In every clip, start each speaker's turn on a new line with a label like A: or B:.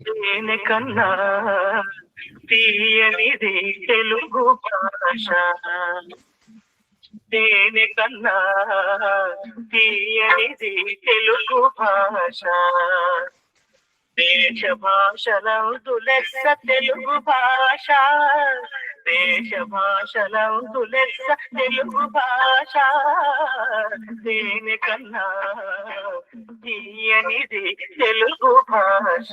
A: తేనె కన్నా తీయనిది తెలుగు భాష, తేనె కన్నా తీయనిది తెలుగు భాష, దేశ భాషలందు లెస్స తెలుగు భాష, దేశ భాషలందు లెస్స తెలుగు భాష, దేని కన్నా తీయనిది తెలుగు భాష.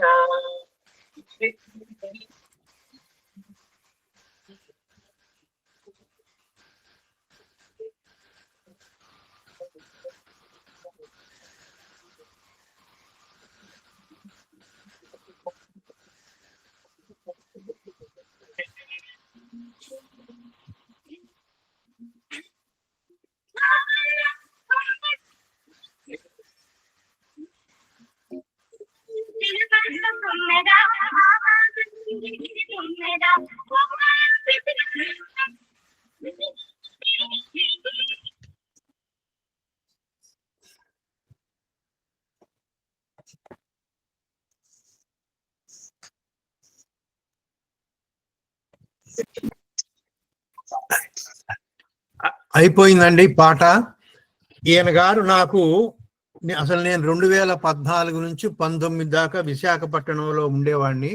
B: అయిపోయిందండి పాట. ఈయన గారు నాకు అసలు నేను 2014 నుంచి 19 దాకా విశాఖపట్నంలో ఉండేవాడిని.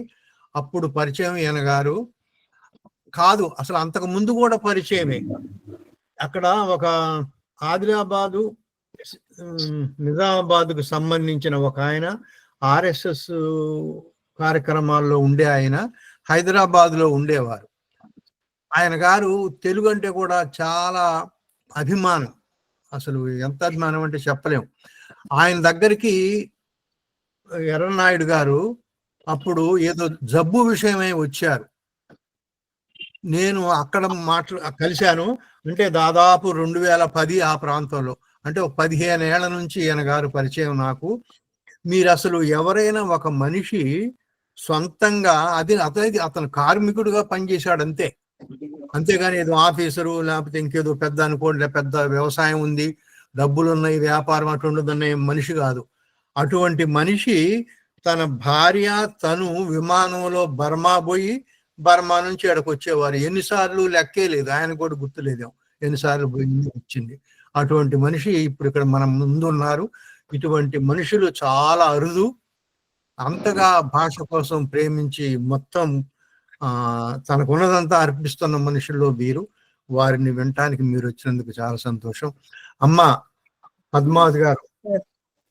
B: అప్పుడు పరిచయం ఈయన గారు కాదు, అసలు అంతకు ముందు కూడా పరిచయమే. అక్కడ ఒక ఆదిలాబాదు నిజామాబాద్కు సంబంధించిన ఒక ఆయన ఆర్ఎస్ఎస్ కార్యక్రమాల్లో ఉండే ఆయన హైదరాబాద్లో ఉండేవారు. ఆయన గారు తెలుగు అంటే కూడా చాలా అభిమానం, అసలు ఎంత అభిమానం అంటే చెప్పలేం. ఆయన దగ్గరికి ఎర్రనాయుడు గారు అప్పుడు ఏదో జబ్బు విషయమై వచ్చారు. నేను అక్కడ కలిశాను, అంటే దాదాపు 2010 ఆ ప్రాంతంలో, అంటే ఒక 15 ఏళ్ల నుంచి ఈయన గారు పరిచయం నాకు. మీరు అసలు ఎవరైనా ఒక మనిషి సొంతంగా అతను కార్మికుడిగా పనిచేశాడు అంతే, అంతేగాని ఏదో ఆఫీసరు లేకపోతే ఇంకేదో పెద్ద అనుకోండి, పెద్ద వ్యవసాయం ఉంది, డబ్బులు ఉన్నాయి, వ్యాపారం అటు ఉండదన్న మనిషి కాదు. అటువంటి మనిషి తన భార్య తను విమానంలో బర్మా పోయి బర్మా నుంచి ఎక్కడికి వచ్చేవారు. ఎన్నిసార్లు లెక్కే లేదు, ఆయన కూడా గుర్తులేదు ఎన్నిసార్లు పోయింది వచ్చింది. అటువంటి మనిషి ఇప్పుడు ఇక్కడ మనం ముందున్నారు. ఇటువంటి మనుషులు చాలా అరుదు. అంతగా భాష కోసం ప్రేమించి మొత్తం తనకున్నదంతా అర్పిస్తున్న మనుషుల్లో వీరు. వారిని వినటానికి మీరు వచ్చినందుకు చాలా సంతోషం. అమ్మా పద్మావతి గారు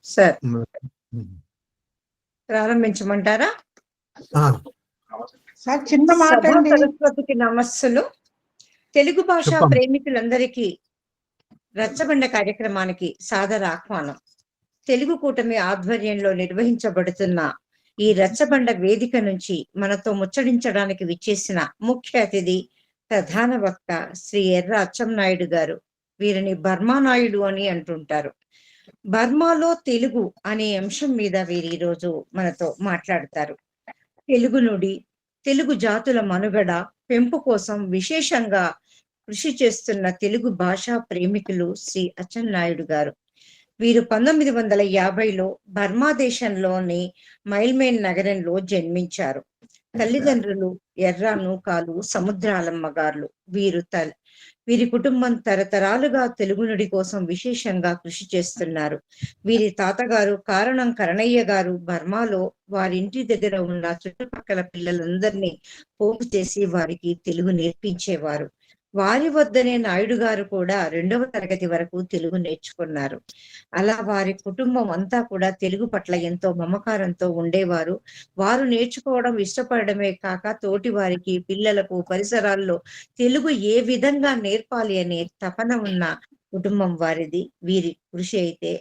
C: సార్ ప్రారంభించమంటారా?
D: సార్ చిన్న మాట.
C: సరస్వతికి నమస్సులు. తెలుగు భాషా ప్రేమికులందరికీ రచ్చబండ కార్యక్రమానికి సాదర ఆహ్వానం. తెలుగు కూటమి ఆధ్వర్యంలో నిర్వహించబడుతున్న ఈ రచ్చబండ వేదిక నుంచి మనతో ముచ్చడించడానికి విచ్చేసిన ముఖ్య అతిథి ప్రధాన వక్త శ్రీ ఎర్ర అచ్చెన్నాయుడు గారు. వీరిని బర్మా నాయుడు అని అంటుంటారు. బర్మాలో తెలుగు అనే అంశం మీద వీరు ఈరోజు మనతో మాట్లాడతారు. తెలుగు నుడి, తెలుగు జాతుల మనుగడ పెంపు కోసం విశేషంగా కృషి చేస్తున్న తెలుగు భాషా ప్రేమికులు శ్రీ అచ్చెన్నాయుడు గారు. వీరు 1950లో బర్మా దేశంలోని మైల్మేన్ నగరంలో జన్మించారు. తల్లిదండ్రులు ఎర్ర నూకాలు సముద్రాలమ్మ గారు. వీరి కుటుంబం తరతరాలుగా తెలుగు నుడి కోసం విశేషంగా కృషి చేస్తున్నారు. వీరి తాతగారు కారణం కరణయ్య గారు బర్మాలో వారింటి దగ్గర ఉన్న చుట్టుపక్కల పిల్లలందరినీ పోగు చేసి వారికి తెలుగు నేర్పించేవారు. వారి వద్దనే నాయుడు గారు కూడా 2వ తరగతి వరకు తెలుగు నేర్చుకున్నారు. అలా వారి కుటుంబం అంతా కూడా తెలుగు పట్ల ఎంతో మమకారంతో ఉండేవారు. వారు నేర్చుకోవడం ఇష్టపడమే కాక తోటి వారికి, పిల్లలకు పరిసరాల్లో తెలుగు ఏ విధంగా నేర్పాలి అనే తపన ఉన్న కుటుంబం వారిది. వీరి కృషి అయితే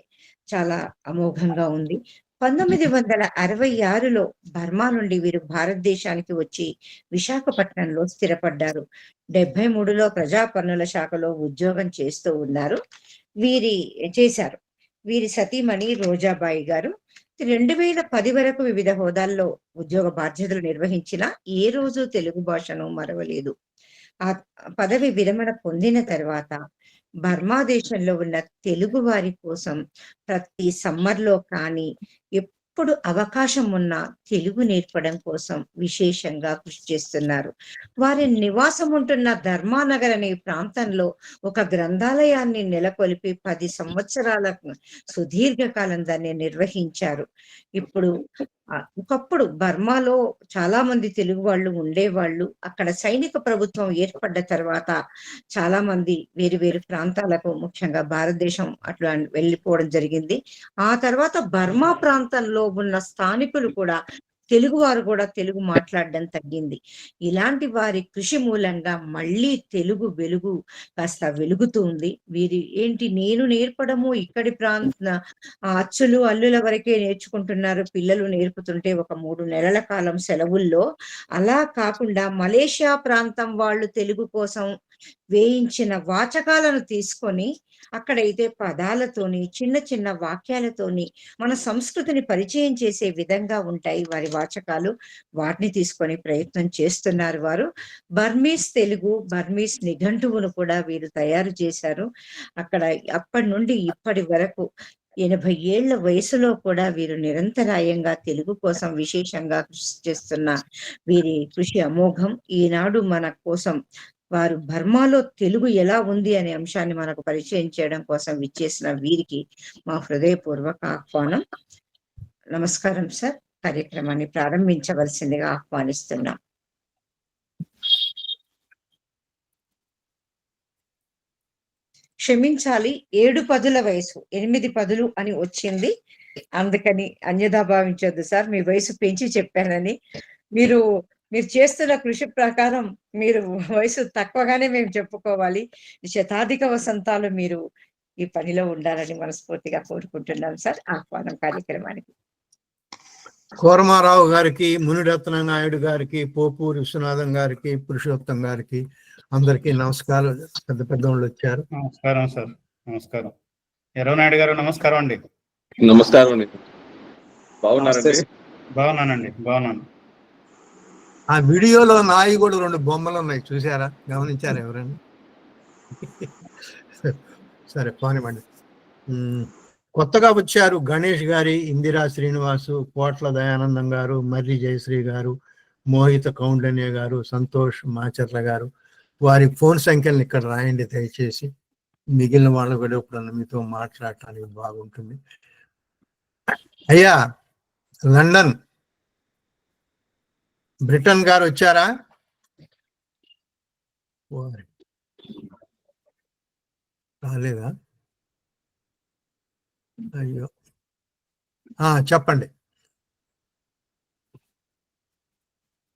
C: చాలా అమోఘంగా ఉంది. 1966లో బర్మా నుండి వీరు భారతదేశానికి వచ్చి విశాఖపట్నంలో స్థిరపడ్డారు. 73లో ప్రజా పన్నుల శాఖలో ఉద్యోగం చేస్తూ ఉన్నారు. వీరి సతీమణి రోజాబాయి గారు 2010 వరకు వివిధ హోదాల్లో ఉద్యోగ బాధ్యతలు నిర్వహించిన ఏ రోజు తెలుగు భాషను మరవలేదు. ఆ పదవి విరమణ పొందిన తర్వాత బర్మా దేశంలో ఉన్న తెలుగు వారి కోసం ప్రతి సమ్మర్లో కానీ ఎప్పుడు అవకాశం ఉన్నా తెలుగు నేర్పడం కోసం విశేషంగా కృషి చేస్తున్నారు. వారి నివాసం ఉంటున్న ధర్మానగర్ అనే ప్రాంతంలో ఒక గ్రంథాలయాన్ని నెలకొల్పి 10 సంవత్సరాల సుదీర్ఘకాలం దాన్ని నిర్వహించారు. ఇప్పుడు ఒకప్పుడు బర్మాలో చాలా మంది తెలుగు వాళ్ళు ఉండేవాళ్ళు. అక్కడ సైనిక ప్రభుత్వం ఏర్పడ్డ తర్వాత చాలా మంది వేరు వేరు ప్రాంతాలకు, ముఖ్యంగా భారతదేశం అట్లా వెళ్ళిపోవడం జరిగింది. ఆ తర్వాత బర్మా ప్రాంతంలో ఉన్న స్థానికులు కూడా తెలుగువారు కూడా తెలుగు మాట్లాడడం తగ్గింది. ఇలాంటి వారి కృషి మూలంగా మళ్ళీ తెలుగు వెలుగు కాస్త వెలుగుతుంది. వీరి ఏంటి నేను నేర్పడము ఇక్కడి అచ్చులు అల్లుల వరకే నేర్చుకుంటున్నారు పిల్లలు నేర్పుతుంటే ఒక 3 నెలల కాలం సెలవుల్లో. అలా కాకుండా మలేషియా ప్రాంతం వాళ్ళు తెలుగు కోసం వేయించిన వాచకాలను తీసుకొని అక్కడైతే పదాలతోని చిన్న చిన్న వాక్యాలతోని మన సంస్కృతిని పరిచయం చేసే విధంగా ఉంటాయి వారి వాచకాలు. వాటిని తీసుకొని ప్రయత్నం చేస్తున్నారు వారు. బర్మీస్ తెలుగు, బర్మీస్ నిఘంటువును కూడా వీరు తయారు చేశారు. అక్కడ అప్పటి నుండి ఇప్పటి వరకు 80 ఏళ్ల వయసులో కూడా వీరు నిరంతరాయంగా తెలుగు కోసం విశేషంగా కృషి చేస్తున్న వీరి కృషి అమోఘం. ఈనాడు మన కోసం వారు బర్మాలో తెలుగు ఎలా ఉంది అనే అంశాన్ని మనకు పరిచయం చేయడం కోసం విచ్చేసిన వీరికి మా హృదయపూర్వక ఆహ్వానం. నమస్కారం సార్. కార్యక్రమాన్ని ప్రారంభించవలసిందిగా ఆహ్వానిస్తున్నాం. క్షమించాలి, 7 పదుల వయసు, 8 పదులు అని వచ్చింది. అందుకని అన్యథా భావించొద్దు సార్, మీ వయసు పెంచి చెప్పానని. మీరు చేస్తున్న కృషి ప్రకారం మీరు వయసు తక్కువగానే మేము చెప్పుకోవాలి. శతాధిక వసంతాలు మీరు ఈ పనిలో ఉండాలని మనస్ఫూర్తిగా కోరుకుంటున్నాం సార్. ఆహ్వానం కార్యక్రమానికి.
B: కోరమారావు గారికి, మునిరత్న నాయుడు గారికి, పోపూరి విశ్వనాథం గారికి, పురుషోత్తం గారికి అందరికీ నమస్కారం. పెద్ద పెద్ద వాళ్ళు వచ్చారు.
D: నమస్కారం సార్. నమస్కారం. ఎర్రనాయుడు గారు నమస్కారం అండి.
E: నమస్కారం అండి. బాగున్నారండి?
D: బాగున్నానండి, బాగున్నాను.
B: ఆ వీడియోలో నాయి కూడా 2 బొమ్మలు ఉన్నాయి, చూసారా? గమనించారా ఎవరైనా? సరే పోనివ్వండి. కొత్తగా వచ్చారు గణేష్ గారి, ఇందిరా శ్రీనివాసు, కోట్ల దయానందం గారు, మర్రి జయశ్రీ గారు, మోహిత కౌండన్య గారు, సంతోష్ మాచర్ల గారు. వారి ఫోన్ సంఖ్యలను ఇక్కడ రాయండి దయచేసి. మిగిలిన వాళ్ళు కూడా ఇప్పుడు మీతో మాట్లాడటానికి బాగుంటుంది. అయ్యా, లండన్ బ్రిటన్ గారు వచ్చారా? రాలేదా? అయ్యో, చెప్పండి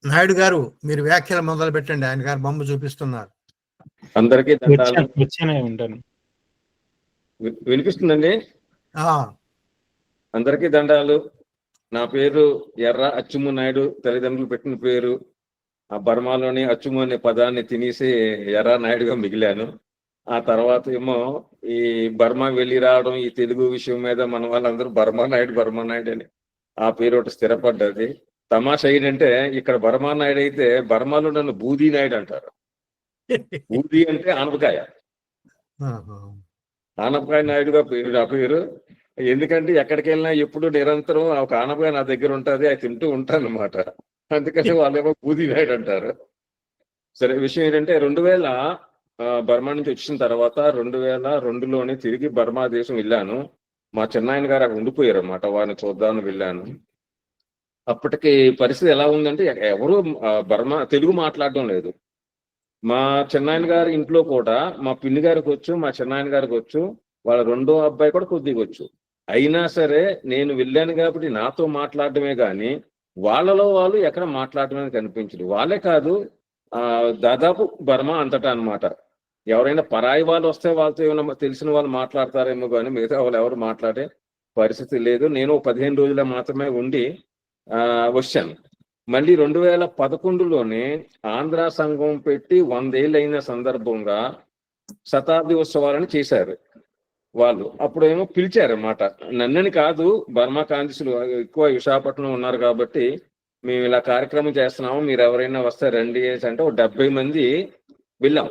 B: నాయుడు గారు, మీరు వ్యాఖ్యలు మొదలు పెట్టండి. ఆయన గారు బొమ్మ చూపిస్తున్నారు.
E: అందరికీ
D: ఉంటాను.
E: వినిపిస్తుందండి? అందరికీ దండాలు. నా పేరు ఎర్ర అచ్చుము నాయుడు. తల్లిదండ్రులు పెట్టిన పేరు. ఆ బర్మాలోని అచ్చుము అనే పదాన్ని తినేసి ఎర్ర నాయుడుగా మిగిలాను. ఆ తర్వాత ఏమో ఈ బర్మా వెళ్ళి రావడం, ఈ తెలుగు విషయం మీద మన వాళ్ళందరూ బర్మా నాయుడు అని ఆ పేరు ఒకటి స్థిరపడ్డది. తమాషా ఏంటంటే ఇక్కడ బర్మా నాయుడు అయితే బర్మాలో నన్ను బూదీ నాయుడు అంటారు. బూదీ అంటే ఆనపకాయ. ఆనపకాయ నాయుడుగా పేరు నా పేరు. ఎందుకంటే ఎక్కడికి వెళ్ళినా ఎప్పుడు నిరంతరం ఒక ఆనపకాయ నా దగ్గర ఉంటుంది, అది తింటూ ఉంటాను అనమాట. అందుకని వాళ్ళేమో బూదీ నాయుడు అంటారు. సరే, విషయం ఏంటంటే 2000 బర్మా నుంచి వచ్చిన తర్వాత 2002లోనే తిరిగి బర్మా దేశం వెళ్ళాను. మా చిన్నాయన గారు అక్కడ ఉండిపోయారు అన్నమాట. వారిని చూద్దామని వెళ్ళాను. అప్పటికి పరిస్థితి ఎలా ఉందంటే ఎవరు బర్మా తెలుగు మాట్లాడడం లేదు. మా చిన్నాయన గారి ఇంట్లో కూడా మా పిన్ని గారికి వచ్చు, మా చిన్నాయన గారికి వచ్చు, వాళ్ళ 2వ అబ్బాయి కూడా కొద్దిగా వచ్చు. అయినా సరే నేను వెళ్ళాను కాబట్టి నాతో మాట్లాడటమే కానీ వాళ్ళలో వాళ్ళు ఎక్కడ మాట్లాడటమే కనిపించదు. వాళ్ళే కాదు, దాదాపు బర్మా అంతటా అనమాట. ఎవరైనా పరాయి వాళ్ళు వస్తే వాళ్ళతో ఏమైనా తెలిసిన వాళ్ళు మాట్లాడతారేమో కానీ మిగతా వాళ్ళు ఎవరు మాట్లాడే పరిస్థితి లేదు. నేను 15 రోజులు మాత్రమే ఉండి వచ్చాను. మళ్ళీ 2011లోనే ఆంధ్ర సంఘం పెట్టి 100 ఏళ్ళు అయిన సందర్భంగా శతాబ్ది ఉత్సవాలను చేశారు వాళ్ళు. అప్పుడేమో పిలిచారన్నమాట. నన్నని కాదు, బర్మా కాంతిసులు ఎక్కువ విశాఖపట్నం ఉన్నారు కాబట్టి మేము ఇలా కార్యక్రమం చేస్తున్నాము, మీరు ఎవరైనా వస్తే రండి అంటే 70 మంది వెళ్ళాం.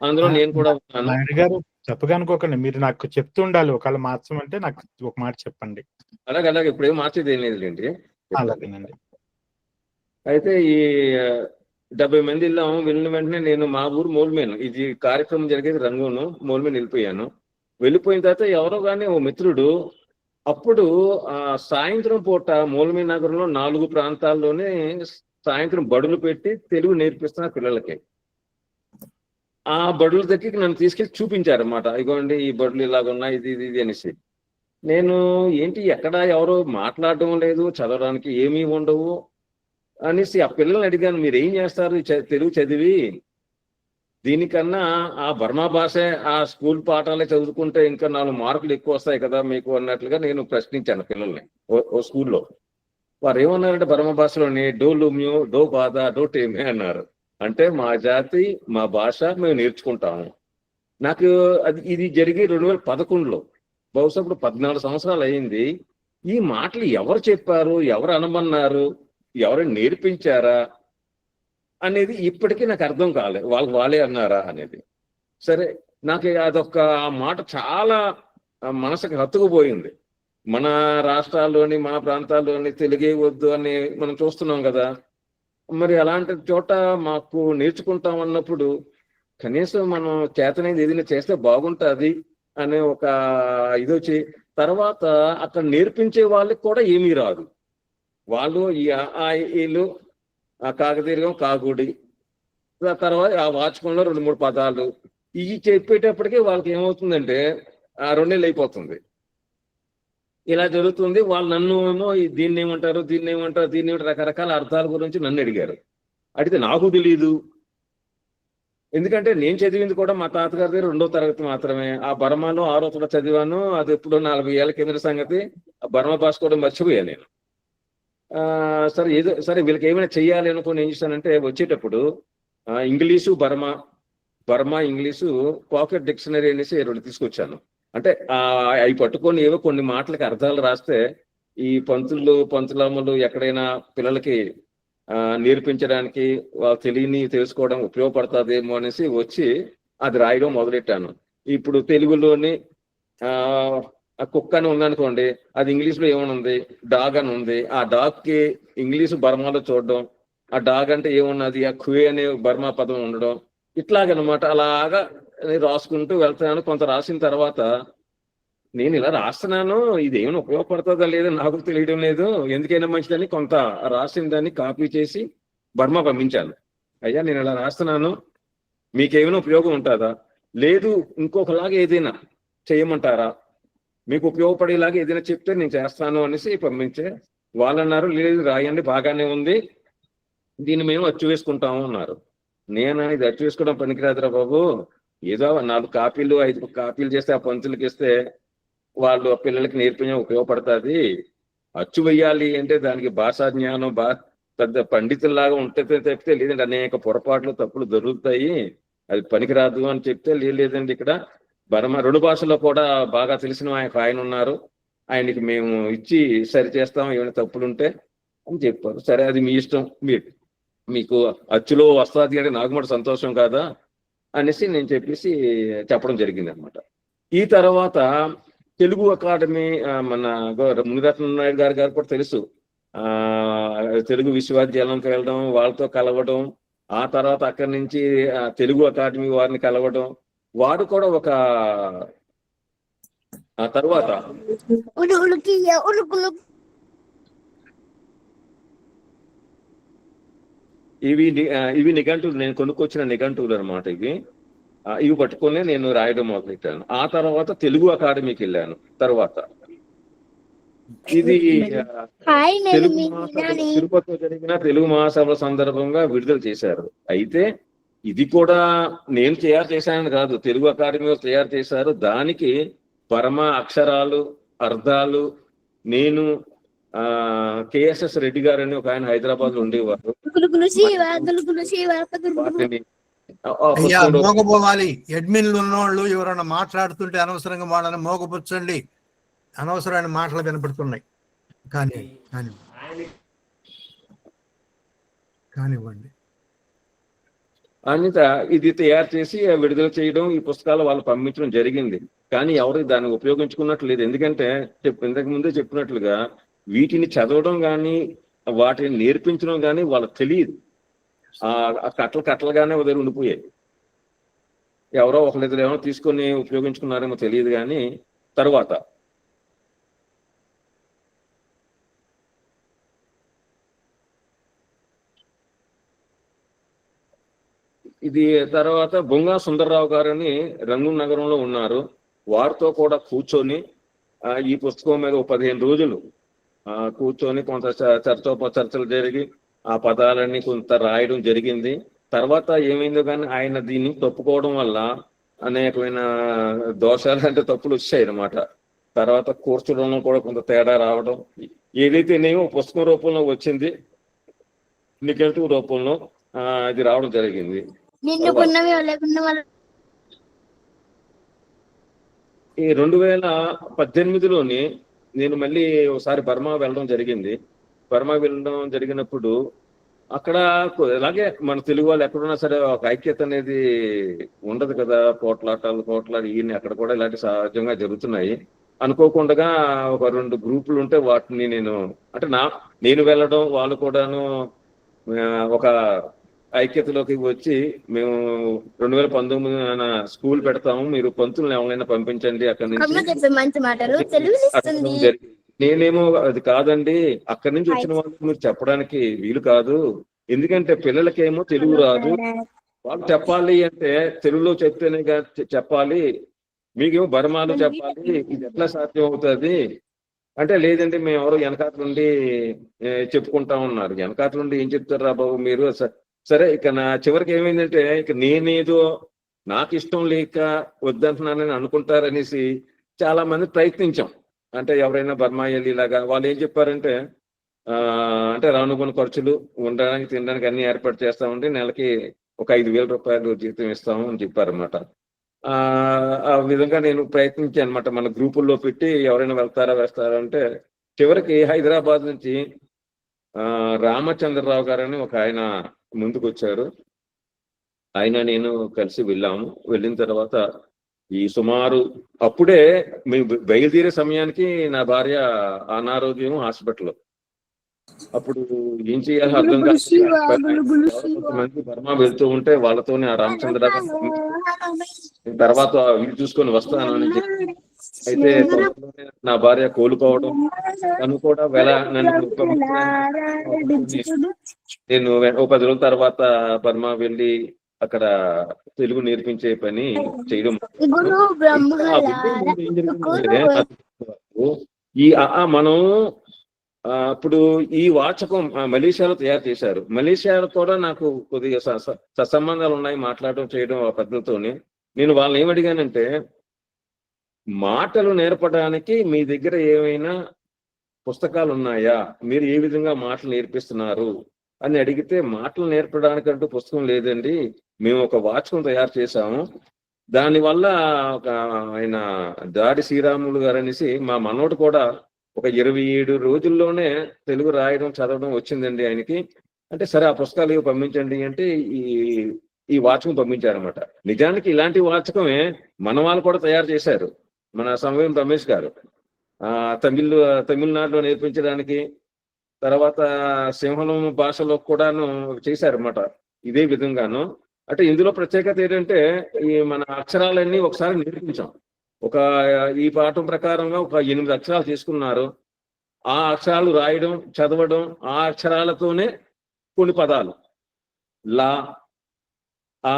E: అందులో నేను కూడా ఉన్నాను.
F: తప్పుగా అనుకోకండి, మీరు నాకు చెప్తూ ఉండాలి. ఒకవేళ మార్చమంటే నాకు ఒక మాట చెప్పండి.
E: అలాగే ఇప్పుడు ఏం మార్చేది ఏం లేదులేండి.
F: అలాగేనండి.
E: అయితే ఈ 70 మంది వెళ్ళాము. వెళ్ళిన వెంటనే నేను మా ఊరు మోల్మేను, ఇది కార్యక్రమం జరిగేది రంగూను, మోల్మేన్ వెళ్ళిపోయాను. వెళ్ళిపోయిన తర్వాత ఎవరో కానీ ఓ మిత్రుడు అప్పుడు సాయంత్రం పూట మోల్మీ నగరంలో 4 ప్రాంతాల్లోనే సాయంత్రం బడులు పెట్టి తెలుగు నేర్పిస్తున్నారు పిల్లలకి. ఆ బడుల దగ్గరికి నన్ను తీసుకెళ్ళి చూపించారన్నమాట. ఇగోండి ఈ బడులు ఇలాగ ఉన్నాయి, ఇది ఇది ఇది అనేసి. నేను ఏంటి ఎక్కడ ఎవరో మాట్లాడడం లేదు, చదవడానికి ఏమీ ఉండవు అనేసి ఆ పిల్లల్ని అడిగాను, మీరు ఏం చేస్తారు తెలుగు చదివి? దీనికన్నా ఆ బర్మా భాష ఆ స్కూల్ పాఠాలే చదువుకుంటే ఇంకా 4 మార్కులు ఎక్కువ వస్తాయి కదా మీకు అన్నట్లుగా నేను ప్రశ్నించాను పిల్లల్ని ఓ స్కూల్లో. వారు ఏమన్నారంటే బర్మా భాషలోని డో లుమ్యో డో బాధ డో టేమే అన్నారు. అంటే మా జాతి మా భాష మేము నేర్చుకుంటాము. నాకు ఇది జరిగి 2011లో, బహుశా ఇప్పుడు 14 సంవత్సరాలు అయింది. ఈ మాటలు ఎవరు చెప్పారు, ఎవరు అనమన్నారు, ఎవరు నేర్పించారా అనేది ఇప్పటికీ నాకు అర్థం కాలేదు. వాళ్ళే అన్నారా అనేది. సరే, నాకు అదొక మాట చాలా మనసుకు హత్తుకుపోయింది. మన రాష్ట్రాల్లోని మన ప్రాంతాల్లోని తెలుగే వద్దు అని మనం చూస్తున్నాం కదా. మరి అలాంటి చోట మాకు నేర్చుకుంటాం అన్నప్పుడు కనీసం మనం చేతనైంది ఏదైనా చేస్తే బాగుంటుంది అనే ఒక ఇది వచ్చి, తర్వాత అక్కడ నేర్పించే వాళ్ళకి కూడా ఏమీ రాదు. వాళ్ళు వీళ్ళు ఆ కాకతీర్ఘం కాకుడి, తర్వాత ఆ వాచకంలో 2-3 పదాలు ఇవి చెప్పేటప్పటికీ వాళ్ళకి ఏమవుతుందంటే 2 నెలలు అయిపోతుంది. ఇలా జరుగుతుంది. వాళ్ళు నన్ను ఏమో దీన్ని ఏమంటారు రకరకాల అర్థాల గురించి నన్ను అడిగారు. అడిగితే నాకు తెలియదు. ఎందుకంటే నేను చదివింది కూడా మా తాతగారి దగ్గర 2వ తరగతి మాత్రమే. ఆ బర్మాలో 6వ తరగతి చదివాను. అది ఎప్పుడో 40 ఏళ్ళ కింద సంగతి. ఆ బర్మా భాష కూడా మర్చిపోయాను నేను. సరే వీళ్ళకి ఏమైనా చెయ్యాలి అనుకుని ఏం చేశానంటే వచ్చేటప్పుడు English Burma English pocket dictionary అనేసి 2 తీసుకొచ్చాను. అంటే అవి పట్టుకొని ఏవో కొన్ని మాటలకి అర్థాలు రాస్తే ఈ పంతులమ్మలు ఎక్కడైనా పిల్లలకి నేర్పించడానికి తెలియని తెలుసుకోవడం ఉపయోగపడుతుందేమో అనేసి వచ్చి అది రాయడం మొదలెట్టాను. ఇప్పుడు తెలుగులోని కుక్క అని ఉందనుకోండి, అది ఇంగ్లీష్లో ఏమనుంది, డాగ్ అని ఉంది. ఆ డాగ్కి ఇంగ్లీషు బర్మాలో చూడడం, ఆ డాగ్ అంటే ఏమున్నది, ఆ ఖుయే అనే బర్మా పదం ఉండడం, ఇట్లాగనమాట. అలాగా రాసుకుంటూ వెళ్తున్నాను. కొంత రాసిన తర్వాత నేను ఇలా రాస్తున్నాను, ఇది ఏమైనా ఉపయోగపడుతుందా లేదా నాకు తెలియడం లేదు, ఎందుకైనా మంచిదని కొంత రాసిన దాన్ని కాపీ చేసి బర్మా పంపించాను. అయ్యా నేను ఇలా రాస్తున్నాను, మీకేమైనా ఉపయోగం ఉంటుందా, లేదు ఇంకొకలాగా ఏదైనా చేయమంటారా, మీకు ఉపయోగపడేలాగా ఏదైనా చెప్తే నేను చేస్తాను అనేసి పంపించే. వాళ్ళు అన్నారు, లేదు రాయండి బాగానే ఉంది, దీన్ని మేము అచ్చు వేసుకుంటాము అన్నారు. నేను ఇది అచ్చు వేసుకోవడం పనికిరాదురా బాబు, ఏదో 4 కాపీలు 5 కాపీలు చేస్తే ఆ పంతులకి ఇస్తే వాళ్ళు పిల్లలకి నేర్పించడం ఉపయోగపడుతుంది. అచ్చు వేయాలి అంటే దానికి భాషా జ్ఞానం పెద్ద పండితుల్లాగా ఉంటుంది చెప్తే, లేదంటే అనేక పొరపాట్లు తప్పులు దొరుకుతాయి, అది పనికిరాదు అని చెప్తే, లేదండి ఇక్కడ బర్మా 2 భాషల్లో కూడా బాగా తెలిసిన ఆయన ఉన్నారు, ఆయనకి మేము ఇచ్చి సరి చేస్తాం ఏమైనా తప్పులుంటే అని చెప్పారు. సరే అది మీ ఇష్టం, మీకు అచ్చులో వస్తుంది అంటే నాకు కూడా సంతోషం కాదా అనేసి నేను చెప్పడం జరిగింది అనమాట. ఈ తర్వాత తెలుగు అకాడమీ మన మునిరత్న నాయుడు గారు కూడా తెలుసు, తెలుగు విశ్వవిద్యాలయంకి వెళ్ళడం, వాళ్ళతో కలవడం, ఆ తర్వాత అక్కడి నుంచి తెలుగు అకాడమీ వారిని కలవడం, వాడు కూడా ఒక తర్వాత ఇవి నిఘంటువులు, నేను కొనుక్కొచ్చిన నిఘంటువులు అనమాట. ఇవి పట్టుకొని నేను రాయడం మొదలెట్టాను. ఆ తర్వాత తెలుగు అకాడమీకి వెళ్ళాను. తర్వాత ఇది తిరుపతిలో జరిగిన తెలుగు మహాసభల సందర్భంగా విడుదల చేశారు. అయితే ఇది కూడా నేను తయారు చేశానని కాదు, తెలుగు అకాడమీ తయారు చేశారు. దానికి బర్మా అక్షరాలు, అర్థాలు నేను కేఎస్ఎస్ రెడ్డి గారు అని ఒక ఆయన హైదరాబాద్ లో ఉండేవారు.
B: అయ్యా మోగపోవాలి, అడ్మిన్లు ఉన్నవాళ్ళు ఎవరైనా మాట్లాడుతుంటే అనవసరంగా వాళ్ళని మోగపుచ్చండి, అనవసరమైన మాటలు వినపడుతున్నాయి. కానివ్వండి.
E: అనిత ఇది తయారు చేసి విడుదల చేయడం, ఈ పుస్తకాలు వాళ్ళు పంపించడం జరిగింది. కానీ ఎవరు దాన్ని ఉపయోగించుకున్నట్లు లేదు. ఎందుకంటే ఇంతకు ముందే చెప్పినట్లుగా వీటిని చదవడం కానీ వాటిని నేర్పించడం కానీ వాళ్ళకి తెలియదు. ఆ కట్టలుగానే వదిలి ఉండిపోయాయి. ఎవరో ఒకరిద్దరు ఏమో తీసుకొని ఉపయోగించుకున్నారేమో తెలియదు. కానీ తరువాత బొంగా సుందర్రావు గారని రంగూన్ నగరంలో ఉన్నారు. వారితో కూడా కూర్చొని ఈ పుస్తకం మీద 15 రోజులు కూర్చొని కొంత చర్చలు జరిగి ఆ పదాలన్నీ కొంత రాయడం జరిగింది. తర్వాత ఏమైందో కానీ ఆయన దీన్ని తప్పుకోవడం వల్ల అనేకమైన దోషాలు అంటే తప్పులు వచ్చాయి అన్నమాట. తర్వాత కూర్చోడంలో కూడా కొంత తేడా రావడం, ఏదైతేనేమో పుస్తకం రూపంలో వచ్చింది, నిఘంటువు రూపంలో ఇది రావడం జరిగింది. ఈ 2018లోని నేను మళ్ళీ ఒకసారి బర్మా వెళ్ళడం జరిగింది. బర్మా వెళ్ళడం జరిగినప్పుడు అక్కడ అలాగే మన తెలుగు వాళ్ళు ఎక్కడున్నా సరే ఒక ఐక్యత అనేది ఉండదు కదా. పోట్లాడి ఈయన అక్కడ కూడా ఇలాంటి సహజంగా జరుగుతున్నాయి. అనుకోకుండా ఒక 2 గ్రూపులు ఉంటే వాటిని నేను వెళ్ళడం, వాళ్ళు కూడాను ఒక ఐక్యతలోకి వచ్చి మేము 2019 స్కూల్ పెడతాము, మీరు పంతులను ఎవరైనా పంపించండి అక్కడి నుంచి. నేనేమో అది కాదండి, అక్కడి నుంచి వచ్చిన వాళ్ళకి మీరు చెప్పడానికి వీలు కాదు. ఎందుకంటే పిల్లలకేమో తెలుగు రాదు, వాళ్ళు చెప్పాలి అంటే తెలుగులో చెప్తేనే చెప్పాలి, మీకేమో బర్మాలో చెప్పాలి, ఇది ఎట్లా సాధ్యం అవుతుంది అంటే, లేదండి మేము ఎవరో వెనకాల నుండి చెప్పుకుంటా ఉన్నారు. వెనకాల నుండి ఏం చెప్తారు రా బాబు మీరు. సరే ఇక నా చివరికి ఏమైందంటే, ఇక నేనేదో నాకు ఇష్టం లేక వద్దంటున్నానని అనుకుంటారనేసి చాలా మంది ప్రయత్నించాం. అంటే ఎవరైనా బర్మా వెళ్ళి ఇలాగా వాళ్ళు ఏం చెప్పారంటే, అంటే రానుగొని ఖర్చులు, ఉండడానికి తినడానికి అన్ని ఏర్పాటు చేస్తామండి, నెలకి ఒక 5,000 రూపాయలు జీతం ఇస్తాము అని చెప్పారన్నమాట. ఆ విధంగా నేను ప్రయత్నించాను అనమాట. మన గ్రూపుల్లో పెట్టి ఎవరైనా వేస్తారా అంటే, చివరికి హైదరాబాద్ నుంచి రామచంద్రరావు గారని ఒక ఆయన ముందుకు వచ్చారు. ఆయన నేను కలిసి వెళ్ళాము. వెళ్ళిన తర్వాత ఈ సుమారు అప్పుడే మేము బయలుదేరే సమయానికి నా భార్య అనారోగ్యం హాస్పిటల్. అప్పుడు ఏం చేయాలో అర్థం కాదు. మంది బర్మా వెళ్తూ ఉంటే వాళ్ళతోనే ఆ రామచంద్ర తర్వాత వీలు చూసుకొని వస్తాను అని చెప్పి, అయితే నా భార్య కోలుకోవడం, తను కూడా నేను ఒక 10 రోజుల తర్వాత బర్మా వెళ్ళి అక్కడ తెలుగు నేర్పించే పని చేయడం. మనం ఇప్పుడు ఈ వాచకం మలేషియాలో తయారు చేశారు. మలేషియాలో కూడా నాకు కొద్దిగా సత్సంబంధాలు ఉన్నాయి, మాట్లాడడం చేయడం ఆ పద్ధతితోనే. నేను వాళ్ళని ఏమడిగానంటే, మాటలు నేర్పడానికి మీ దగ్గర ఏమైనా పుస్తకాలు ఉన్నాయా, మీరు ఏ విధంగా మాటలు నేర్పిస్తున్నారు అని అడిగితే, మాటలు నేర్పడానికంటూ పుస్తకం లేదండి, మేము ఒక వాచకం తయారు చేశాము, దానివల్ల ఒక ఆయన దాడి శ్రీరాములు గారు అనేసి మా మనోడు కూడా ఒక 27 రోజుల్లోనే తెలుగు రాయడం చదవడం వచ్చిందండి ఆయనకి. అంటే సరే ఆ పుస్తకాలు పంపించండి అంటే ఈ వాచకం పంపించారనమాట. నిజానికి ఇలాంటి వాచకమే మన వాళ్ళు కూడా తయారు చేశారు. మన సమయం రమేష్ గారు తమిళనాడులో నేర్పించడానికి, తర్వాత సింహళం భాషలో కూడాను చేశారన్నమాట ఇదే విధంగాను. అంటే ఇందులో ప్రత్యేకత ఏంటంటే, ఈ మన అక్షరాలన్నీ ఒకసారి నేర్పించాం. ఈ పాఠం ప్రకారంగా ఒక 8 అక్షరాలు తీసుకున్నారు. ఆ అక్షరాలు రాయడం, చదవడం, ఆ అక్షరాలతోనే కొన్ని పదాలు లా, ఆ,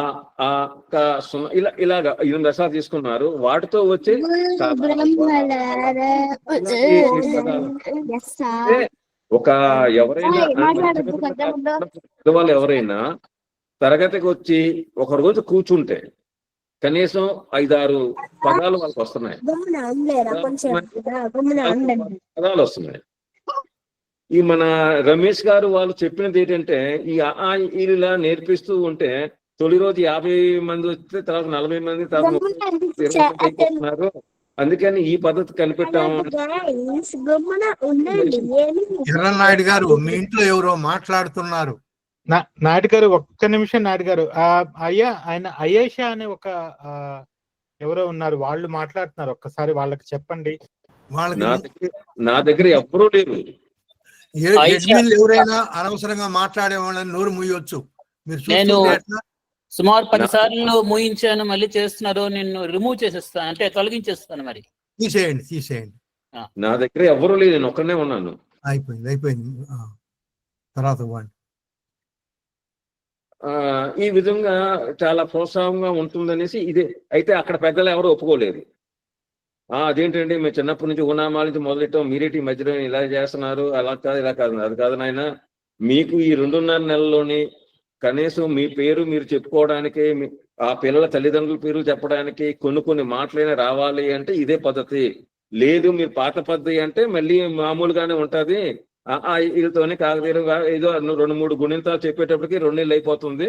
E: ఇలాగా 8 అక్షరాలు తీసుకున్నారు. వాటితో వచ్చి ఒక ఎవరైనా తరగతికి వచ్చి ఒక రోజు కూర్చుంటే కనీసం 5-6 పదాలు వాళ్ళకి వస్తున్నాయి, పదాలు వస్తున్నాయి. ఈ మన రమేష్ గారు వాళ్ళు చెప్పినది ఏంటంటే, ఈ ఇలా నేర్పిస్తూ ఉంటే తొలి రోజు 50 మంది వస్తే తర్వాత 40 మంది, తర్వాత 20 మంది. అందుకని ఈ పద్ధతి కనిపెట్టాము.
B: ఎర్రనాయుడు గారు, మీ ఇంట్లో ఎవరో మాట్లాడుతున్నారు.
F: నాయుడు గారు ఒక్క నిమిషం. నాయుడు గారు అయ్యా ఆయన అయేషా అనే ఒక ఎవరో ఉన్నారు, వాళ్ళు మాట్లాడుతున్నారు, ఒక్కసారి వాళ్ళకి చెప్పండి.
B: వాళ్ళకి
E: నా దగ్గర ఎవ్వరూ లేరు.
B: అడ్మిన్లు ఎవరైనా అనవసరంగా మాట్లాడే వాళ్ళని నోరు మూయొచ్చు. మీరు
G: నేను
B: చూస్తుంటే ఎట్లా?
G: సుమారు 10 సార్లు మూయించాను, మళ్ళీ చేస్తున్నారు. నేను రిమూవ్ చేసేస్తాను, అంటే తొలగించేస్తాను. మరి
B: తీసేయండి.
E: నా దగ్గర ఎవ్వరూ లేదు, నేను ఒక్కనే ఉన్నాను.
B: అయిపోయింది. తర్వాత వాడి
E: ఈ విధంగా చాలా ప్రోత్సాహంగా ఉంటుందనేసి ఇదే. అయితే అక్కడ పెద్దలు ఎవరు ఒప్పుకోలేదు. అదేంటండి మేము చిన్నప్పటి నుంచి ఉనామాల నుంచి మొదలెట్టాం, మీరేటి ఈ మధ్యలో ఇలా చేస్తున్నారు, అలా కాదు ఇలా కాదు. అది కాదు నాయన, మీకు ఈ 2.5 నెలల్లోని కనీసం మీ పేరు మీరు చెప్పుకోవడానికి, ఆ పిల్లల తల్లిదండ్రుల పేర్లు చెప్పడానికి కొన్ని మాటలైనా రావాలి అంటే ఇదే పద్ధతి. లేదు మీరు పాత పద్ధతి అంటే మళ్ళీ మామూలుగానే ఉంటది. వీళ్ళతోనే కాకతీయంగా ఏదో 2-3 గుణింతాలు చెప్పేటప్పటికి 2 నెలలు అయిపోతుంది.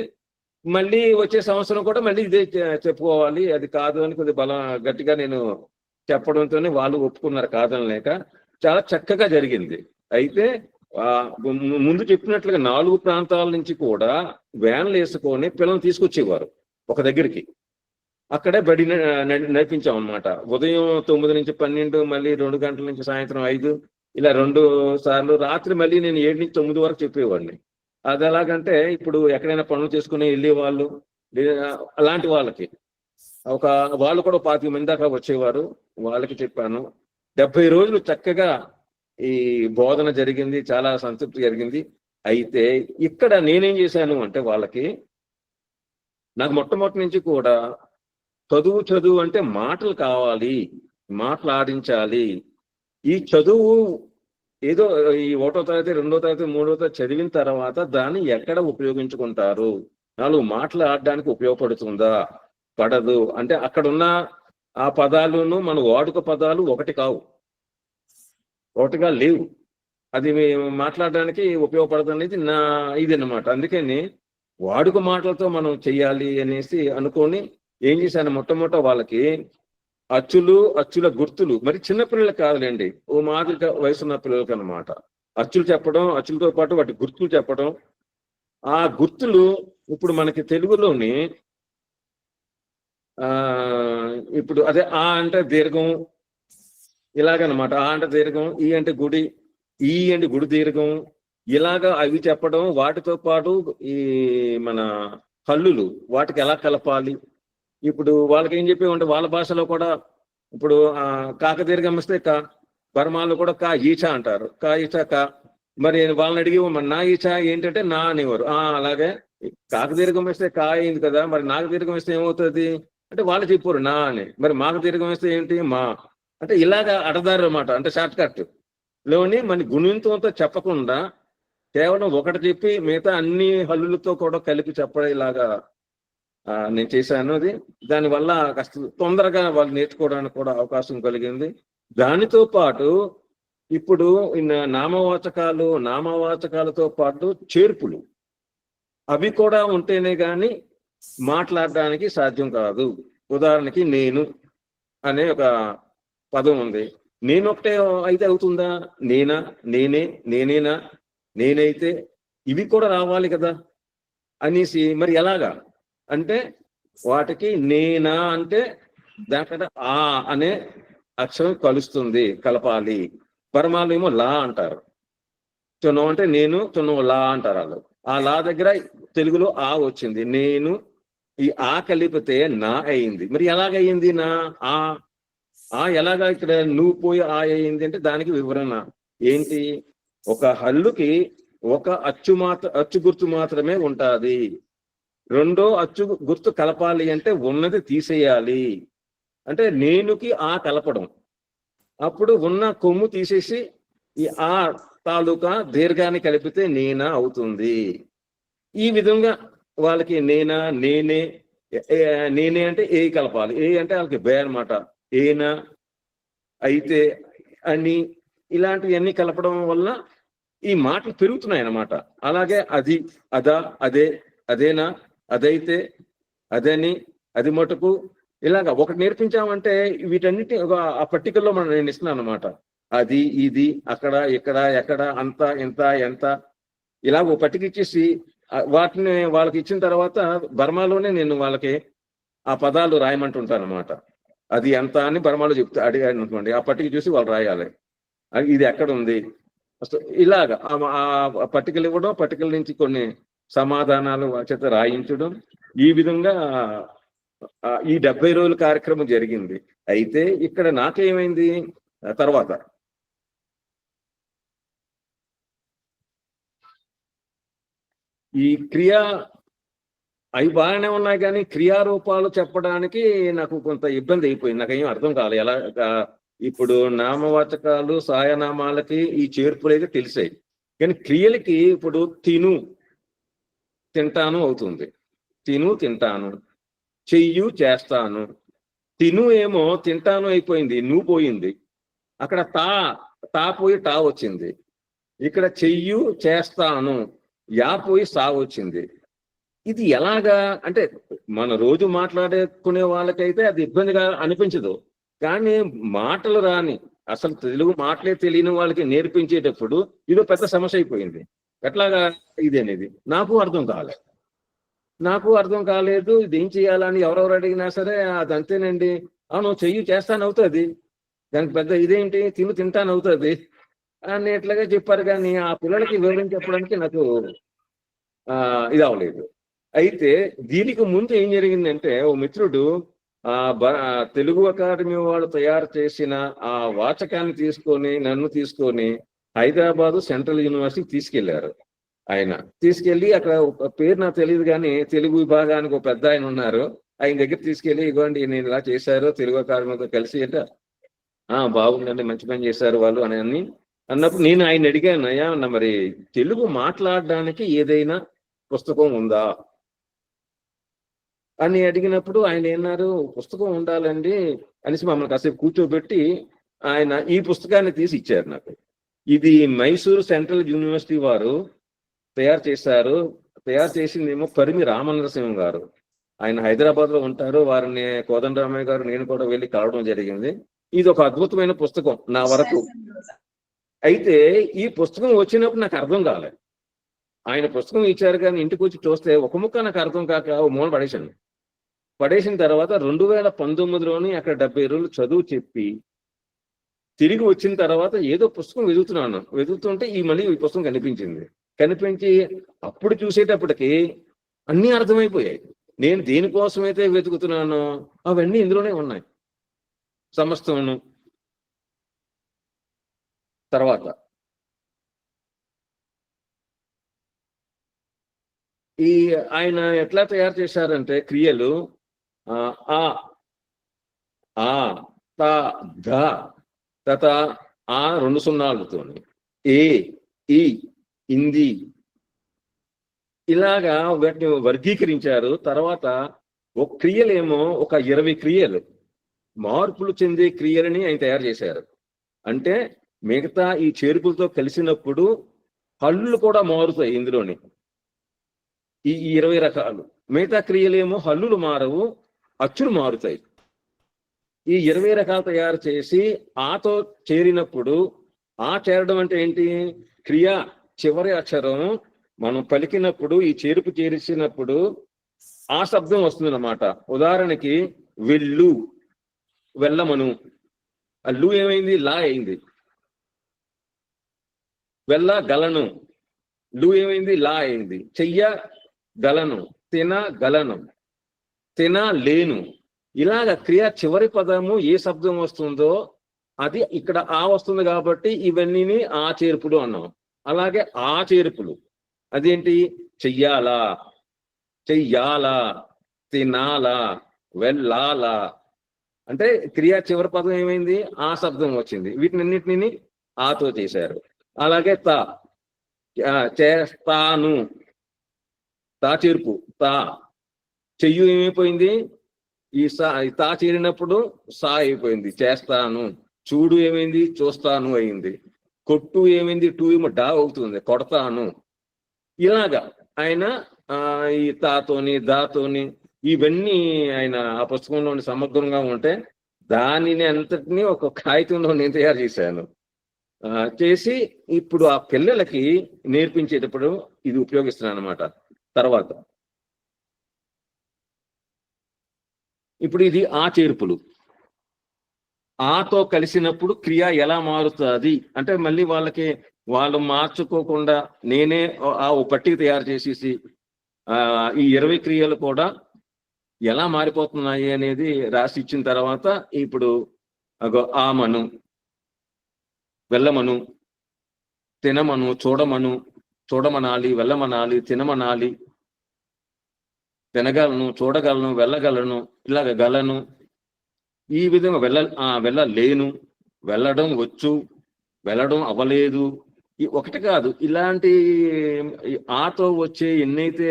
E: మళ్ళీ వచ్చే సంవత్సరం కూడా మళ్ళీ ఇదే చెప్పుకోవాలి. అది కాదు అని కొద్దిగా గట్టిగా నేను చెప్పడంతోనే వాళ్ళు ఒప్పుకున్నారు, కాదనలేక. చాలా చక్కగా జరిగింది. అయితే ముందు చెప్పినట్లుగా 4 ప్రాంతాల నుంచి కూడా వ్యాన్లు వేసుకొని పిల్లల్ని తీసుకొచ్చేవారు ఒక దగ్గరికి. అక్కడే బడి నడిపించాం అనమాట. ఉదయం 9 నుంచి 12, మళ్ళీ 2 గంటల నుంచి సాయంత్రం 5, ఇలా 2 సార్లు. రాత్రి మళ్ళీ నేను 7 నుంచి 9 వరకు చెప్పేవాడిని. అది ఎలాగంటే ఇప్పుడు ఎక్కడైనా పనులు చేసుకుని వెళ్ళే వాళ్ళు, అలాంటి వాళ్ళకి వాళ్ళు కూడా 25 మంది దాకా వచ్చేవారు. వాళ్ళకి చెప్పాను. 70 రోజులు చక్కగా ఈ బోధన జరిగింది, చాలా సంతృప్తి జరిగింది. అయితే ఇక్కడ నేనేం చేశాను అంటే, వాళ్ళకి నాకు మొట్టమొదటి నుంచి కూడా చదువు అంటే మాటలు కావాలి, మాట్లాడించాలి. ఈ చదువు ఏదో ఈ 1వ తరగతి 2వ తరగతి 3వ తరగతి చదివిన తర్వాత దాన్ని ఎక్కడ ఉపయోగించుకుంటారు, 4 మాట్లాడడానికి ఉపయోగపడుతుందా, పడదు అంటే అక్కడున్న ఆ పదాలను మన వాడుక పదాలు ఒకటిగా లేవు. అది మాట్లాడడానికి ఉపయోగపడదు అనేది నా ఇది అన్నమాట. అందుకని వాడుక మాటలతో మనం చెయ్యాలి అనేసి అనుకొని ఏం చేశాను, మొట్టమొదట వాళ్ళకి అచ్చుల గుర్తులు, మరి చిన్నపిల్లలకు కాదులేండి, ఓ మాదిరిగా వయసున్న పిల్లలకి అన్నమాట. అచ్చులు చెప్పడం, అచ్చులతో పాటు వాటి గుర్తులు చెప్పడం. ఆ గుర్తులు ఇప్పుడు మనకి తెలుగులోని ఇప్పుడు అదే ఆ అంటే దీర్ఘం, ఇలాగనమాట. ఆ అంటే దీర్ఘం, ఈ అంటే గుడి, ఈ అంటే గుడి దీర్ఘం, ఇలాగా అవి చెప్పడం. వాటితో పాటు ఈ మన హల్లులు, వాటికి ఎలా కలపాలి. ఇప్పుడు వాళ్ళకి ఏం చెప్పేమంటే వాళ్ళ భాషలో కూడా ఇప్పుడు కాక దీర్ఘం ఇస్తే కా, బర్మాలు కూడా కా ఈచా అంటారు, కా ఈచా కా. మరి వాళ్ళని అడిగి నా ఈచా ఏంటంటే నా అనేవారు. అలాగే కాక దీర్ఘం ఇస్తే కా అయింది కదా, మరి నాకు దీర్ఘం ఇస్తే ఏమవుతుంది అంటే వాళ్ళు చెప్పారు నా అని. మరి మాకు దీర్ఘం ఇస్తే ఏంటి మా అంటే ఇలాగా అడదారు అనమాట. అంటే షార్ట్ కట్ లోని మన గుణింతంతో చెప్పకుండా కేవలం ఒకటి చెప్పి మిగతా అన్ని హల్లులతో కూడా కలిపి చెప్పడం ఇలాగా నేను చేశాను. అది దానివల్ల కాస్త తొందరగా వాళ్ళు నేర్చుకోవడానికి కూడా అవకాశం కలిగింది. దానితో పాటు ఇప్పుడు నామవాచకాలతో పాటు చేర్పులు, అవి కూడా ఉంటేనే కానీ మాట్లాడడానికి సాధ్యం కాదు. ఉదాహరణకి నేను అనే ఒక పదం ఉంది. నేను ఒకటే అయితే అవుతుందా, నేనా, నేనే, నేనేనా, నేనైతే, ఇవి కూడా రావాలి కదా అనేసి. మరి ఎలాగా అంటే వాటికి నేనా అంటే దాంట్లో ఆ అనే అక్షరం కలుస్తుంది, కలపాలి. పరమాలు ఏమో లా అంటారు. చున్నం అంటే నేను, చున్నం లా అంటారు వాళ్ళు. ఆ లా దగ్గర తెలుగులో ఆ వచ్చింది. నేను ఈ ఆ కలిపితే నా అయింది. మరి ఎలాగయింది నా ఆ ఎలాగా ఇక్కడ నువ్వు పోయి ఆ అయింది అంటే దానికి వివరణ ఏంటి, ఒక హల్లుకి ఒక అచ్చు గుర్తు మాత్రమే ఉంటుంది. రెండో అచ్చు గుర్తు కలపాలి అంటే ఉన్నది తీసేయాలి. అంటే నేనుకి ఆ కలపడం, అప్పుడు ఉన్న కొమ్ము తీసేసి ఈ ఆ తాలూకా దీర్ఘాన్ని కలిపితే నేనా అవుతుంది. ఈ విధంగా వాళ్ళకి నేనా, నేనే, నేనే అంటే ఏ కలపాలి, ఏ అంటే వాళ్ళకి బే అనమాట. ఏనా, అయితే, అని, ఇలాంటివన్నీ కలపడం వల్ల ఈ మాటలు పెరుగుతున్నాయి అన్నమాట. అలాగే అది, అదా, అదే, అదేనా, అదైతే, అదని, అది మటుకు, ఇలాగా ఒకటి నేర్పించామంటే వీటన్నిటి ఆ పట్టికల్లో నేను ఇస్తున్నాను అనమాట. అది, ఇది, అక్కడ, ఇక్కడ, ఎక్కడ, అంత, ఇంత, ఎంత, ఇలా ఓ పట్టిక ఇచ్చేసి వాటిని వాళ్ళకి ఇచ్చిన తర్వాత బర్మాలోనే నేను వాళ్ళకి ఆ పదాలు రాయమంటుంటాను అనమాట. అది ఎంత అని బర్మాలో అడిగాను అనుకోండి, ఆ పట్టిక చూసి వాళ్ళు రాయాలి, ఇది ఎక్కడ ఉంది ఇలాగా ఆ పట్టికలు ఇవ్వడం, పట్టికల నుంచి కొన్ని సమాధానాలు చేత రాయించడం, ఈ విధంగా ఈ 70 రోజుల కార్యక్రమం జరిగింది. అయితే ఇక్కడ నాకేమైంది తర్వాత ఈ క్రియా అవి బాగానే ఉన్నాయి, కానీ క్రియారూపాలు చెప్పడానికి నాకు కొంత ఇబ్బంది అయిపోయింది. నాకేం అర్థం కాలేదు ఎలా. ఇప్పుడు నామవాచకాలు సాయనామాలకి ఈ చేర్పులు అయితే తెలిసాయి, కానీ క్రియలకి ఇప్పుడు తింటాను అవుతుంది, తింటాను, చెయ్యు చేస్తాను. తిను ఏమో తింటాను అయిపోయింది, నువ్వు పోయింది. అక్కడ తా పోయి టా వచ్చింది. ఇక్కడ చెయ్యు చేస్తాను, యా పోయి సా వచ్చింది. ఇది ఎలాగా అంటే మన రోజు మాట్లాడుకునే వాళ్ళకైతే అది ఇబ్బందిగా అనిపించదు, కానీ మాటలు రాని అసలు తెలుగు మాటలే తెలియని వాళ్ళకి నేర్పించేటప్పుడు ఇదో పెద్ద సమస్య అయిపోయింది. ఎట్లాగా ఇది అనేది నాకు అర్థం కాలేదు. ఇది ఏం చేయాలని ఎవరెవరు అడిగినా సరే అది అంతేనండి, అవును చెయ్యి చేస్తాను అవుతుంది, దానికి పెద్ద ఇదేంటి తింటాను అవుతుంది అనేట్లుగా చెప్పారు. కానీ ఆ పిల్లలకి వివరించి చెప్పడానికి నాకు ఇది అవ్వలేదు. అయితే దీనికి ముందు ఏం జరిగిందంటే, ఓ మిత్రుడు తెలుగు అకాడమీ వాళ్ళు తయారు చేసిన ఆ వాచకాన్ని నన్ను తీసుకొని హైదరాబాదు సెంట్రల్ యూనివర్సిటీకి తీసుకెళ్లారు. ఆయన తీసుకెళ్లి అక్కడ పేరు నాకు తెలియదు, కానీ తెలుగు విభాగానికి ఒక పెద్ద ఆయన ఉన్నారు, ఆయన దగ్గర తీసుకెళ్లి ఇవ్వండి నేను ఇలా చేశారు తెలుగు అకాడమీతో కలిసి అంటే బాగుందండి, మంచి పని చేశారు వాళ్ళు అని అన్నప్పుడు నేను ఆయన అడిగాను, అయ్యా మరి తెలుగు మాట్లాడడానికి ఏదైనా పుస్తకం ఉందా అని అడిగినప్పుడు ఆయన ఏమన్నారు, పుస్తకం ఉండాలండి అనేసి మమ్మల్ని కాసేపు కూర్చోబెట్టి ఆయన ఈ పుస్తకాన్ని తీసి ఇచ్చారు నాకు. ఇది మైసూరు సెంట్రల్ యూనివర్సిటీ వారు తయారు చేసిందేమో పరిమి రామనరసింహం గారు. ఆయన హైదరాబాద్ లో ఉంటారు, వారిని కోదండరామయ్య గారు నేను కూడా వెళ్ళి కలవడం జరిగింది. ఇది ఒక అద్భుతమైన పుస్తకం నా వరకు. అయితే ఈ పుస్తకం వచ్చినప్పుడు నాకు అర్థం కాలేదు. ఆయన పుస్తకం ఇచ్చారు, కానీ ఇంటికి వచ్చి చూస్తే ఒక ముక్క నాకు అర్థం కాక ఓ మూల పడేసిన తర్వాత 2019లోని అక్కడ 70 రోజులు చదువు చెప్పి తిరిగి వచ్చిన తర్వాత ఏదో పుస్తకం వెతుకుతుంటే మళ్ళీ ఈ పుస్తకం కనిపించి అప్పుడు చూసేటప్పటికి అన్నీ అర్థమైపోయాయి. నేను దేనికోసమైతే వెతుకుతున్నానో అవన్నీ ఇందులోనే ఉన్నాయి సమస్తమును. తర్వాత ఆయన ఎట్లా తయారు చేశారంటే క్రియలు ఆ త ధ తత ఆ 2 సున్నాలతోని ఏ ఈ ఇంది ఇలాగా వాటిని వర్గీకరించారు. తర్వాత ఒక క్రియలేమో ఒక 20 క్రియలు మార్పులు చెందే క్రియలని ఆయన తయారు చేశారు. అంటే మిగతా ఈ చేర్పులతో కలిసినప్పుడు హల్లులు కూడా మారుతాయి ఇందులోని. ఈ 20 రకాలు. మిగతా క్రియలేమో హల్లులు మారవు, అచ్చులు మారుతాయి. ఈ 20 రకాలు తయారు చేసి ఆతో చేరినప్పుడు చేరడం అంటే ఏంటి, క్రియ చివరి అక్షరం మనం పలికినప్పుడు ఈ చేర్పు చేర్చినప్పుడు ఆ శబ్దం వస్తుంది అన్నమాట. ఉదాహరణకి వెళ్ళు, వెళ్ళమను, అల్లు ఏమైంది లా అయింది. వెళ్ళ గలను, లు ఏమైంది లా అయింది. చెయ్య గలను, తినగలను, తినలేను. ఇలాగ క్రియ చివరి పదము ఏ శబ్దం వస్తుందో అది ఇక్కడ వస్తుంది కాబట్టి ఇవన్నీ ఆ చేర్పులు అన్నాం. అలాగే ఆ చేర్పులు అదేంటి, చెయ్యాలా, తినాలా, వెళ్ళాలా. అంటే క్రియ చివరి పదం ఏమైంది ఆ శబ్దం వచ్చింది. వీటినన్నిటిని ఆతో చేశారు. అలాగే చేస్తాను, చేర్పు చెయ్యు ఏమైపోయింది, ఈ తా చేరినప్పుడు సా అయిపోయింది, చేస్తాను. చూడు ఏమైంది చూస్తాను అయింది. కొట్టు ఏమైంది టూ ఏమో డా అవుతుంది, కొడతాను. ఇలాగా ఆయన ఈ తాతోని దాతోని ఇవన్నీ ఆయన ఆ పుస్తకంలోని సమగ్రంగా ఉంటే దానిని అంతటినీ ఒక కాగితంలో నేను తయారు చేశాను. చేసి ఇప్పుడు ఆ పిల్లలకి నేర్పించేటప్పుడు ఇది ఉపయోగిస్తున్నాను అనమాట. తర్వాత ఇప్పుడు ఇది ఆ చేర్పులు. ఆతో కలిసినప్పుడు క్రియ ఎలా మారుతుంది అంటే మళ్ళీ వాళ్ళు మార్చుకోకుండా నేనే ఓ పట్టిక తయారు చేసేసి ఈ 20 క్రియలు కూడా ఎలా మారిపోతున్నాయి అనేది రాసి ఇచ్చిన తర్వాత ఇప్పుడు ఆమను, వెళ్ళమను, తినమను, చూడమనాలి, వెళ్ళమనాలి, తినమనాలి, తినగలను, చూడగలను, వెళ్ళగలను, ఇలాగ గలను, ఈ విధంగా వెళ్ళలేను, వెళ్ళడం వచ్చు, వెళ్ళడం అవ్వలేదు, ఈ ఒకటి కాదు, ఇలాంటి ఆతో వచ్చే ఎన్నైతే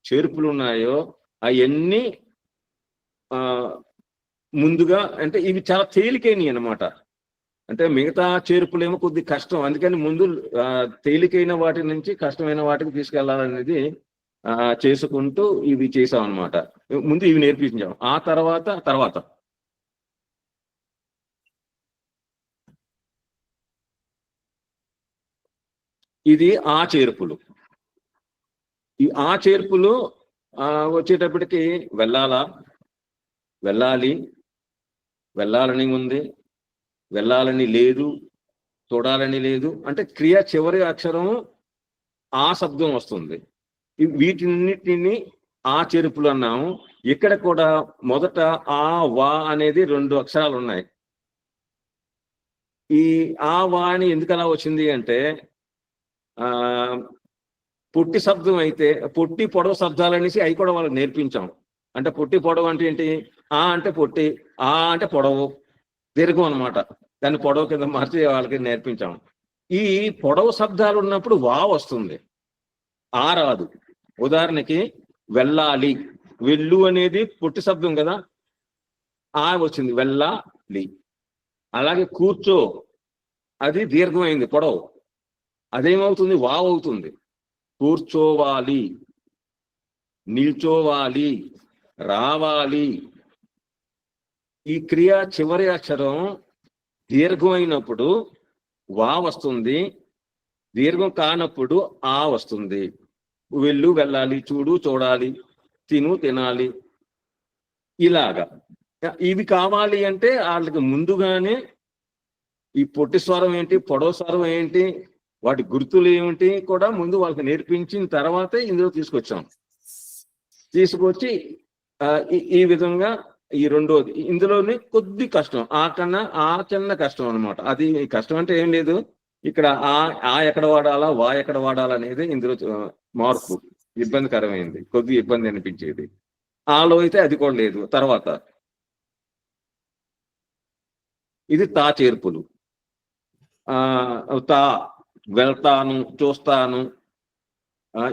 E: చేర్పులు ఉన్నాయో అవన్నీ ముందుగా అంటే ఇవి చాలా తేలికైనవి అన్నమాట. అంటే మిగతా చేర్పులేమో కొద్ది కష్టం, అందుకని ముందు తేలికైన వాటి నుంచి కష్టమైన వాటికి తీసుకెళ్లాలనేది చేసుకుంటూ ఇవి చేసాం అనమాట. ముందు ఇవి నేర్పించాం, ఆ తర్వాత ఇది ఆ చేర్పులు. ఈ ఆ చేర్పులు వచ్చేటప్పటికి వెళ్ళాలి, వెళ్ళాలని ఉంది, వెళ్ళాలని లేదు, చూడాలని లేదు, అంటే క్రియ చివరి అక్షరం ఆ శబ్దం వస్తుంది. వీటిన్నిటిని ఆ చేర్పులు అన్నాము. ఇక్కడ కూడా మొదట ఆ వా అనేది 2 అక్షరాలు ఉన్నాయి. ఈ ఆ వా అని ఎందుకు అలా వచ్చింది అంటే పొట్టి శబ్దం అయితే పొట్టి పొడవు శబ్దాలు అనేసి అవి కూడా వాళ్ళకి నేర్పించాం. అంటే పొట్టి పొడవు అంటే ఏంటి? ఆ అంటే పొట్టి, ఆ అంటే పొడవు, దీర్ఘం అనమాట. దాన్ని పొడవు కింద మార్చి వాళ్ళకి నేర్పించాం. ఈ పొడవు శబ్దాలు ఉన్నప్పుడు వా వస్తుంది, ఆ రాదు. ఉదాహరణకి వెళ్ళాలి, వెళ్ళు అనేది పొట్టి శబ్దం కదా, ఆ వచ్చింది, వెళ్ళాలి. అలాగే కూర్చో, అది దీర్ఘమైంది, పొడవు, అదేమవుతుంది? వావ్ అవుతుంది. కూర్చోవాలి, నిల్చోవాలి, రావాలి. ఈ క్రియ చివరి అక్షరం దీర్ఘమైనప్పుడు వా వస్తుంది, దీర్ఘం కానప్పుడు ఆ వస్తుంది. వెళ్ళు, వెళ్ళాలి, చూడు, చూడాలి, తిను, తినాలి, ఇలాగా. ఇవి కావాలి అంటే వాళ్ళకి ముందుగానే ఈ పొట్టి స్వరం ఏంటి, పొడవు స్వరం ఏంటి, వాటి గుర్తులు ఏమిటి కూడా ముందు వాళ్ళకి నేర్పించిన తర్వాతే ఇందులో తీసుకొచ్చి ఈ విధంగా ఈ రెండోది ఇందులోనే కొద్ది కష్టం, ఆ చిన్న కష్టం అనమాట. అది కష్టం అంటే ఏం లేదు, ఇక్కడ ఆ ఎక్కడ వాడాలా, వా ఎక్కడ వాడాలా అనేది ఇందులో మార్పు ఇబ్బందికరమైంది, కొద్ది ఇబ్బంది అనిపించేది. ఆలో అయితే అది కూడా లేదు. తర్వాత ఇది తా చేర్పులు. తా వెళ్తాను, చూస్తాను,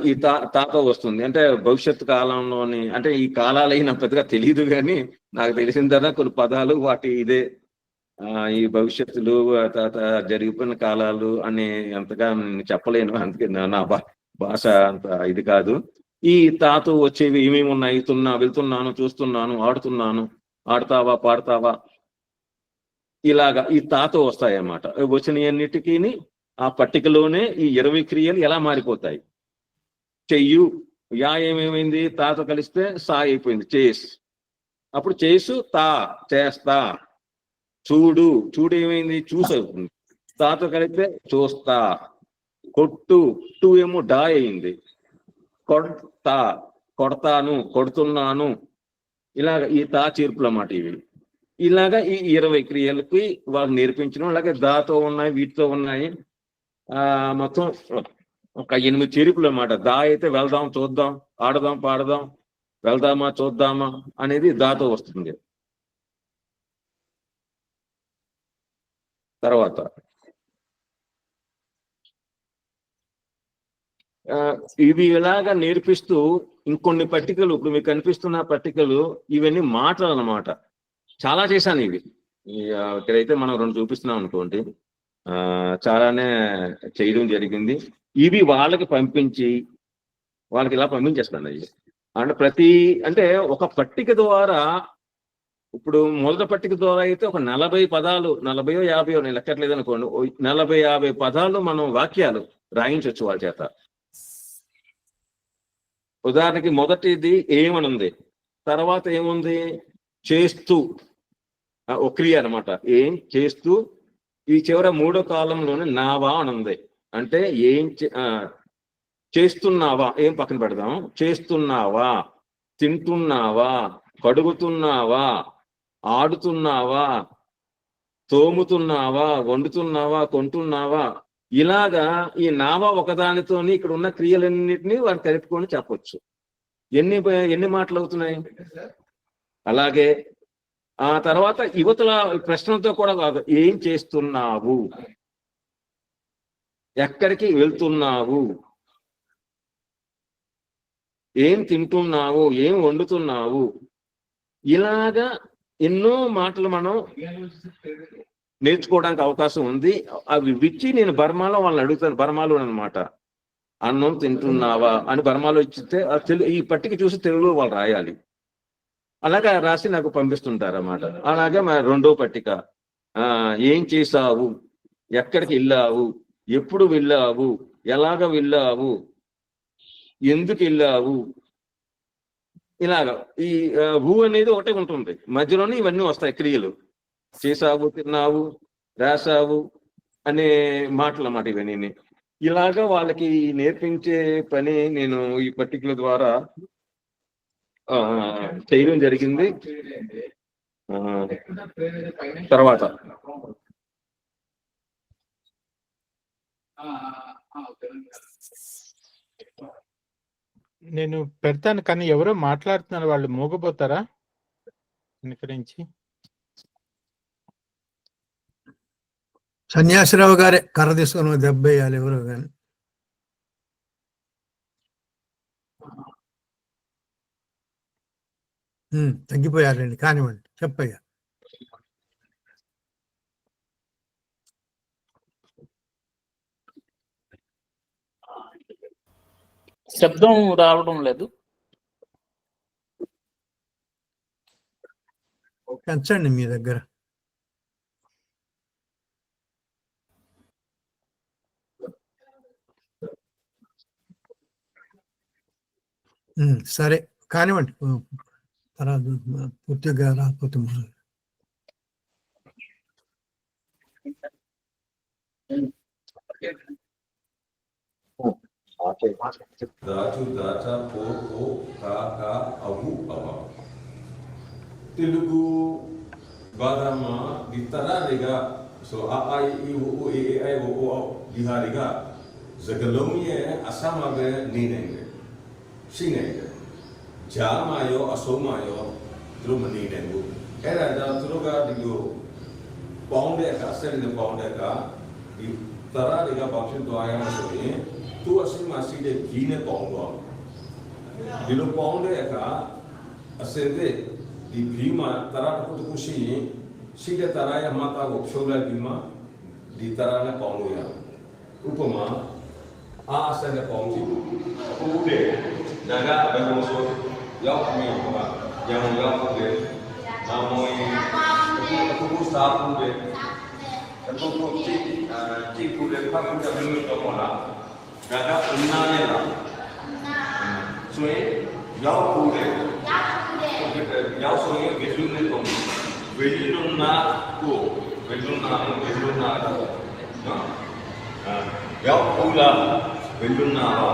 E: ఈ తాతో వస్తుంది. అంటే భవిష్యత్తు కాలంలోని, అంటే ఈ కాలాలైనా పెద్దగా తెలియదు, కానీ నాకు తెలిసిన తర్వాత కొన్ని పదాలు వాటి ఇదే ఈ భవిష్యత్తులు జరిగిపోయిన కాలాలు అని అంతగా నేను చెప్పలేను, అందుకే నా భాష అంత ఇది కాదు. ఈ తాతో వచ్చేవి ఏమేమి ఉన్నాయి? వెళ్తున్నాను, చూస్తున్నాను, ఆడుతున్నాను, ఆడతావా, పాడతావా, ఇలాగా ఈ తాతో వస్తాయి అన్నమాట. వచ్చినన్నిటికీ ఆ పట్టికలోనే ఈ 20 క్రియలు ఎలా మారిపోతాయి. చెయ్యు, యా ఏమేమైంది? తాతో కలిస్తే సా అయిపోయింది, చేస్. అప్పుడు చేసు తా, చేస్తా. చూడు ఏమైంది? చూసు అవుతుంది. తాతో కలిపితే చూస్తా. కొట్టు, టు ఏమో డా అయింది. కొడతా, కొడతాను, కొడుతున్నాను. ఇలాగ ఈ తా చేర్పులు అన్నమాట ఇవి. ఇలాగా ఈ 20 క్రియలకి వాళ్ళు నేర్పించడం. అలాగే దాతో ఉన్నాయి, వీటితో ఉన్నాయి. మొత్తం ఒక 8 చేర్పులు అన్నమాట. దా అయితే వెళ్దాం, చూద్దాం, ఆడదాం, పాడదాం, వెళ్దామా, చూద్దామా అనేది దాతో వస్తుంది. తర్వాత ఇవి ఇలాగా నేర్పిస్తూ ఇంకొన్ని పట్టికలు, ఇప్పుడు మీకు కనిపిస్తున్న పట్టికలు, ఇవన్నీ మాటలు అన్నమాట. చాలా చేశాను ఇవి. ఇక్కడైతే మనం 2 చూపిస్తున్నాం అనుకోండి, చాలానే చేయడం జరిగింది. ఇవి వాళ్ళకి పంపించి వాళ్ళకి ఇలా పంపించేస్తాను. అవి అంటే ఒక పట్టిక ద్వారా, ఇప్పుడు మొదటి పట్టిక ద్వారా అయితే ఒక 40 పదాలు, 40 50 నేను లెక్కట్లేదు అనుకోండి, 40 50 పదాలు మనం వాక్యాలు రాయించవచ్చు వాళ్ళ చేత. ఉదాహరణకి మొదటిది ఏమని ఉంది, తర్వాత ఏముంది చేస్తూ, ఒక క్రియ అనమాట. ఏం చేస్తూ, ఈ చివర మూడో కాలంలోనే నావా అని ఉంది. అంటే ఏం చేస్తున్నావా, ఏం పక్కన పెడదాం, చేస్తున్నావా, తింటున్నావా, కడుగుతున్నావా, ఆడుతున్నావా, తోముతున్నావా, వండుతున్నావా, కొంటున్నావా, ఇలాగా ఈ నావా ఒకదానితోని ఇక్కడ ఉన్న క్రియలన్నింటినీ వారు కలుపుకొని చెప్పొచ్చు. ఎన్ని మాటలు అవుతున్నాయి. అలాగే ఆ తర్వాత యువతల ప్రశ్నలతో కూడా కాదు, ఏం చేస్తున్నావు, ఎక్కడికి వెళ్తున్నావు, ఏం తింటున్నావు, ఏం వండుతున్నావు, ఇలాగా ఎన్నో మాటలు మనం నేర్చుకోవడానికి అవకాశం ఉంది. అవి విచ్చి నేను బర్మాలో వాళ్ళని అడుగుతాను, బర్మాలో అనమాట. అన్నం తింటున్నావా అని బర్మాలో ఇచ్చితే ఈ పట్టిక చూసి తెలుగులో వాళ్ళు రాయాలి. అలాగా రాసి నాకు పంపిస్తుంటారు అన్నమాట. అలాగే రెండో పట్టిక, ఏం చేసావు, ఎక్కడికి వెళ్ళావు, ఎప్పుడు వెళ్ళావు, ఎలాగ వెళ్ళావు, ఎందుకు వెళ్ళావు, ఇలాగ ఈ ఊ అనేది ఒకటే ఉంటుంది, మధ్యలోనే ఇవన్నీ వస్తాయి క్రియలు. చేసావు, తిన్నావు, రాసావు అనే మాటలు అన్నమాట ఇవన్నీ. ఇలాగా వాళ్ళకి నేర్పించే పని నేను ఈ పట్టికల ద్వారా చేయడం జరిగింది. తర్వాత
F: నేను పెడతాను, కానీ ఎవరో మాట్లాడుతున్నారు, వాళ్ళు మోగపోతారా ఇక్కడి నుంచి?
B: సన్యాసిరావు గారే కర్ర తీసుకొని దెబ్బ వేయాలి ఎవరో కానీ. తగ్గిపోయారండి, కానివ్వండి, చెప్పయ్యా.
G: శబ్దం రావడం లేదు.
B: పెంచండి మీ దగ్గర. సరే కానివ్వండి, పూర్తిగా రాకపోతే
H: దాచు దాచ పో పో కా కా అవు అవ. తెలుగు బాదమ దితరాలిగా సో a i i o o e e i o o dihariga zagalomye asamabe ninenge shinenge jamayo asomayo drumaninengu era da druga digo pounde ka sel pounde ka di taraliga function doaya so ye tu asima side gine pound dilo pounde ka asede di bima tarata kutukushi sida taraya mata go shola bima di tarana pound ya upama a asana pound ude naga abamoso yaw mi ba yang yaw ude namoi aku start ude aku ci ude pa ude binu to mola naga unnane la so yaw ude yaw so ye bidune to వెళ్ళున్నా వెళ్ళున్నా వెళ్ళున్నావా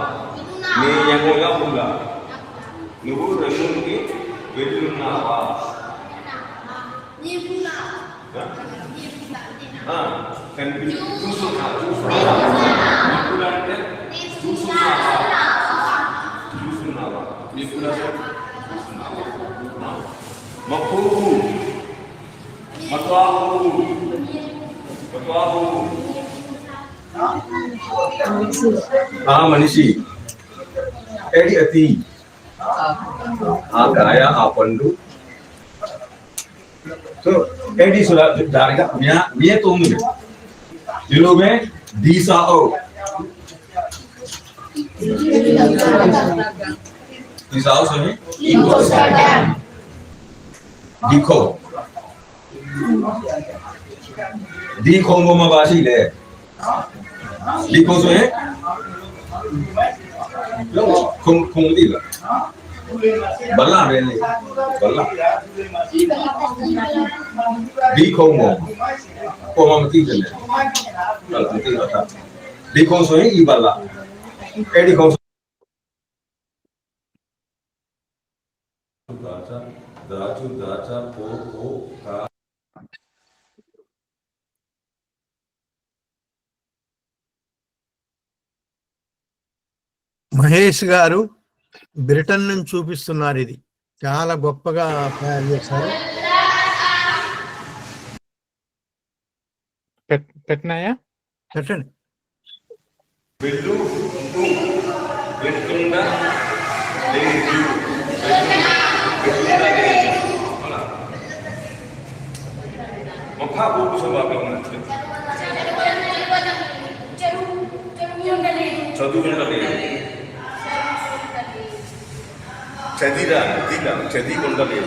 H: నీ ఎగోలా నువ్వు రెండుకి వెళ్ళున్నావా చూస్తున్నా అంటే చూస్తున్నావా మక్కువ ఆ మనిషి AD అతి ఆ కాయ ఆ పండు సో ఏడి సులా దారిగా మియా తోమునే దిలోమే దీసాओ దీసాओ సోని दिखो दिखो ngoma ba shi le दिखो so yin 空地了，本来边的，本来，离空我，我们地的呢，地了他，离空所以一本了，哎，离空。daca po ka
B: Mahesh గారు బ్రిటన్ నుంచి చూపిస్తున్నారు. ఇది చాలా గొప్పగా తయారు చేశారు.
F: పెట్టినాయా?
B: పెట్టండి.
H: వెళ్ళు వెళ్తుందా లేదు మొక్క పోపు స్వభావం ఉన్నట్టు చదువుకుండలేదు చదివికుండలేదు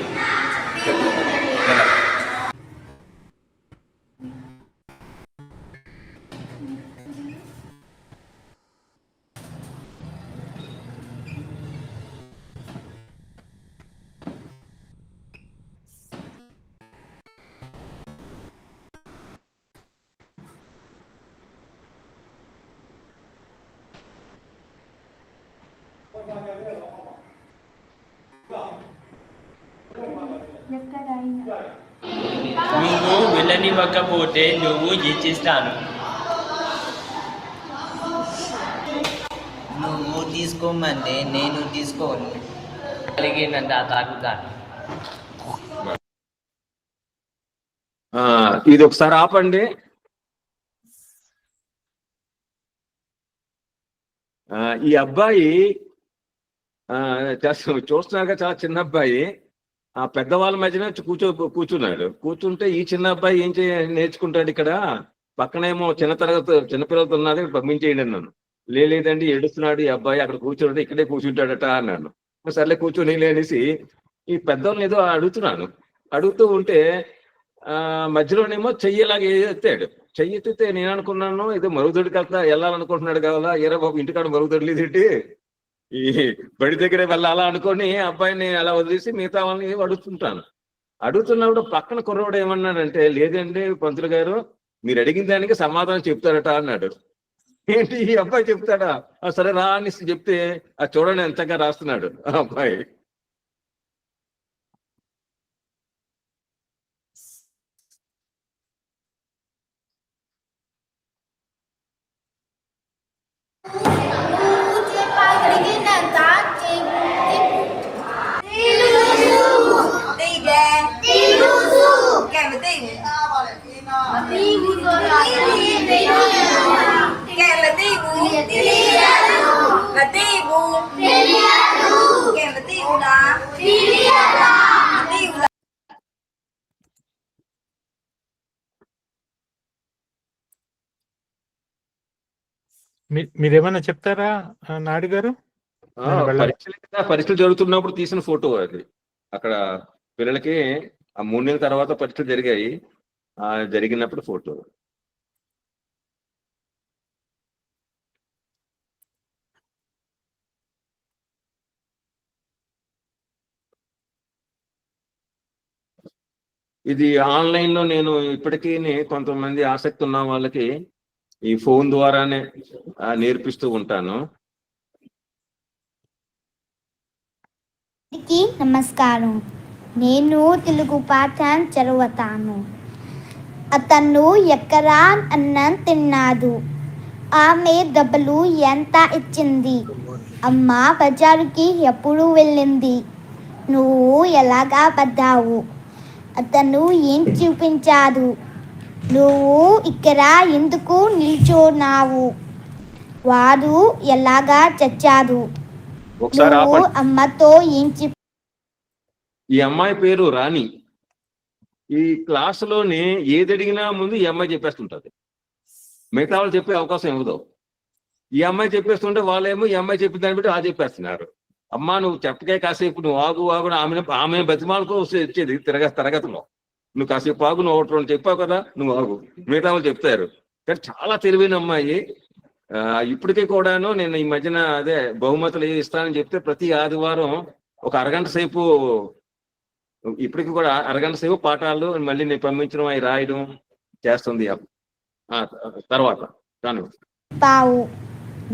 I: నువ్వు వెళ్ళనివ్వకపోతే నువ్వు ఇచ్చిస్తాను.
J: నువ్వు తీసుకోమంటే నేను తీసుకోను.
I: కలిగినంత తాగుతాను.
E: ఇది ఒకసారి ఆపండి. ఈ అబ్బాయి చూస్తున్నాక చాలా చిన్న అబ్బాయి ఆ పెద్దవాళ్ళ మధ్యన కూర్చున్నాడు. కూర్చుంటే ఈ చిన్న అబ్బాయి ఏం నేర్చుకుంటాడు ఇక్కడ, పక్కనేమో చిన్నపిల్లలతో ఉన్నది పంపించేయండి అన్నాను. లేదండి ఏడుస్తున్నాడు ఈ అబ్బాయి, అక్కడ కూర్చున్నాడు, ఇక్కడే కూర్చుంటాడట అన్నాను. సర్లే కూర్చొని అనేసి ఈ పెద్దవాళ్ళని ఏదో అడుగుతున్నాను. అడుగుతూ ఉంటే మధ్యలోనేమో చెయ్యిలాగా ఎత్తాడు. చెయ్యి ఎత్తితే నేను అనుకున్నాను ఏదో మరుగుదొడికి వెళ్ళాలనుకుంటున్నాడు కావాలా, ఏరా బాబు ఇంటికాడ మరుగుదొడి లేదేంటి, ఈ బడి దగ్గరే వెళ్ళాలా అనుకొని అబ్బాయిని అలా వదిలేసి మిగతా వాళ్ళని అడుగుతున్నప్పుడు పక్కన కుర్రవాడు ఏమన్నాడంటే, లేదండి పంతులు గారు మీరు అడిగిన దానికి సమాధానం చెప్తారట అన్నాడు. ఏంటి ఈ అబ్బాయి చెప్తాడా? సరే రా అని చెప్తే చూడండి ఎంతగా రాస్తున్నాడు ఆ అబ్బాయి.
F: మీరేమన్నా చెప్తారా నాయుడు గారు?
E: పరీక్షలు జరుగుతున్నప్పుడు తీసిన ఫోటో అది. అక్కడ పిల్లలకి ఆ 3 నెలల తర్వాత పరీక్షలు జరిగాయి, జరిగినప్పుడు ఫోటో. ఇది ఆన్లైన్ లో నేను ఇప్పటికీ కొంతమంది ఆసక్తి ఉన్న వాళ్ళకి ఈ ఫోన్ ద్వారానే నేర్పిస్తూ ఉంటాను.
K: నమస్కారం, నేను తెలుగు పాఠం చదువుతాను. అతను ఎక్కడ అన్నం తిన్నాడు, ఆమె డబ్బులు ఎంత ఇచ్చింది, అమ్మ బజారుకి ఎప్పుడు వెళ్ళింది, నువ్వు ఎలాగా పడ్డావు, అతను ఏం చూపించాడు, నువ్వు ఇక్కడ ఎందుకు నిల్చున్నావు, వాడు ఎలాగా చచ్చాడు, నువ్వు అమ్మతో ఏం
E: ఈ అమ్మాయి పేరు రాణి. ఈ క్లాసులోని ఏది అడిగినా ముందు ఈ అమ్మాయి చెప్పేస్తుంటది, మిగతా వాళ్ళు చెప్పే అవకాశం ఇవ్వదు. ఈ అమ్మాయి చెప్పేస్తుంటే వాళ్ళేమో ఈ అమ్మాయి చెప్పిన దాన్ని బట్టి చెప్పేస్తున్నారు. అమ్మా నువ్వు చెప్పకే కాసేపు, నువ్వు ఆగు ఆమె బతిమాలకు వచ్చేది తరగతిలో, నువ్వు కాసేపు ఆగు, నువ్వు 1-2 చెప్పావు కదా, నువ్వు ఆగు, మిగతా వాళ్ళు చెప్తారు. కానీ చాలా తెలివైన అమ్మాయి. ఇప్పటికీ కూడాను నేను ఈ మధ్యన అదే బహుమతులు ఇస్తానని చెప్తే ప్రతి ఆదివారం ఒక అరగంట సేపు, ఇప్పటికి కూడా అరగంట సేపు పాఠాలు మళ్ళీ నేను పంపించడం, అవి రాయడం చేస్తుంది. తర్వాత కాను
K: పావు.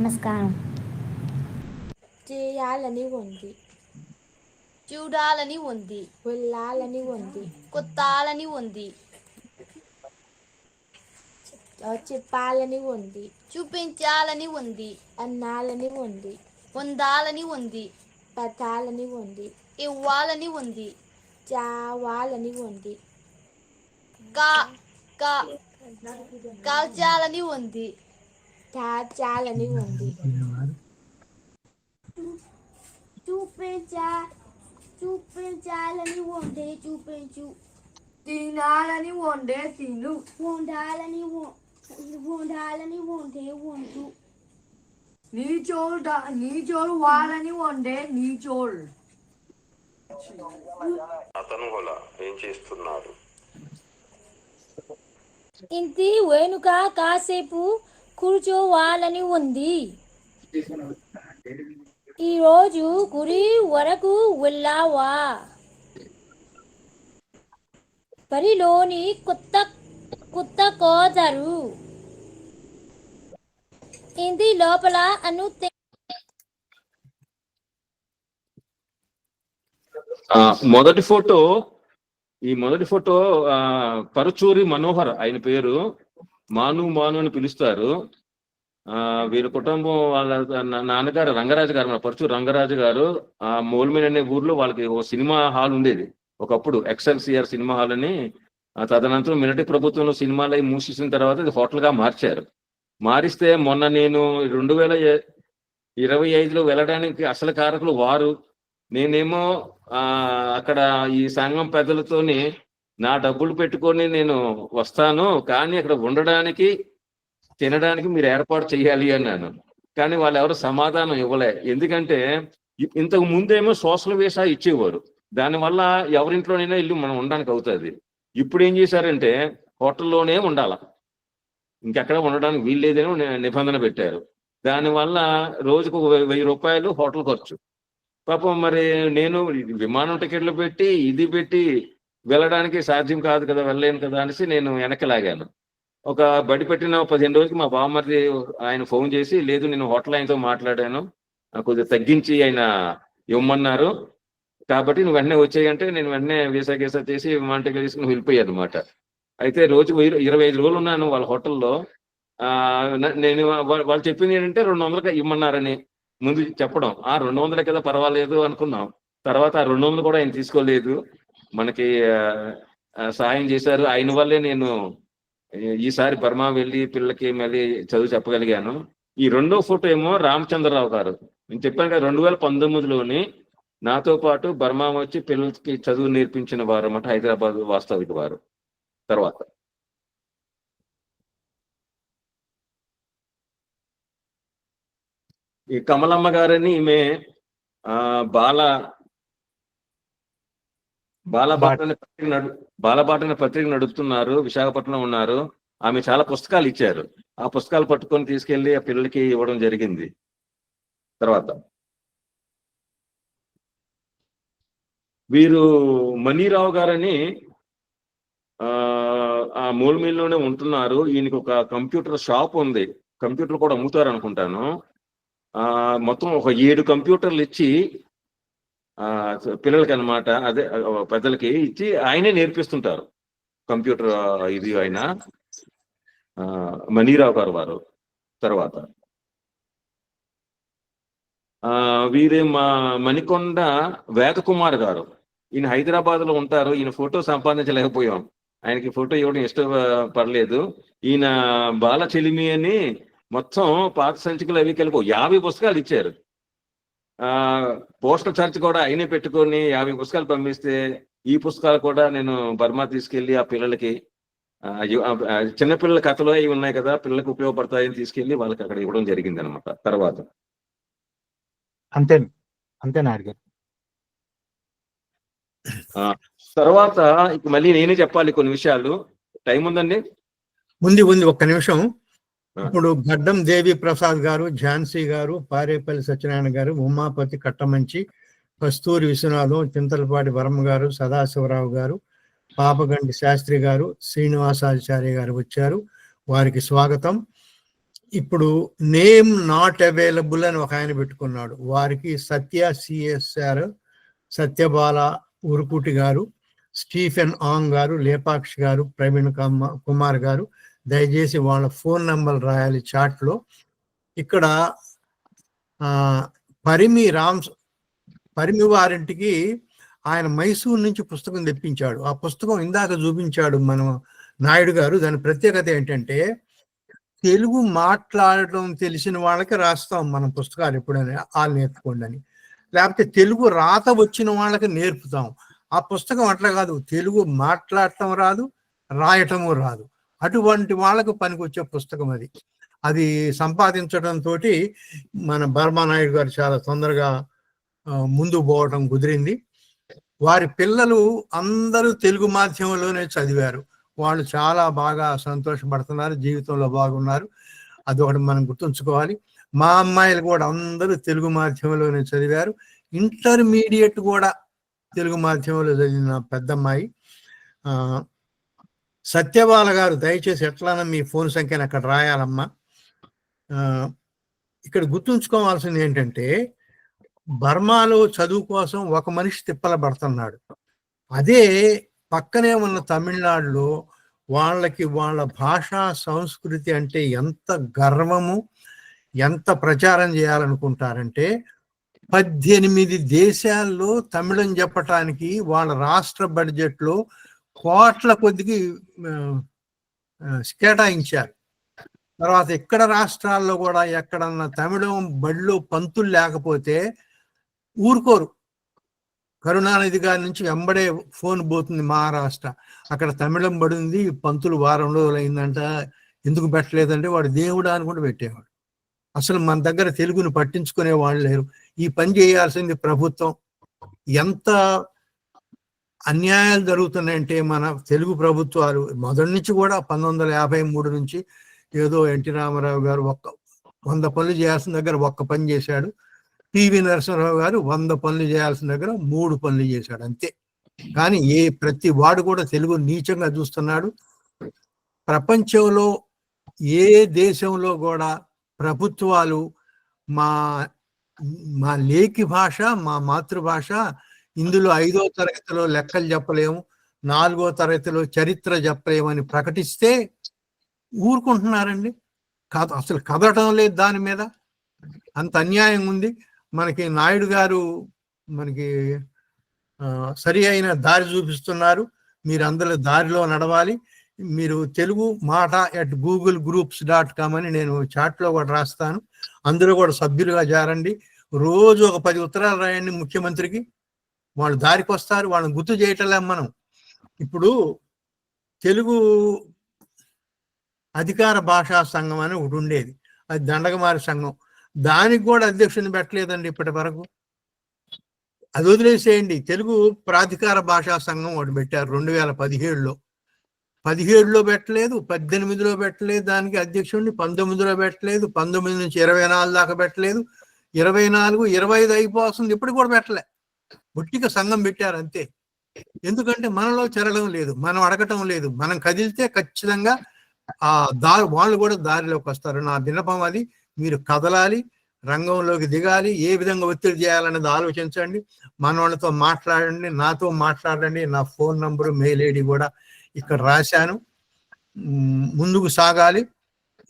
K: నమస్కారం.
L: చేయాలని ఉంది, చూడాలని ఉంది, వెళ్ళాలని ఉంది, కొత్తాలని ఉంది, చెప్పాలని ఉంది, చూపించాలని ఉంది, అన్నాలని ఉంది, పొందాలని ఉంది, పెట్టాలని ఉంది, ఇవ్వాలని ఉంది, చావాలని ఉంది, కాల్చాలని ఉంది, దాచాలని ఉంది, చూపించాలని ఉండే చూపించు, తినాలని ఉండే తిను, ఉండాలని ఉండే ఉండు, నీచోడు వాళ్ళని ఉండే నీచోడు.
H: అతను కూడా ఏం చేస్తున్నారు?
L: ఇంటి వెనుక కాసేపు కూర్చోవాలని ఉంది. ఈరోజు గుడి వరకు వెళ్ళావా? పరిలోని కొత్త కోతరు ఇంటి లోపల
E: మొదటి ఫోటో పరుచూరి మనోహర్, ఆయన పేరు. మాను అని పిలుస్తారు. వీరి కుటుంబం వాళ్ళ నాన్నగారు రంగరాజు గారు, మన పరుచూరు రంగరాజు గారు. మోల్మిన్ అనే ఊర్లో వాళ్ళకి ఒక సినిమా హాల్ ఉండేది ఒకప్పుడు, ఎక్స్ఎల్సిఆర్ సినిమా హాల్ అని. తదనంతరం మిలిటరీ ప్రభుత్వంలో సినిమాలు అవి మూసేసిన తర్వాత ఇది హోటల్ గా మార్చారు. మారిస్తే మొన్న నేను 2025లో వెళ్ళడానికి అసలు కారకులు వారు. నేనేమో అక్కడ ఈ సంఘం పెద్దలతోని నా డబ్బులు పెట్టుకొని నేను వస్తాను, కానీ అక్కడ ఉండడానికి తినడానికి మీరు ఏర్పాటు చేయాలి అన్నాను. కానీ వాళ్ళు ఎవరు సమాధానం ఇవ్వలే. ఎందుకంటే ఇంతకు ముందేమో సోషల్ వీసా ఇచ్చేవారు, దానివల్ల ఎవరింట్లోనైనా ఇల్లు మనం ఉండడానికి అవుతుంది. ఇప్పుడు ఏం చేశారంటే హోటల్లోనే ఉండాల, ఇంకెక్కడ ఉండడానికి వీల్లేదని నిబంధన పెట్టారు. దానివల్ల రోజుకు 1000 రూపాయలు హోటల్ ఖర్చు. పాపం మరి నేను విమానం టికెట్లు పెట్టి ఇది పెట్టి వెళ్ళడానికి సాధ్యం కాదు కదా, వెళ్ళలేను కదా అనేసి నేను వెనక్కి లాగాను. ఒక బడి పెట్టిన 15 రోజులకి మా బావమరిది ఆయన ఫోన్ చేసి, లేదు నేను హోటల్ ఆయనతో మాట్లాడాను, కొద్దిగా తగ్గించి ఆయన ఇవ్వమన్నారు, కాబట్టి నువ్వు వెంటనే వచ్చేయంటే నేను వెంటనే వీసా గీసా చేసి విమానం టికెట్ తీసుకుని వెళ్ళిపోయాను అనమాట. అయితే రోజుకు 25 రోజులు ఉన్నాను వాళ్ళ హోటల్లో. నేను వాళ్ళు చెప్పింది ఏంటంటే 200 ఇవ్వమన్నారని ముందు చెప్పడం. 200 కదా పర్వాలేదు అనుకున్నాం. తర్వాత 200 కూడా ఆయన తీసుకోలేదు, మనకి సాయం చేశారు. ఆయన వల్లే నేను ఈసారి బర్మా వెళ్ళి పిల్లలకి మళ్ళీ చదువు చెప్పగలిగాను. ఈ రెండో ఫోటో ఏమో రామచంద్రరావు గారు. నేను చెప్పాను కదా 2019లోని నాతో పాటు బర్మా వచ్చి పిల్లలకి చదువు నేర్పించిన వారు అన్నమాట, హైదరాబాద్ వాస్తవిక వారు. తర్వాత ఈ కమలమ్మ గారని ఈమె బాలబాటన పత్రిక నడుపుతున్నారు, విశాఖపట్నం ఉన్నారు. ఆమె చాలా పుస్తకాలు ఇచ్చారు. ఆ పుస్తకాలు పట్టుకొని తీసుకెళ్లి ఆ పిల్లలకి ఇవ్వడం జరిగింది. తర్వాత వీరు మనీరావు గారని ఆ మూలమిల్లోనే ఉంటున్నారు. ఈయనకి ఒక కంప్యూటర్ షాప్ ఉంది, కంప్యూటర్ కూడా అమ్ముతారు అనుకుంటాను. మొత్తం ఒక 7 కంప్యూటర్లు ఇచ్చి పిల్లలకి అన్నమాట, అదే పెద్దలకి ఇచ్చి ఆయనే నేర్పిస్తుంటారు కంప్యూటర్. ఇది ఆయన మనీరావు గారు వారు. తర్వాత వీరే మా మణికొండ వేదకుమార్ గారు. ఈయన హైదరాబాద్ లో ఉంటారు. ఈయన ఫోటో సంపాదించలేకపోయాం, ఆయనకి ఫోటో ఇవ్వడం ఇష్టపడలేదు. ఈయన బాల చెలిమి అని మొత్తం పాత సంచికలు అవి కలిపి 50 పుస్తకాలు ఇచ్చారు. పోస్టల్ చర్చ్ కూడా ఆయనే పెట్టుకొని 50 పుస్తకాలు పంపిస్తే, ఈ పుస్తకాలు కూడా నేను బర్మా తీసుకెళ్లి ఆ పిల్లలకి, చిన్నపిల్లల కథలు అవి ఉన్నాయి కదా, పిల్లలకు ఉపయోగపడతాయని తీసుకెళ్లి వాళ్ళకి అక్కడ ఇవ్వడం జరిగింది అనమాట. తర్వాత
F: అంతేనా గారు?
E: తర్వాత మళ్ళీ నేనే చెప్పాలి కొన్ని విషయాలు. టైం ఉందండి?
B: ఉంది, ఒక్క నిమిషం. ఇప్పుడు గడ్డం దేవి ప్రసాద్ గారు, ఝాన్సీ గారు, పారేపల్లి సత్యనారాయణ గారు, ఉమాపతి కట్టమంచి, కస్తూరి విశ్వనాథం, చింతలపాటి వర్మ గారు, సదాశివరావు గారు, పాపగండి శాస్త్రి గారు, శ్రీనివాసాచార్య గారు వచ్చారు. వారికి స్వాగతం. ఇప్పుడు నేమ్ నాట్ అవైలబుల్ అని ఒక ఆయన పెట్టుకున్నాడు. వారికి సత్య సిఎస్ఆర్, సత్యబాల ఉరుకుటి గారు, స్టీఫెన్ ఆంగ్ గారు, లేపాక్షి గారు, ప్రవీణ్ కుమార్ గారు, దయచేసి వాళ్ళ ఫోన్ నంబర్ రాయాలి చాట్లో. ఇక్కడ పరిమి వారింటికి ఆయన మైసూరు నుంచి పుస్తకం తెప్పించాడు. ఆ పుస్తకం ఇందాక చూపించాడు మన నాయుడు గారు. దాని ప్రత్యేకత ఏంటంటే, తెలుగు మాట్లాడటం తెలిసిన వాళ్ళకి రాస్తాం మనం పుస్తకాలు ఎప్పుడైనా, వాళ్ళు నేర్చుకోండి అని. లేకపోతే తెలుగు రాత వచ్చిన వాళ్ళకి నేర్పుతాం. ఆ పుస్తకం అట్లా కాదు, తెలుగు మాట్లాడటం రాదు, రాయటము రాదు, అటువంటి వాళ్ళకు పనికొచ్చే పుస్తకం అది. అది సంపాదించడంతో మన బర్మా నాయుడు గారు చాలా తొందరగా ముందు పోవడం కుదిరింది. వారి పిల్లలు అందరూ తెలుగు మాధ్యమంలోనే చదివారు. వాళ్ళు చాలా బాగా సంతోషపడుతున్నారు, జీవితంలో బాగున్నారు. అదొకటి మనం గుర్తుంచుకోవాలి. మా అమ్మాయిలు కూడా అందరూ తెలుగు మాధ్యమంలోనే చదివారు. ఇంటర్మీడియట్ కూడా తెలుగు మాధ్యమంలో చదివిన పెద్దమ్మాయి. సత్యబాల గారు దయచేసి ఎట్లానా మీ ఫోన్ సంఖ్యను అక్కడ రాయాలమ్మా. ఇక్కడ గుర్తుంచుకోవాల్సింది ఏంటంటే, బర్మాలో చదువు కోసం ఒక మనిషి తిప్పల పడుతున్నాడు. అదే పక్కనే ఉన్న తమిళనాడులో వాళ్ళకి వాళ్ళ భాషా సంస్కృతి అంటే ఎంత గర్వము, ఎంత ప్రచారం చేయాలనుకుంటారంటే, 18 దేశాల్లో తమిళం చెప్పటానికి వాళ్ళ రాష్ట్ర బడ్జెట్లో కోట్ల కొద్దికి కేటాయించారు. తర్వాత ఇక్కడ రాష్ట్రాల్లో కూడా ఎక్కడన్నా తమిళం బడిలో పంతులు లేకపోతే ఊరుకోరు. కరుణానిధి గారి నుంచి వెంబడే ఫోన్ పోతుంది మహారాష్ట్ర, అక్కడ తమిళం బడి ఉంది, పంతులు వారం రోజులు అయిందంట, ఎందుకు పెట్టలేదంటే వాడు దేవుడా అని కూడా పెట్టేవాడు. అసలు మన దగ్గర తెలుగును పట్టించుకునే వాళ్ళు లేరు. ఈ పని చేయాల్సింది ప్రభుత్వం. ఎంత అన్యాయాలు జరుగుతున్నాయంటే మన తెలుగు ప్రభుత్వాలు మొదటి నుంచి కూడా 1953 నుంచి ఏదో ఎన్టీ రామారావు గారు 100 పనులు చేయాల్సిన దగ్గర 1 పని చేశాడు. పివి నరసింహరావు గారు 100 పనులు చేయాల్సిన దగ్గర 3 పనులు చేశాడు అంతే. కానీ ప్రతి వాడు కూడా తెలుగు నీచంగా చూస్తున్నాడు. ప్రపంచంలో ఏ దేశంలో కూడా ప్రభుత్వాలు మా లేకి భాష, మా మాతృభాష, ఇందులో 5వ తరగతిలో లెక్కలు చెప్పలేము, 4వ తరగతిలో చరిత్ర చెప్పలేమని ప్రకటిస్తే ఊరుకుంటున్నారండి. అసలు కదలటం లేదు దాని మీద. అంత అన్యాయం ఉంది. మనకి నాయుడు గారు మనకి సరి అయిన దారి చూపిస్తున్నారు. మీరు అందరూ దారిలో నడవాలి. మీరు తెలుగు మాట @googlegroups.com అని నేను చాట్లో కూడా రాస్తాను. అందరూ కూడా సభ్యులుగా చేరండి. రోజు ఒక 10 ఉత్తరాలు రాయండి ముఖ్యమంత్రికి. వాళ్ళు దారికి వస్తారు. వాళ్ళని గుర్తు చేయటంలే మనం. ఇప్పుడు తెలుగు అధికార భాషా సంఘం అని ఒకటి ఉండేది, అది దండగమారి సంఘం. దానికి కూడా అధ్యక్షుని పెట్టలేదండి ఇప్పటి వరకు. అది వదిలేసేయండి. తెలుగు ప్రాధికార భాషా సంఘం ఒకటి పెట్టారు 2017లో. 17లో పెట్టలేదు, 18లో పెట్టలేదు దానికి అధ్యక్షుడిని, 19లో పెట్టలేదు, 19 నుంచి 24 దాకా పెట్టలేదు, 24, 25 అయిపోతుంది, ఇప్పుడు కూడా పెట్టలే. బుట్టిక సంఘం పెట్టారు అంతే. ఎందుకంటే మనలో చేరడం లేదు, మనం అడగటం లేదు. మనం కదిలితే ఖచ్చితంగా వాళ్ళు కూడా దారిలోకి వస్తారు. నా విన్నపం అది. మీరు కదలాలి, రంగంలోకి దిగాలి. ఏ విధంగా ఒత్తిడి చేయాలనేది ఆలోచించండి. మన వాళ్ళతో మాట్లాడండి, నాతో మాట్లాడండి. నా ఫోన్ నంబరు, మెయిల్ ఐడి కూడా ఇక్కడ రాశాను. ముందుకు సాగాలి.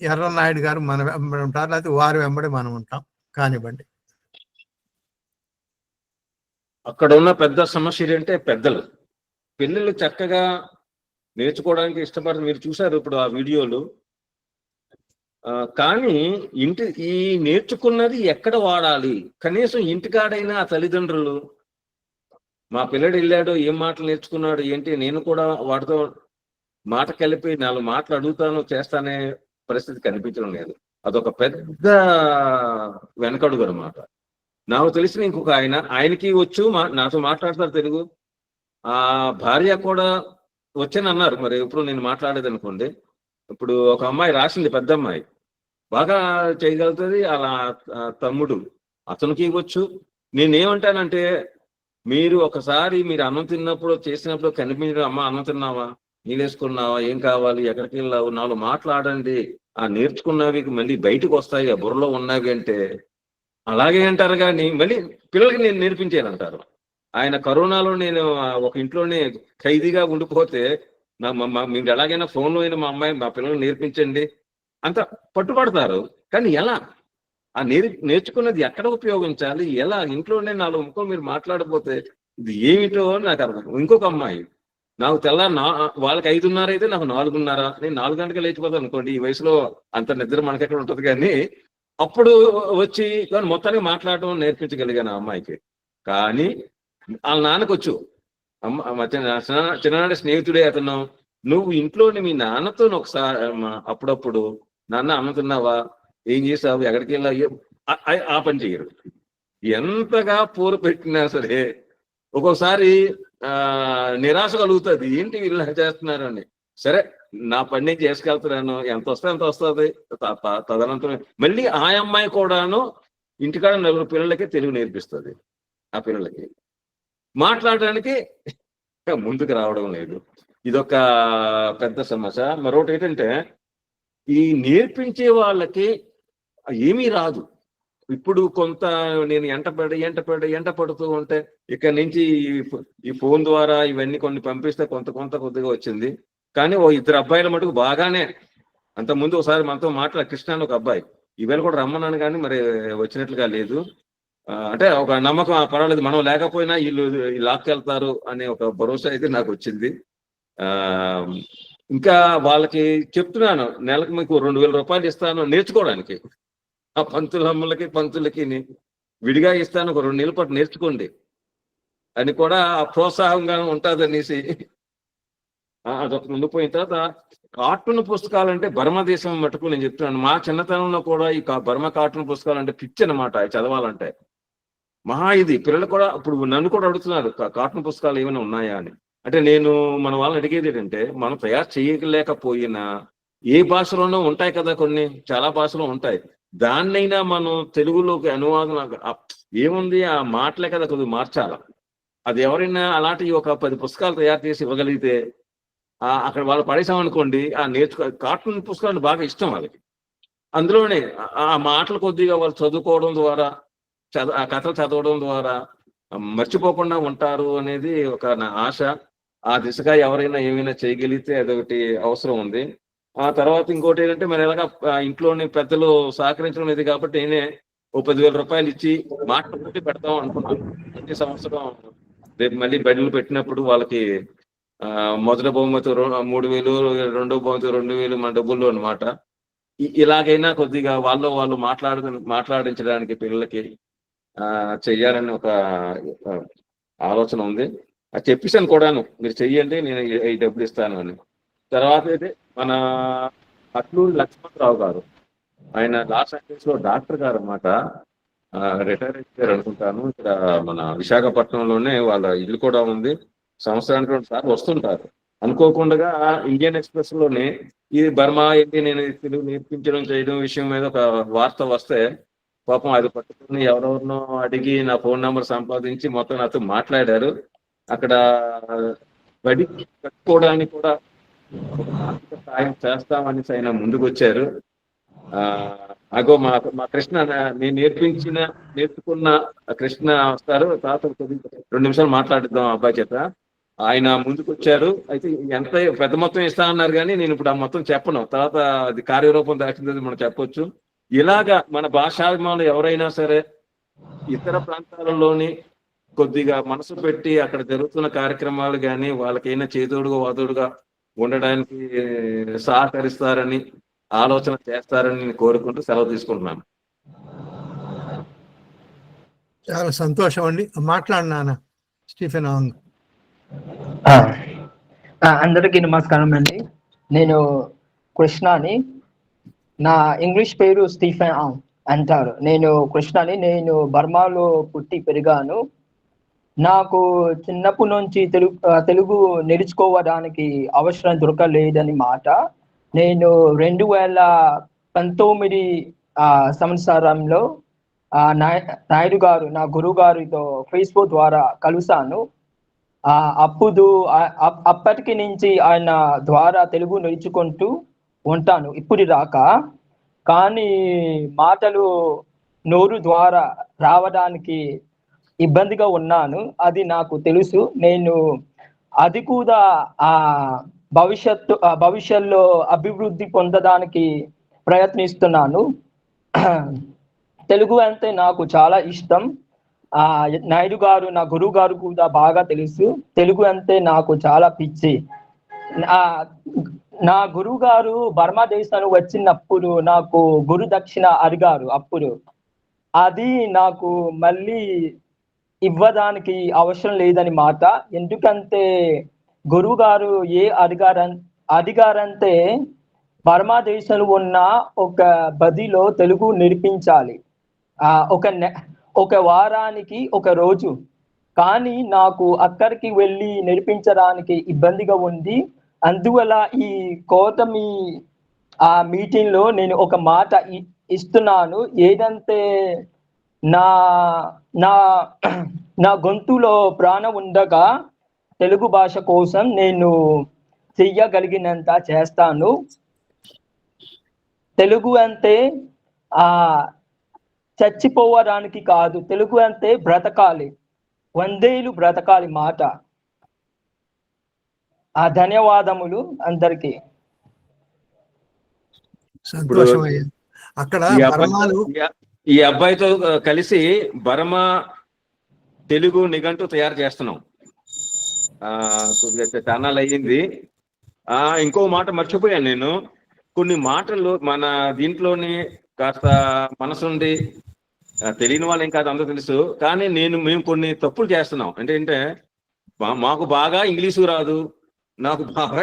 B: ఎర్రనాయుడు గారు మన వెంబడి ఉంటారు, లేకపోతే వారి వెంబడి మనం ఉంటాం. కానివ్వండి.
E: అక్కడ ఉన్న పెద్ద సమస్య ఏంటంటే పిల్లలు చక్కగా నేర్చుకోవడానికి ఇష్టపడతారు. మీరు చూసారు ఇప్పుడు ఆ వీడియోలు. కానీ ఈ నేర్చుకున్నది ఎక్కడ వాడాలి? కనీసం ఇంటికాడైనా ఆ తల్లిదండ్రులు, మా పిల్లడు వెళ్ళాడు, ఏం మాటలు నేర్చుకున్నాడు ఏంటి, నేను కూడా వాటితో మాట కలిపి 4 మాటలు అడుగుతాను, చేస్తానే పరిస్థితి కనిపించడం లేదు. అదొక పెద్ద వెనకడుగు అన్నమాట. నాకు తెలిసిన ఇంకొక ఆయనకి వచ్చు, నాతో మాట్లాడతారు తెలుగు. ఆ భార్య కూడా వచ్చని అన్నారు. మరి ఎప్పుడు నేను మాట్లాడేది అనుకోండి. ఇప్పుడు ఒక అమ్మాయి రాసింది, పెద్ద అమ్మాయి, బాగా చేయగలుగుతుంది. అలా తమ్ముడు అతనికి ఇవ్వచ్చు. నేనేమంటానంటే, మీరు ఒకసారి మీరు అన్నం తిన్నప్పుడు చేసినప్పుడు కనిపించిన అమ్మ అన్నం తిన్నావా, నీళ్ళేసుకున్నావా, ఏం కావాలి, ఎక్కడికి వెళ్ళావు, నాలో మాట్లాడండి. ఆ నేర్చుకున్నవి మళ్ళీ బయటకు వస్తాయి, ఆ బుర్రలో ఉన్నవి అంటే అలాగే అంటారు. కానీ మళ్ళీ పిల్లలకి నేను నేర్పించానంటారు. ఆయన కరోనాలో నేను ఒక ఇంట్లోనే ఖైదీగా ఉండిపోతే మీరు ఎలాగైనా ఫోన్లో అయినా మా పిల్లలు నేర్పించండి అంత పట్టుబడతారు. కానీ ఎలా ఆ నేర్చుకున్నది ఎక్కడ ఉపయోగించాలి, ఎలా? ఇంట్లోనే 4 ముక్కలు మీరు మాట్లాడకపోతే ఇది ఏమిటో నాకు అర్థం. ఇంకొక అమ్మాయి నాకు వాళ్ళకి 5:30 అయితే నాకు 4:30. నేను 4 గంటలకు లేచిపోతాను అనుకోండి. ఈ వయసులో అంత నిద్ర మనకెక్కడ ఉంటుంది. కానీ అప్పుడు వచ్చి మొత్తానికి మాట్లాడటం నేర్పించగలిగాను ఆ అమ్మాయికి. కానీ వాళ్ళ నాన్నకొచ్చు. చిన్ననాటి స్నేహితుడే అతను. నువ్వు ఇంట్లోని మీ నాన్నతో ఒకసారి అప్పుడప్పుడు నాన్న అన్నం తిన్నావా, ఏం చేసావు, ఎక్కడికి వెళ్ళావు, ఆ పని చేయరు. ఎంతగా పోరు పెట్టినా సరే ఒక్కోసారి నిరాశ కలుగుతుంది. ఏంటి వీళ్ళు చేస్తున్నారని. సరే, నా పని నేను చేసుకెళ్తున్నాను, ఎంత వస్తే అంత వస్తుంది. తదనంతరం మళ్ళీ ఆ అమ్మాయి కూడాను ఇంటికాడ 4 పిల్లలకి తెలుగు నేర్పిస్తుంది. ఆ పిల్లలకి మాట్లాడడానికి ముందుకు రావడం లేదు. ఇదొక పెద్ద సమస్య. మరొకటి ఏంటంటే, ఈ నేర్పించే వాళ్ళకి ఏమీ రాదు. ఇప్పుడు కొంత నేను ఎంట పడుతూ ఉంటే ఇక్కడ నుంచి ఈ ఫోన్ ద్వారా ఇవన్నీ కొన్ని పంపిస్తే కొద్దిగా వచ్చింది. కానీ 2 అబ్బాయిల మటుకు బాగానే, అంతకుముందు ఒకసారి మనతో కృష్ణ అని ఒక అబ్బాయి, ఈవేళ కూడా రమ్మన్నాను కానీ మరి వచ్చినట్లుగా లేదు. అంటే ఒక నమ్మకం, పర్వాలేదు మనం లేకపోయినా వీళ్ళు లాక్కెళ్తారు అనే ఒక భరోసా అయితే నాకు వచ్చింది. ఇంకా వాళ్ళకి చెప్తున్నాను, నెలకు మీకు 2,000 రూపాయలు ఇస్తాను నేర్చుకోవడానికి. ఆ పంతులకి విడిగా ఇస్తాను, ఒక 2 నెలల పాటు నేర్చుకోండి అని కూడా ప్రోత్సాహంగా ఉంటుంది అనేసి అదొక ఉండిపోయిన తర్వాత కార్టూన్ పుస్తకాలు అంటే బర్మా దేశం మటుకు నేను చెప్తున్నాను. మా చిన్నతనంలో కూడా ఈ బర్మా కార్టూన్ పుస్తకాలు అంటే పిచ్చి అనమాట. చదవాలంటే మహా ఇది. పిల్లలు కూడా ఇప్పుడు నన్ను కూడా అడుగుతున్నారు కార్టూన్ పుస్తకాలు ఏమైనా ఉన్నాయా అని. అంటే నేను మన వాళ్ళని అడిగేది ఏంటంటే, మనం తయారు చేయలేకపోయినా ఏ భాషలోనూ ఉంటాయి కదా, కొన్ని చాలా భాషలో ఉంటాయి. దాన్నైనా మనం తెలుగులోకి అనువాదం ఏముంది, ఆ మాటలే కదా కొద్దిగా మార్చాల. అది ఎవరైనా అలాంటి ఒక 10 పుస్తకాలు తయారు చేసి ఇవ్వగలిగితే అక్కడ వాళ్ళు పడేసామనుకోండి, కార్టూన్ పుస్తకాలు బాగా ఇష్టం వాళ్ళకి. అందులోనే ఆ మాటలు కొద్దిగా వాళ్ళు చదువుకోవడం ద్వారా, ఆ కథలు చదవడం ద్వారా మర్చిపోకుండా ఉంటారు అనేది ఒక నా ఆశ. ఆ దిశగా ఎవరైనా ఏమైనా చేయగలిగితే అదొకటి అవసరం ఉంది. ఆ తర్వాత ఇంకోటి ఏంటంటే, మరి ఎలాగా ఇంట్లోని పెద్దలు సహకరించడం లేదు కాబట్టి నేనే ఓ 10,000 రూపాయలు ఇచ్చి మాట్లాడి పెడతాం అనుకున్నాను. ప్రతి సంవత్సరం రేపు మళ్ళీ బడులు పెట్టినప్పుడు వాళ్ళకి మొదటి బహుమతి 3,000, రెండో బహుమతి 2,000 మన డబ్బుల్లో అనమాట. ఇలాగైనా కొద్దిగా వాళ్ళు మాట్లాడించడానికి పిల్లలకి చెయ్యాలని ఒక ఆలోచన ఉంది. అది చెప్పేసాను కూడాను, మీరు చెయ్యండి నేను ఈ డబ్బులు ఇస్తాను అని. తర్వాత అయితే మన అట్లూరి లక్ష్మణరావు గారు, ఆయన లాస్ ఏంజల్స్ లో డాక్టర్ గారు అన్నమాట. రిటైర్ అయిపోయారు అనుకుంటాను. ఇక్కడ మన విశాఖపట్నంలోనే వాళ్ళ ఇల్లు కూడా ఉంది. సంవత్సరానికి 2 సార్లు వస్తుంటారు. అనుకోకుండా ఇండియన్ ఎక్స్ప్రెస్ లోనే ఈ బర్మా ఏంటి నేను తెలుగు నేర్పించడం చేయడం విషయం మీద ఒక వార్త వస్తే పాపం అది పట్టుకుని ఎవరెవరినో అడిగి నా ఫోన్ నెంబర్ సంపాదించి మొత్తం నాతో మాట్లాడారు. అక్కడ బడి కట్టుకోవడానికి కూడా ఆర్థిక సాయం చేస్తామని ఆయన ముందుకు వచ్చారు. అగో మా కృష్ణ, నేను నేర్చుకున్న కృష్ణ వస్తారు. తర్వాత 2 నిమిషాలు మాట్లాడిద్దాం అబ్బాయి చేత. ఆయన ముందుకు వచ్చారు. అయితే ఎంత పెద్ద మొత్తం ఇస్తా అన్నారు కానీ నేను ఇప్పుడు ఆ మొత్తం చెప్పను. తర్వాత అది కార్యరూపం దాచింది మనం చెప్పొచ్చు. ఇలాగా మన భాషాభిమానులు ఎవరైనా సరే ఇతర ప్రాంతాలలోని కొద్దిగా మనసు పెట్టి అక్కడ జరుగుతున్న కార్యక్రమాలు కానీ వాళ్ళకైనా చేదోడుగా వాదోడుగా ఉండడానికి సహకరిస్తారని, ఆలోచన చేస్తారని నేను కోరుకుంటూ సెలవు తీసుకుంటున్నాను.
B: చాలా సంతోషం అండి. మాట్లాడినా స్టీఫెన్.
M: అందరికీ నమస్కారం అండి. నేను కృష్ణని. నా ఇంగ్లీష్ పేరు స్టీఫెన్ అంటారు. నేను కృష్ణని. నేను బర్మాలో పుట్టి పెరిగాను. నాకు చిన్నప్పటి నుంచి తెలుగు నేర్చుకోవడానికి అవసరం దొరకలేదని మాట. నేను 19 సంవత్సరంలో నాయుడు గారు నా గురువు గారితో ఫేస్బుక్ ద్వారా కలిసాను. అప్పటికి నుంచి ఆయన ద్వారా తెలుగు నేర్చుకుంటూ ఉంటాను ఇప్పుడు దాకా. కానీ మాటలు నోరు ద్వారా రావడానికి ఇబ్బందిగా ఉన్నాను, అది నాకు తెలుసు. నేను అది కూడా భవిష్యత్తులో అభివృద్ధి పొందడానికి ప్రయత్నిస్తున్నాను. తెలుగు అంటే నాకు చాలా ఇష్టం. నాయుడు గారు నా గురువు గారు కూడా బాగా తెలుసు. తెలుగు అంటే నాకు చాలా పిచ్చి. నా గురువు గారు బర్మా దేశానికి వచ్చినప్పుడు నాకు గురు దక్షిణ అడిగారు. అప్పుడు అది నాకు మళ్ళీ ఇవ్వడానికి అవసరం లేదని మాట. ఎందుకంటే గురువు గారు అడిగారంటే బర్మా దేశంలో ఉన్న ఒక బదిలో తెలుగు నేర్పించాలి, ఒక వారానికి ఒక రోజు. కానీ నాకు అక్కడికి వెళ్ళి నేర్పించడానికి ఇబ్బందిగా ఉంది. అందువల్ల ఈ కోటమి మీటింగ్ లో నేను ఒక మాట ఇస్తున్నాను. ఏదంటే నా గొంతులో ప్రాణం ఉండగా తెలుగు భాష కోసం నేను చెయ్యగలిగినంత చేస్తాను. తెలుగు అంటే చచ్చిపోవడానికి కాదు, తెలుగు అంటే బ్రతకాలి, 100 ఏళ్ళు బ్రతకాలి మాట. ధన్యవాదములు అందరికి.
B: సంతోషమయ్యా. అక్కడ
E: ఈ అబ్బాయితో కలిసి బర్మా తెలుగు నిఘంటు తయారు చేస్తున్నాం. ఛానల్ అయ్యింది. ఇంకో మాట మర్చిపోయాను నేను. కొన్ని మాటలు మన దీంట్లోని కాస్త మనసుండి తెలియని వాళ్ళు ఏం కాదు, అందరూ తెలుసు. కానీ మేము కొన్ని తప్పులు చేస్తున్నాం. అంటే మాకు బాగా ఇంగ్లీషు రాదు, నాకు బాగా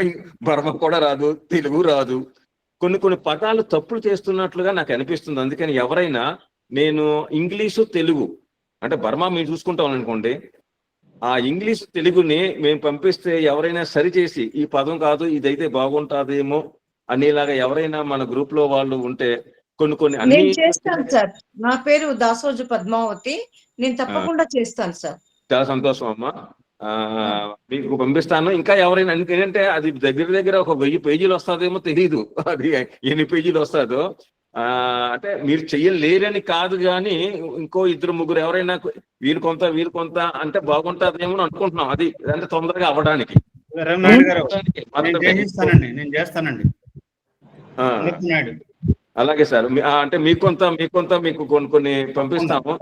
E: బర్మా కూడా రాదు, తెలుగు రాదు. కొన్ని పదాలు తప్పులు చేస్తున్నట్లుగా నాకు అనిపిస్తుంది. అందుకని ఎవరైనా నేను ఇంగ్లీషు తెలుగు అంటే బర్మా మేము చూసుకుంటాం అనుకోండి, ఆ ఇంగ్లీష్ తెలుగుని మేము పంపిస్తే ఎవరైనా సరిచేసి ఈ పదం కాదు ఇదైతే బాగుంటుందేమో అనేలాగా ఎవరైనా మన గ్రూప్ లో వాళ్ళు ఉంటే కొన్ని
C: నేను చేస్తాను సార్. నా పేరు దాసోజు పద్మావతి. నేను తప్పకుండా చేస్తాను సార్.
E: చాలా సంతోషం అమ్మా. మీకు పంపిస్తాను. ఇంకా ఎవరైనా ఎందుకంటే అది దగ్గర ఒక 1000 పేజీలు వస్తుందేమో తెలియదు, అది ఎన్ని పేజీలు వస్తుందో. అంటే మీరు చెయ్యలేరని కాదు, కానీ ఇంకో 2-3 ఎవరైనా వీళ్ళు కొంత అంటే బాగుంటుందేమో అనుకుంటున్నాం. అది అంటే తొందరగా అవ్వడానికి.
D: నేను చేస్తానండి.
E: అలాగే సార్. అంటే మీకు కొన్ని పంపిస్తాము.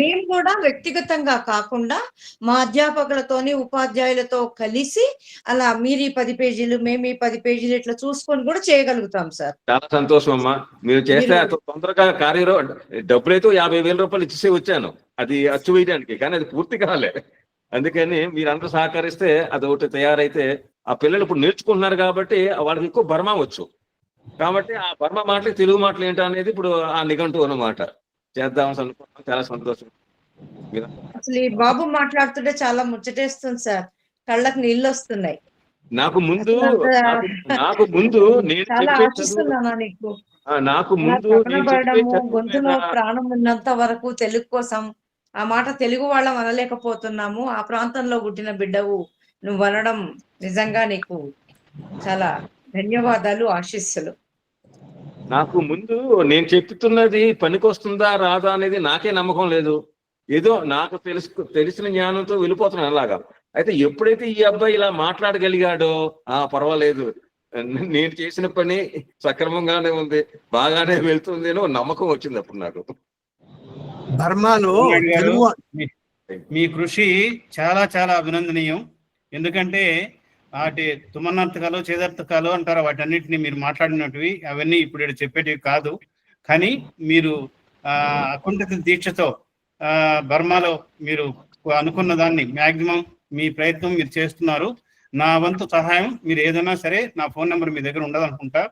C: మేము కూడా వ్యక్తిగతంగా కాకుండా మా అధ్యాపకులతోని ఉపాధ్యాయులతో కలిసి అలా మీరు 10 పేజీలు మేము 10 పేజీలు ఇట్లా చూసుకొని కూడా చేయగలుగుతాం సార్.
E: చాలా సంతోషం అమ్మా. మీరు చేస్తే తొందరగా డబ్బులైతే 50,000 రూపాయలు ఇచ్చేసి వచ్చాను అది అచ్చు వేయడానికి, కానీ అది పూర్తి కాలే. అందుకని మీరందరూ సహకరిస్తే అది ఒకటి తయారైతే ఆ పిల్లలు ఇప్పుడు నేర్చుకుంటున్నారు కాబట్టి వాళ్ళకి ఎక్కువ బర్మా వచ్చు. కాబట్టి ఆ బర్మా మాటలు తెలుగు మాటలు ఏంటో అనేది ఇప్పుడు ఆ నిఘంటు అన్నమాట చేద్దామని అనుకుంటున్నాం. చాలా సంతోషం.
C: అసలు ఈ బాబు మాట్లాడుతుంటే చాలా ముచ్చటేస్తుంది సార్, కళ్ళకు నీళ్ళు వస్తున్నాయి.
E: నాకు ముందు నేను
C: చాలా ఆశిస్తున్నాను నీకు. గొంతులో ప్రాణం ఉన్నంత వరకు తెలుగు కోసం ఆ మాట తెలుగు వాళ్ళం అనలేకపోతున్నాము. ఆ ప్రాంతంలో పుట్టిన బిడ్డవు నువ్వు అనడం నిజంగా నీకు చాలా ధన్యవాదాలు, ఆశీస్సులు.
E: నాకు ముందు నేను చెప్తున్నది పనికొస్తుందా రాదా అనేది నాకే నమ్మకం లేదు. ఏదో నాకు తెలిసిన జ్ఞానంతో వెళ్ళిపోతున్నాను అలాగా. అయితే ఎప్పుడైతే ఈ అబ్బాయి ఇలా మాట్లాడగలిగాడో పర్వాలేదు, నేను చేసిన పని సక్రమంగానే ఉంది, బాగానే వెళ్తుంది అని నమ్మకం వచ్చింది అప్పుడు నాకు.
B: బర్మాలో
D: మీ కృషి చాలా చాలా అభినందనీయం. ఎందుకంటే వాటి తుమన్నర్థకాలు చేదర్థకాలు అంటారు, వాటన్నిటిని మీరు మాట్లాడినవి అవన్నీ ఇప్పుడు చెప్పేటివి కాదు. కానీ మీరు అకుంఠిత దీక్షతో బర్మాలో మీరు అనుకున్న దాన్ని మ్యాక్సిమం మీ ప్రయత్నం మీరు చేస్తున్నారు. నా వంతు సహాయం మీరు ఏదైనా సరే, నా ఫోన్ నెంబర్ మీ దగ్గర ఉండదనుకుంటా,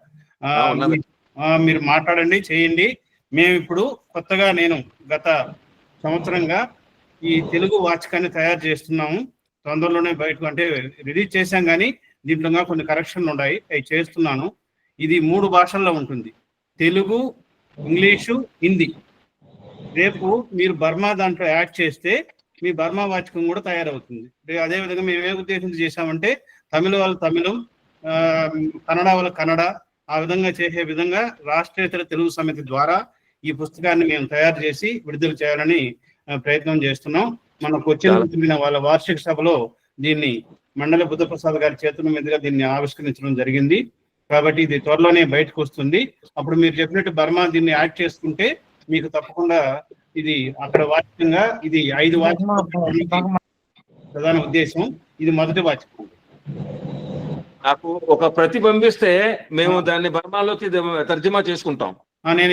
D: మీరు మాట్లాడండి, చేయండి. మేము ఇప్పుడు కొత్తగా నేను గత సంవత్సరంగా ఈ తెలుగు వాచకాన్ని తయారు చేస్తున్నాము. తొందరలోనే బయటకు అంటే రిలీజ్ చేశాం, కానీ దీంట్లో కొన్ని కరెక్షన్లు ఉన్నాయి, అవి చేస్తున్నాను. ఇది 3 భాషల్లో ఉంటుంది. తెలుగు, ఇంగ్లీషు, హిందీ. రేపు మీరు బర్మా దాంట్లో యాడ్ చేస్తే మీ బర్మా వాచకం కూడా తయారవుతుంది. అదేవిధంగా మేము ఏ ఉద్దేశంతో చేశామంటే తమిళ వాళ్ళు తమిళం, కన్నడ వాళ్ళు కన్నడ, ఆ విధంగా చేసే విధంగా రాష్ట్రేతర తెలుగు సమితి ద్వారా ఈ పుస్తకాన్ని మేము తయారు చేసి విడుదల చేయాలని ప్రయత్నం చేస్తున్నాం. మనకు వచ్చిన వాళ్ళ వార్షిక సభలో దీన్ని మండలి బుద్ధప్రసాద్ గారి చేతుల మీదుగా దీన్ని ఆవిష్కరించడం జరిగింది. కాబట్టి ఇది త్వరలోనే బయటకు వస్తుంది. అప్పుడు మీరు చెప్పినట్టు బర్మా దీన్ని యాడ్ చేసుకుంటే మీకు తప్పకుండా ఇది అక్కడ వాచకంగా ఇది 5 వాచకం ప్రధాన ఉద్దేశం. ఇది మొదటి వాచకం.
E: నాకు ఒక ప్రతి పంపిస్తే మేము దాన్ని బర్మాలోకి తర్జుమా చేసుకుంటాం.
D: నేను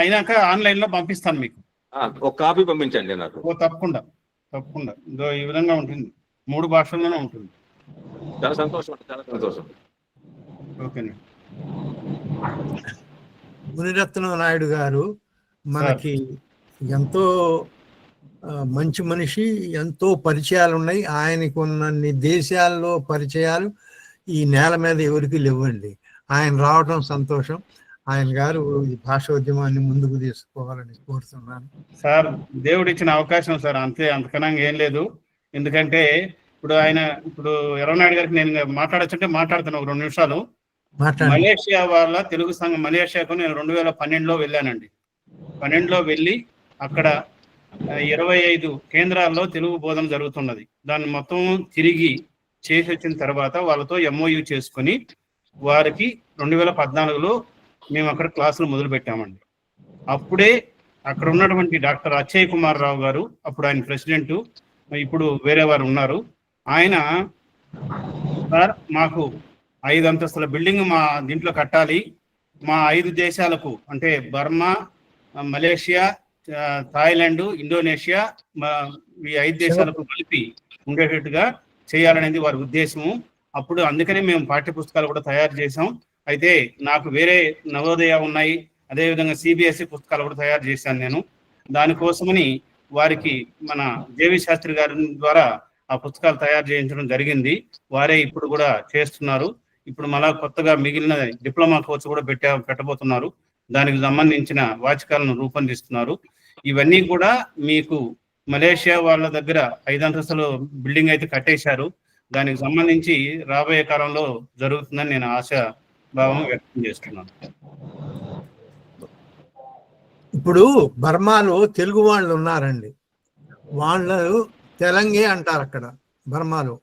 D: అయినాక ఆన్లైన్ లో పంపిస్తాను మీకు.
E: ఒక కాపీ పంపించండి నాకు.
D: తప్పకుండా తప్పకుండా. ఈ విధంగా ఉంటుంది, 3 భాషల్లోనే ఉంటుంది.
E: చాలా సంతోషం, చాలా సంతోషం.
D: ఓకేనండి.
B: మునిరత్నం నాయుడు గారు మనకి ఎంతో మంచి మనిషి, ఎంతో పరిచయాలు ఉన్నాయి. ఆయనకు ఉన్నన్ని దేశాల్లో పరిచయాలు ఈ నేల మీద ఎవరికి లేవండి. ఆయన రావటం సంతోషం. ఆయన గారు ఈ భాషోద్యమాన్ని ముందుకు తీసుకోవాలని కోరుతున్నాను.
D: సార్, దేవుడు ఇచ్చిన అవకాశం సార్, అంతే, అంతకన్నా ఏం లేదు. ఎందుకంటే ఇప్పుడు ఎర్రనాయుడు గారికి నేను మాట్లాడచ్చంటే మాట్లాడుతాను ఒక 2 నిమిషాలు. మలేషియా వాళ్ళ తెలుగు సంఘం మలేషియాకు నేను 2012లో వెళ్ళానండి. 12లో వెళ్ళి అక్కడ 25 కేంద్రాల్లో తెలుగు బోధన జరుగుతున్నది. దాన్ని మొత్తం తిరిగి చేసి వచ్చిన తర్వాత వాళ్ళతో MOU చేసుకొని వారికి 2014లో మేము అక్కడ క్లాసులు మొదలు పెట్టామండి. అప్పుడే అక్కడ ఉన్నటువంటి డాక్టర్ అచ్చయ్ కుమార్ రావు గారు, అప్పుడు ఆయన ప్రెసిడెంట్, ఇప్పుడు వేరే వారు ఉన్నారు. ఆయన సార్ మాకు 5 అంతస్తుల బిల్డింగ్ మా దీంట్లో కట్టాలి, మా 5 దేశాలకు అంటే బర్మా, మలేషియా, థాయిలాండ్, ఇండోనేషియా, ఈ 5 దేశాలకు కలిపి ఉండేటట్టుగా చేయాలనేది వారి ఉద్దేశము. అప్పుడు అందుకనే మేము పాఠ్య పుస్తకాలు కూడా తయారు చేసాం. అయితే నాకు వేరే నవోదయ ఉన్నాయి, అదేవిధంగా CBSE పుస్తకాలు కూడా తయారు చేశాను నేను. దానికోసమని వారికి మన జేవి శాస్త్రి గారి ద్వారా ఆ పుస్తకాలు తయారు చేయించడం జరిగింది. వారే ఇప్పుడు కూడా చేస్తున్నారు. ఇప్పుడు మళ్ళా కొత్తగా మిగిలిన డిప్లొమా కోర్సు కూడా పెట్టబోతున్నారు. దానికి సంబంధించిన వాచకాలను రూపొందిస్తున్నారు. ఇవన్నీ కూడా మీకు మలేషియా వాళ్ళ దగ్గర 5 అంతస్తుల బిల్డింగ్ అయితే కట్టేశారు. దానికి సంబంధించి రాబోయే కాలంలో జరుగుతుందని నేను ఆశాభావం వ్యక్తం చేస్తున్నాను.
B: ఇప్పుడు బర్మాలో తెలుగు వాళ్ళు ఉన్నారండి. వాళ్ళు తెలంగే అంటారు అక్కడ బర్మాలో.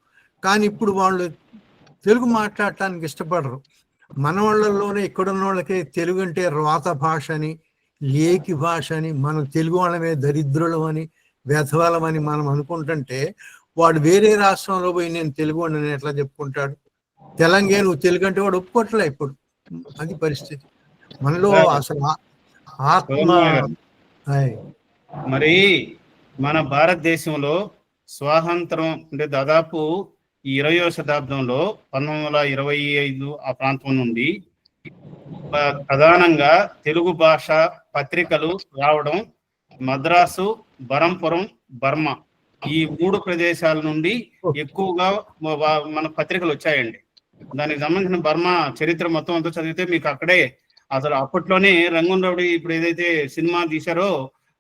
B: కానీ ఇప్పుడు వాళ్ళు తెలుగు మాట్లాడటానికి ఇష్టపడరు. మన వాళ్ళలోనే ఇక్కడున్న వాళ్ళకి తెలుగు అంటే రోత భాష అని, లేకి భాష అని, మనం తెలుగు వాళ్ళమే దరిద్రులం అని, వ్యధవలం అని మనం అనుకుంటుంటే వాడు వేరే రాష్ట్రంలో పోయి నేను తెలుగు అని ఎట్లా చెప్పుకుంటాడు? తెలంగాణ నువ్వు తెలుగు అంటే వాడు ఒప్పుకోవట్లే. ఇప్పుడు అది పరిస్థితి మనలో. అసలు ఆత్మ
D: మరి మన భారతదేశంలో స్వాతంత్రం అంటే దాదాపు ఈ 20వ శతాబ్దంలో 1925 ఆ ప్రాంతం నుండి ప్రధానంగా తెలుగు భాష పత్రికలు రావడం మద్రాసు, బరంపురం, బర్మా ఈ 3 ప్రదేశాల నుండి ఎక్కువగా మన పత్రికలు వచ్చాయండి. దానికి సంబంధించిన బర్మా చరిత్ర మొత్తం అంతా చదివితే మీకు అక్కడే అసలు అప్పట్లోనే రంగూన్ రౌడీ ఇప్పుడు ఏదైతే సినిమా తీశారో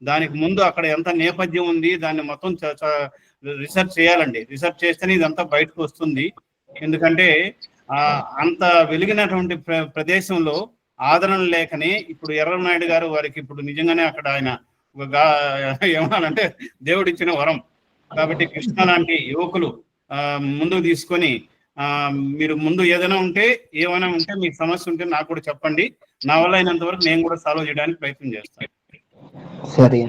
D: దానికి ముందు అక్కడ ఎంత నేపథ్యం ఉంది దాన్ని మొత్తం రీసెర్చ్ చేయాలండి. రీసెర్చ్ చేస్తేనే ఇదంతా బయటకు వస్తుంది. ఎందుకంటే అంత వెలిగినటువంటి ప్రదేశంలో ఆదరణ లేకనే ఇప్పుడు ఎర్రనాయుడు గారు వారికి ఇప్పుడు నిజంగానే అక్కడ ఆయన ఏమన్నానంటే దేవుడిచ్చిన వరం. కాబట్టి కృష్ణ లాంటి యువకులు ముందుకు తీసుకొని మీరు ముందు ఏమైనా ఉంటే మీకు సమస్య ఉంటే నాకు కూడా చెప్పండి. నా వల్ల అయినంత వరకు నేను కూడా సాల్వ్ చేయడానికి ప్రయత్నం చేస్తాను.
M: సరే.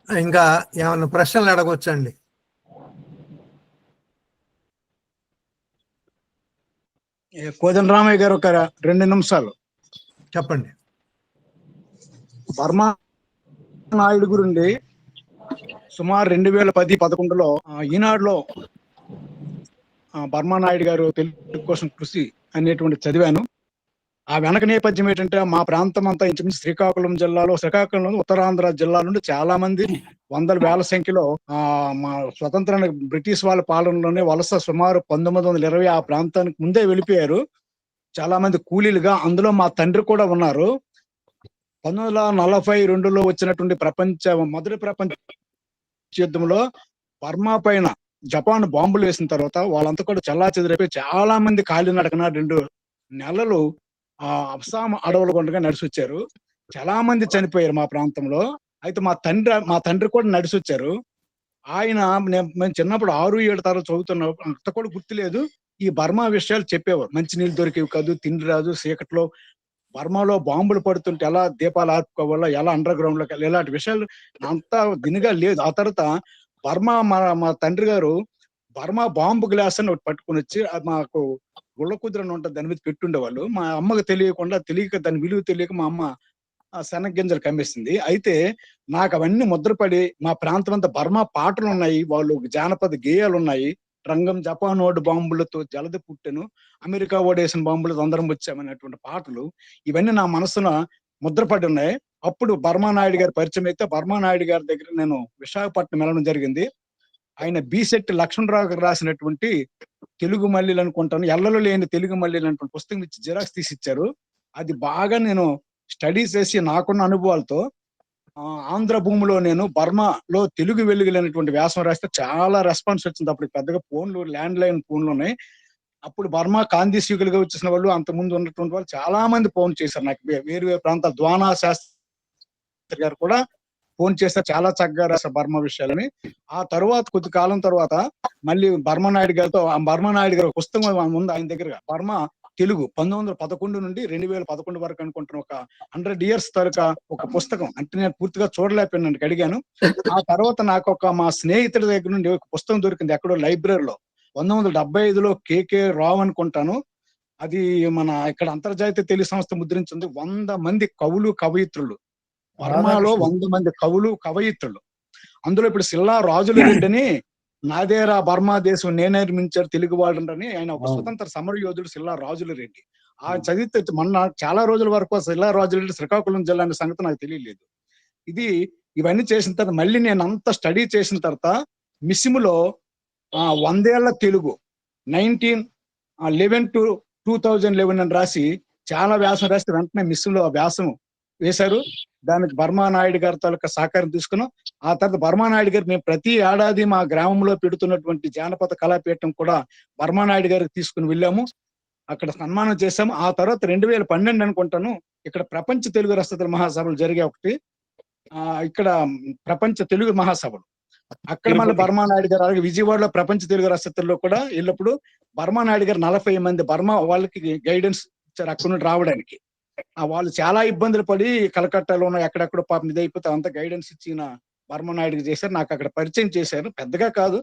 B: ఇంకా ఏమన్నా ప్రశ్నలు అడగొచ్చండి?
N: కోదండరామయ్య గారు ఒక 2 నిమిషాలు
B: చెప్పండి.
N: బర్మా నాయుడు గురించి సుమారు 2010-11లో ఈనాడులో బర్మా నాయుడు గారు తెలుగు కోసం కృషి అనేటువంటి చదివాను. ఆ వెనక నేపథ్యం ఏంటంటే మా ప్రాంతం అంతా ఇంచుమించు శ్రీకాకుళం ఉత్తరాంధ్ర జిల్లా నుండి చాలా మంది వందల వేల సంఖ్యలో మా స్వతంత్రానికి బ్రిటిష్ వాళ్ళ పాలనలోనే వలస సుమారు 1920 ఆ ప్రాంతానికి ముందే వెళ్ళిపోయారు. చాలా మంది కూలీలుగా, అందులో మా తండ్రి కూడా ఉన్నారు. 1942లో వచ్చినటువంటి మొదటి ప్రపంచ యుద్ధంలో బర్మా పైన జపాన్ బాంబులు వేసిన తర్వాత వాళ్ళంతా కూడా చెల్లాచెదిరైపోయి చాలా మంది కాలినడకన 2 నెలలు అస్సాం అడవుల గుండగా నడిచి వచ్చారు. చాలా మంది చనిపోయారు మా ప్రాంతంలో. అయితే మా తండ్రి కూడా నడిచి వచ్చారు. ఆయన మేము చిన్నప్పుడు 6-7 తరగతి చదువుతున్నాం, అంత కూడా గుర్తులేదు. ఈ బర్మా విషయాలు చెప్పేవారు. మంచినీళ్ళు దొరికేవి కాదు, తిండి రాదు, చీకట్లో బర్మాలో బాంబులు పడుతుంటే ఎలా దీపాలు ఆర్పుకోవాలో, ఎలా అండర్ గ్రౌండ్ లోకి వెళ్ళాలి, ఇలాంటి విషయాలు అంతా దినిగా లేదు. ఆ తర్వాత బర్మా మా తండ్రి గారు బర్మా బాంబు గ్లాస్ అని ఒకటి పట్టుకుని వచ్చి అది మాకు గుళ్ళ కుదిరని ఉంటుంది, దాని మీద పెట్టుండేవాళ్ళు. మా అమ్మకు తెలియక దాని విలువ తెలియక మా అమ్మ శనగ గింజలు కమ్మేసింది. అయితే నాకు అవన్నీ ముద్రపడి మా ప్రాంతం అంతా బర్మా పాటలు ఉన్నాయి, వాళ్ళు జానపద గేయాలు ఉన్నాయి. రంగం జపాన్ ఓడి బాంబులతో జలది పుట్టెను, అమెరికా ఓడేసిన బాంబులతో అందరం వచ్చామనేటువంటి పాటలు ఇవన్నీ నా మనసున ముద్రపడి ఉన్నాయి. అప్పుడు బర్మా నాయుడు గారి పరిచయం అయితే బర్మా నాయుడు గారి దగ్గర నేను విశాఖపట్నం వెళ్ళడం జరిగింది. ఆయన బీసెట్టి లక్ష్మణరావు గారు రాసినటువంటి తెలుగు మల్లీలు అనుకుంటాను, ఎల్లలో లేని తెలుగు మల్లీలు అనేటువంటి పుస్తకం ఇచ్చి జిరాక్స్ తీసి ఇచ్చారు. అది బాగా నేను స్టడీ చేసి నాకున్న అనుభవాలతో ఆంధ్ర భూమిలో నేను బర్మాలో తెలుగు వెలుగులైనటువంటి వ్యాసం రాస్తే చాలా రెస్పాన్స్ వచ్చింది. అప్పుడు పెద్దగా ఫోన్లు, ల్యాండ్ లైన్ ఫోన్లు ఉన్నాయి. అప్పుడు బర్మా కాంతిశీకులుగా వచ్చేసిన వాళ్ళు, అంతకుముందు ఉన్నటువంటి వాళ్ళు చాలా మంది ఫోన్ చేశారు నాకు. వేరు వేరు ప్రాంతాల ద్వానా శాస్త్రి గారు కూడా ఫోన్ చేస్తారు, చాలా చక్కగా రాశారు బర్మా విషయాలని. ఆ తర్వాత కొద్ది కాలం తర్వాత మళ్ళీ బర్మా నాయుడు గారు పుస్తకం ఉంది ఆయన దగ్గర, బర్మా తెలుగు 1911 నుండి 2011 వరకు అనుకుంటున్న ఒక 100 years తరకా ఒక పుస్తకం. అంటే నేను పూర్తిగా చూడలేకపోయాను, అడిగాను. ఆ తర్వాత నాకు మా స్నేహితుడి దగ్గర నుండి ఒక పుస్తకం దొరికింది ఎక్కడో లైబ్రరీలో, 1975లో కేకే రావు అనుకుంటాను. అది మన ఇక్కడ అంతర్జాతీయ తెలుగు సంస్థ ముద్రించింది. 100 మంది కవులు కవయిత్రులు, బర్మాలో 100 మంది కవులు కవయిత్రులు. అందులో ఇప్పుడు సిల్లా రాజుల రెడ్డిని నాదేరా బర్మా దేశం నేనే నిర్మించారు తెలుగు వాళ్ళని ఆయన ఒక స్వతంత్ర సమర యోధుడు సిల్లా రాజుల రెడ్డి. ఆ చదివితే మొన్న చాలా రోజుల వరకు సిల్లా రాజుల రెడ్డి శ్రీకాకుళం జిల్లా అనే సంగతి నాకు తెలియలేదు. ఇవన్నీ చేసిన తర్వాత మళ్ళీ నేను అంత స్టడీ చేసిన తర్వాత మిస్సిములో 100 ఏళ్ల తెలుగు 1911 to 2011 అని రాసి చాలా వ్యాసం రాస్తే వెంటనే మిస్సిములో వ్యాసం వేశారు. దానికి బర్మా నాయుడు గారి తాలూకా సహకారం తీసుకున్నాం. ఆ తర్వాత బర్మా నాయుడు గారు మేము ప్రతి ఏడాది మా గ్రామంలో పెడుతున్నటువంటి జానపద కళాపీఠం కూడా బర్మా నాయుడు గారికి తీసుకుని వెళ్ళాము, అక్కడ సన్మానం చేశాము. ఆ తర్వాత 2012 అనుకుంటాను ఇక్కడ ప్రపంచ తెలుగు రచయితల మహాసభలు జరిగే ఒకటి, ఇక్కడ ప్రపంచ తెలుగు మహాసభలు, అక్కడ మళ్ళీ బర్మా నాయుడు గారు, అలాగే విజయవాడలో ప్రపంచ తెలుగు రచయితల్లో కూడా వెళ్ళినప్పుడు బర్మా నాయుడు గారు 40 మంది బర్మా వాళ్ళకి గైడెన్స్ ఇచ్చారు అక్కడ నుండి రావడానికి. వాళ్ళు చాలా ఇబ్బందులు పడి కలకట్టాలోనో ఎక్కడెక్కడో పాపం ఇదైపోతే అంతా గైడెన్స్ ఇచ్చిన బర్మా నాయుడుకి చేశారు. నాకు అక్కడ పరిచయం చేశారు, పెద్దగా కాదు,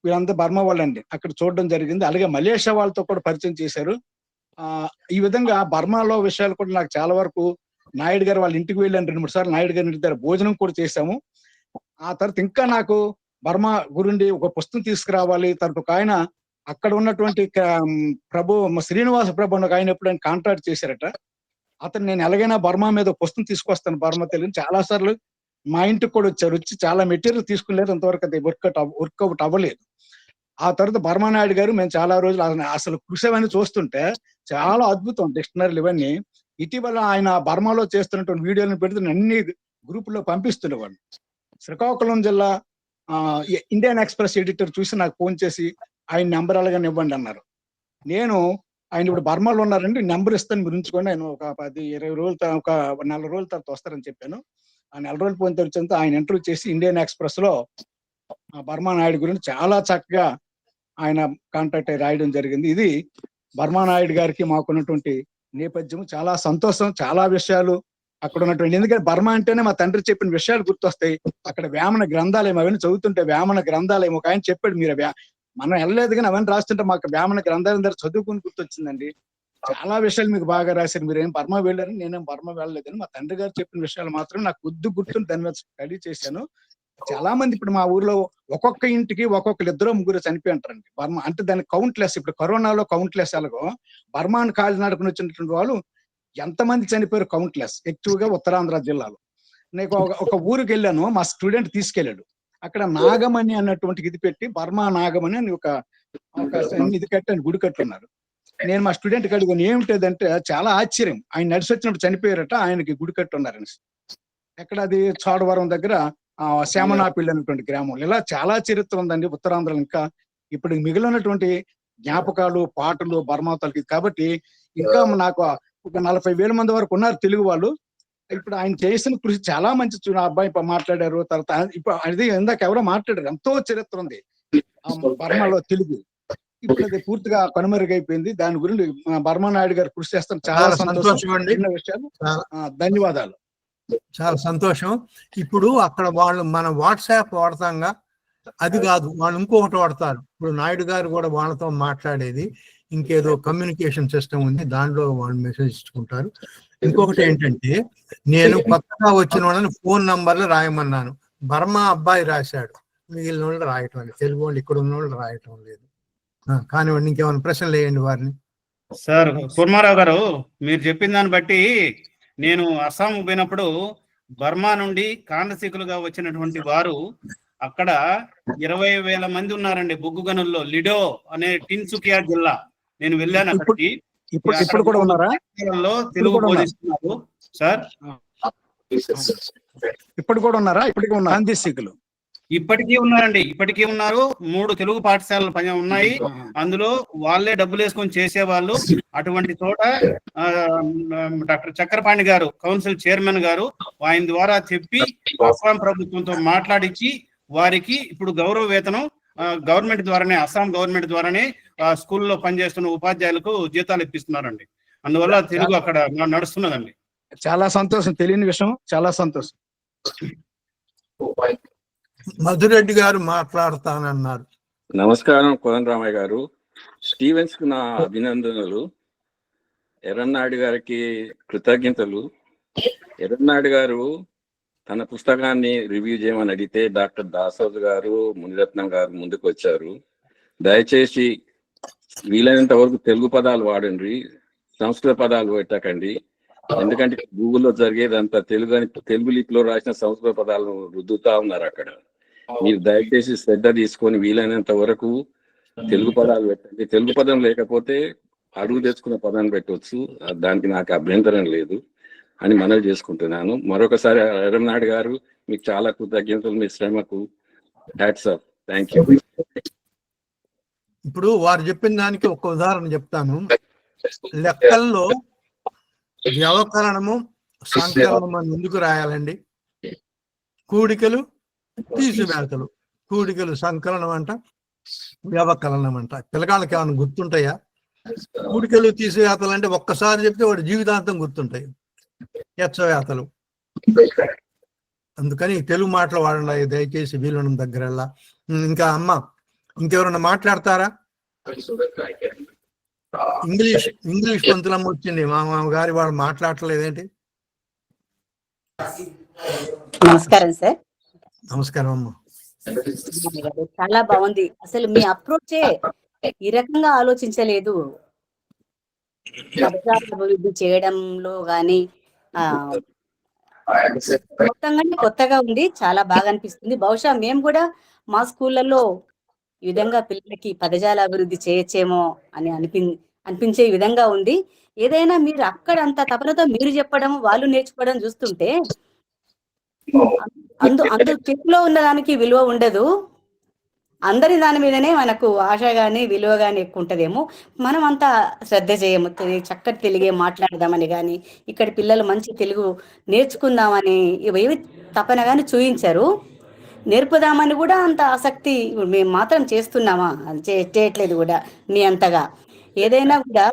N: వీళ్ళంతా బర్మా వాళ్ళండి, అక్కడ చూడడం జరిగింది. అలాగే మలేషియా వాళ్ళతో కూడా పరిచయం చేశారు. ఈ విధంగా బర్మాలో విషయాలు కూడా నాకు చాలా వరకు నాయుడు గారు వాళ్ళ ఇంటికి వెళ్ళాను 2-3 సార్లు, నాయుడు గారి ఇంటి దగ్గర భోజనం కూడా చేశాము. ఆ తర్వాత ఇంకా నాకు బర్మా గురించి ఒక పుస్తకం తీసుకురావాలి. తర్వాత ఒక ఆయన అక్కడ ఉన్నటువంటి శ్రీనివాస ప్రభు ఒక ఆయన ఎప్పుడైనా కాంట్రాక్ట్ చేశారట. అతను నేను ఎలాగైనా బర్మా మీద పుస్తకం తీసుకొస్తాను బర్మా తెలుగు, చాలా సార్లు మా ఇంటికి కూడా వచ్చి చాలా మెటీరియల్ తీసుకులేదు, అంతవరకు అది వర్కౌట్ అవ్వలేదు. ఆ తర్వాత బర్మా నాయుడు గారు మేము చాలా రోజులు అసలు కృషి అవన్నీ చూస్తుంటే చాలా అద్భుతం, డిక్షనరీలు ఇవన్నీ. ఇటీవల ఆయన బర్మాలో చేస్తున్నటువంటి వీడియోలను పెడితే అన్ని గ్రూపుల్లో పంపిస్తుండేవాడు. శ్రీకాకుళం జిల్లా ఇండియన్ ఎక్స్ప్రెస్ ఎడిటర్ చూసి నాకు ఫోన్ చేసి ఆయన నెంబర్ అలాగని ఇవ్వండి అన్నారు. నేను ఆయన ఇప్పుడు బర్మాలో ఉన్నారండి, నెంబర్ ఇస్తాను మీరు ఉంచుకోండి, ఆయన ఒక 10-20 రోజుల ఒక 4 రోజుల తర్వాత వస్తారని చెప్పాను. ఆ 4 రోజులు పోయిన తర్వాత ఆయన ఇంటర్వ్యూ చేసి ఇండియన్ ఎక్స్ప్రెస్ లో బర్మా నాయుడు గురించి చాలా చక్కగా ఆయన కాంటాక్ట్ అయి రాయడం జరిగింది. ఇది బర్మా నాయుడు గారికి మాకున్నటువంటి నేపథ్యం. చాలా సంతోషం, చాలా విషయాలు అక్కడ ఉన్నటువంటి, ఎందుకంటే బర్మా అంటేనే మా తండ్రి చెప్పిన విషయాలు గుర్తొస్తాయి. అక్కడ వేమన గ్రంథాలయం అవన్నీ చదువుతుంటే వేమన గ్రంథాలయం ఒక ఆయన చెప్పాడు, మీరు మనం వెళ్ళలేదు కానీ అవన్నీ రాస్తుంటే మాకు వేమన గ్రంథాలయం దగ్గర చదువుకుని గుర్తొచ్చిందండి. చాలా విషయాలు మీకు బాగా రాశారు, మీరు ఏం బర్మా వెళ్ళారని, నేనేం బర్మా వెళ్ళలేదని మా తండ్రి గారు చెప్పిన విషయాలు మాత్రం నాకు గుర్తుని దాని మీద స్టడీ చేశాను. చాలా మంది ఇప్పుడు మా ఊర్లో ఒక్కొక్క ఇంటికి ఒక్కొక్కరు 2-3 చనిపోయి ఉంటారండి బర్మా అంటే. దానికి కౌంట్లెస్, ఇప్పుడు కరోనాలో కౌంట్లెస్ ఎలాగో బర్మాను కాలినాడుకుని వచ్చినటువంటి వాళ్ళు ఎంతమంది చనిపోయారు కౌంట్లెస్, ఎక్కువగా ఉత్తరాంధ్ర జిల్లాలో. నేను ఒక ఊరికి వెళ్ళాను, మా స్టూడెంట్ తీసుకెళ్ళాడు, అక్కడ నాగమణి అన్నటువంటి ఇది పెట్టి బర్మా నాగమణి అని ఒక ఇది కట్టాను, గుడి కట్టున్నారు. నేను మా స్టూడెంట్ అడిగాను ఏమిటంటే చాలా ఆశ్చర్యం, ఆయన నడిచి వచ్చినప్పుడు చనిపోయారట, ఆయనకి గుడి కట్టి ఉన్నారని. ఎక్కడ అది చోడవరం దగ్గర శ్యామనాపిల్లి అనేటువంటి గ్రామం. ఇలా చాలా చరిత్ర ఉందండి ఉత్తరాంధ్రలో. ఇంకా ఇప్పుడు మిగిలినటువంటి జ్ఞాపకాలు, పాటలు, బర్మాతలకి. కాబట్టి ఇంకా నాకు ఒక 40,000 మంది వరకు ఉన్నారు తెలుగు వాళ్ళు. ఇప్పుడు ఆయన చేసిన కృషి చాలా మంచి. ఆ అబ్బాయి మాట్లాడారు. తర్వాత ఇప్పుడు అది ఇందాక ఎవరో మాట్లాడారు, ఎంతో చరిత్ర ఉంది బర్మాలో తెలుగు. ఇప్పుడు అది పూర్తిగా కనుమరుగైపోయింది. దాని గురించి బర్మా నాయుడు గారు కృషి చేస్తాను. చాలా సంతోషం అండి. ధన్యవాదాలు.
B: చాలా సంతోషం. ఇప్పుడు అక్కడ వాళ్ళు మన వాట్సాప్ వాడతాంగా, అది కాదు, వాళ్ళు ఇంకొకటి వాడతారు. ఇప్పుడు నాయుడు గారు కూడా వాళ్ళతో మాట్లాడేది ఇంకేదో కమ్యూనికేషన్ సిస్టమ్ ఉంది, దాంట్లో వాళ్ళు మెసేజ్ ఇచ్చుకుంటారు. ఇంకొకటి ఏంటంటే, నేను కొత్తగా వచ్చిన వాళ్ళని ఫోన్ నంబర్లు రాయమన్నాను. బర్మా అబ్బాయి రాశాడు, మిగిలిన వాళ్ళు రాయటం లేదు. తెలుగు వాళ్ళు ఇక్కడ ఉన్న వాళ్ళు రాయటం లేదు. కానివ్వండి, ఇంకేమైనా ప్రశ్నలు వేయండి వారిని.
D: సార్ కుర్మారావు గారు, మీరు చెప్పిన దాన్ని బట్టి నేను అస్సాం పోయినప్పుడు బర్మా నుండి కాండసీకులుగా వచ్చినటువంటి వారు అక్కడ 20,000 మంది ఉన్నారండి బొగ్గు గనుల్లో. లిడో అనే టిన్సుకియా జిల్లా. నేను వెళ్ళాను అక్కడికి.
N: ఇప్పుడు కూడా ఉన్నారా?
D: తెలుగు బోధిస్తున్నారు సార్.
N: ఇప్పుడు కూడా ఉన్నారా? ఇప్పటికీ ఉన్నారు కాండసీకులు?
D: ఇప్పటికీ ఉన్నారండి, ఇప్పటికీ ఉన్నారు. 3 తెలుగు పాఠశాలలు ఉన్నాయి. అందులో వాళ్ళే డబ్బులు వేసుకొని చేసేవాళ్ళు. అటువంటి చోట డాక్టర్ చక్రపాణి గారు, కౌన్సిల్ చైర్మన్ గారు, ఆయన ద్వారా చెప్పి అస్సాం ప్రభుత్వంతో మాట్లాడించి వారికి ఇప్పుడు గౌరవ వేతనం గవర్నమెంట్ ద్వారానే, అస్సాం గవర్నమెంట్ ద్వారానే స్కూల్లో పనిచేస్తున్న ఉపాధ్యాయులకు జీతాలు ఇప్పిస్తున్నారండి. అందువల్ల తెలుగు అక్కడ నడుస్తున్నదండి.
N: చాలా సంతోషం. తెలియని విషయం. చాలా సంతోషం.
B: మధురెడ్డి గారు మాట్లాడతానన్నారు.
E: నమస్కారం కోదండరామయ్య గారు. స్టీవెన్స్ కు నా అభినందనలు. ఎర్రన్నాయుడు గారికి కృతజ్ఞతలు. ఎర్రన్నాయుడు గారు తన పుస్తకాన్ని రివ్యూ చేయమని అడిగితే డాక్టర్ దాసోజు గారు, మునిరత్నం గారు ముందుకు వచ్చారు. దయచేసి వీలైనంత వరకు తెలుగు పదాలు వాడండి, సంస్కృత పదాలు పెట్టకండి. ఎందుకంటే గూగుల్లో జరిగేదంతా తెలుగు లిపిలో రాసిన సంస్కృత పదాలను రుద్దుతా ఉన్నారు అక్కడ. మీరు దయచేసి శ్రద్ధ తీసుకొని వీలైనంత వరకు తెలుగు పదాలు పెట్టండి. తెలుగు పదం లేకపోతే అడుగు తెచ్చుకున్న పదాన్ని పెట్టవచ్చు, దానికి నాకు అభ్యంతరం లేదు అని మనవి చేసుకుంటున్నాను. మరొకసారి ఎర్రన్నాయుడు గారు, మీకు చాలా కృతజ్ఞతలు. మీ శ్రమకు హ్యాట్స్ ఆఫ్. Thank you.
B: ఇప్పుడు వారు చెప్పిన దానికి ఒక ఉదాహరణ చెప్తాను. లెక్కల్లో వ్యవకరణము, సంకలనం అని ఎందుకు రాయాలండి? కూడికలు, తీసివేతలు. కూడికలు సంకలనం అంట, వ్యవకలనం అంట. పిల్లకాళ్ళకి ఏమైనా గుర్తుంటాయా? కూడికలు, తీసివేతలు అంటే ఒక్కసారి చెప్తే వాడు జీవితాంతం గుర్తుంటాయి. యత్సవేతలు. అందుకని తెలుగు మాటలు వాడండి దయచేసి వీలున్న దగ్గరల్లా. ఇంకా అమ్మ, ఇంకెవరన్నా మాట్లాడతారా? ఇంగ్లీష్ పంతులమ్మ వచ్చింది, మా మామగారి వాళ్ళు మాట్లాడలేదేంటి?
O: నమస్కారం సార్.
B: నమస్కారం అమ్మ.
O: చాలా బాగుంది. అసలు మీ అప్రోచే ఈ రకంగా ఆలోచించలేదు. అభివృద్ధి చేయడంలో గాని మొత్తంగానే కొత్తగా ఉంది. చాలా బాగా అనిపిస్తుంది. బహుశా మేము కూడా మా స్కూళ్ళల్లో ఈ విధంగా పిల్లలకి పదజాల అభివృద్ధి చేయొచ్చేమో అని అనిపించే విధంగా ఉంది. ఏదైనా మీరు అక్కడ అంత తపనతో మీరు చెప్పడం, వాళ్ళు నేర్చుకోవడం చూస్తుంటే అందు చేతిలో ఉన్న దానికి విలువ ఉండదు. అందరి దాని మీదనే మనకు ఆశ గాని విలువ గాని ఎక్కువ ఉంటదేమో. మనం అంతా శ్రద్ధ చేయము, చక్కటి తెలుగే మాట్లాడదామని కానీ, ఇక్కడ పిల్లలు మంచి తెలుగు నేర్చుకుందామని ఇవేవి తపన కానీ చూయించారు. నేర్పుదామని కూడా అంత ఆసక్తి మేము మాత్రం చేస్తున్నామా? చేయట్లేదు కూడా మీ అంతగా. ఏదైనా కూడా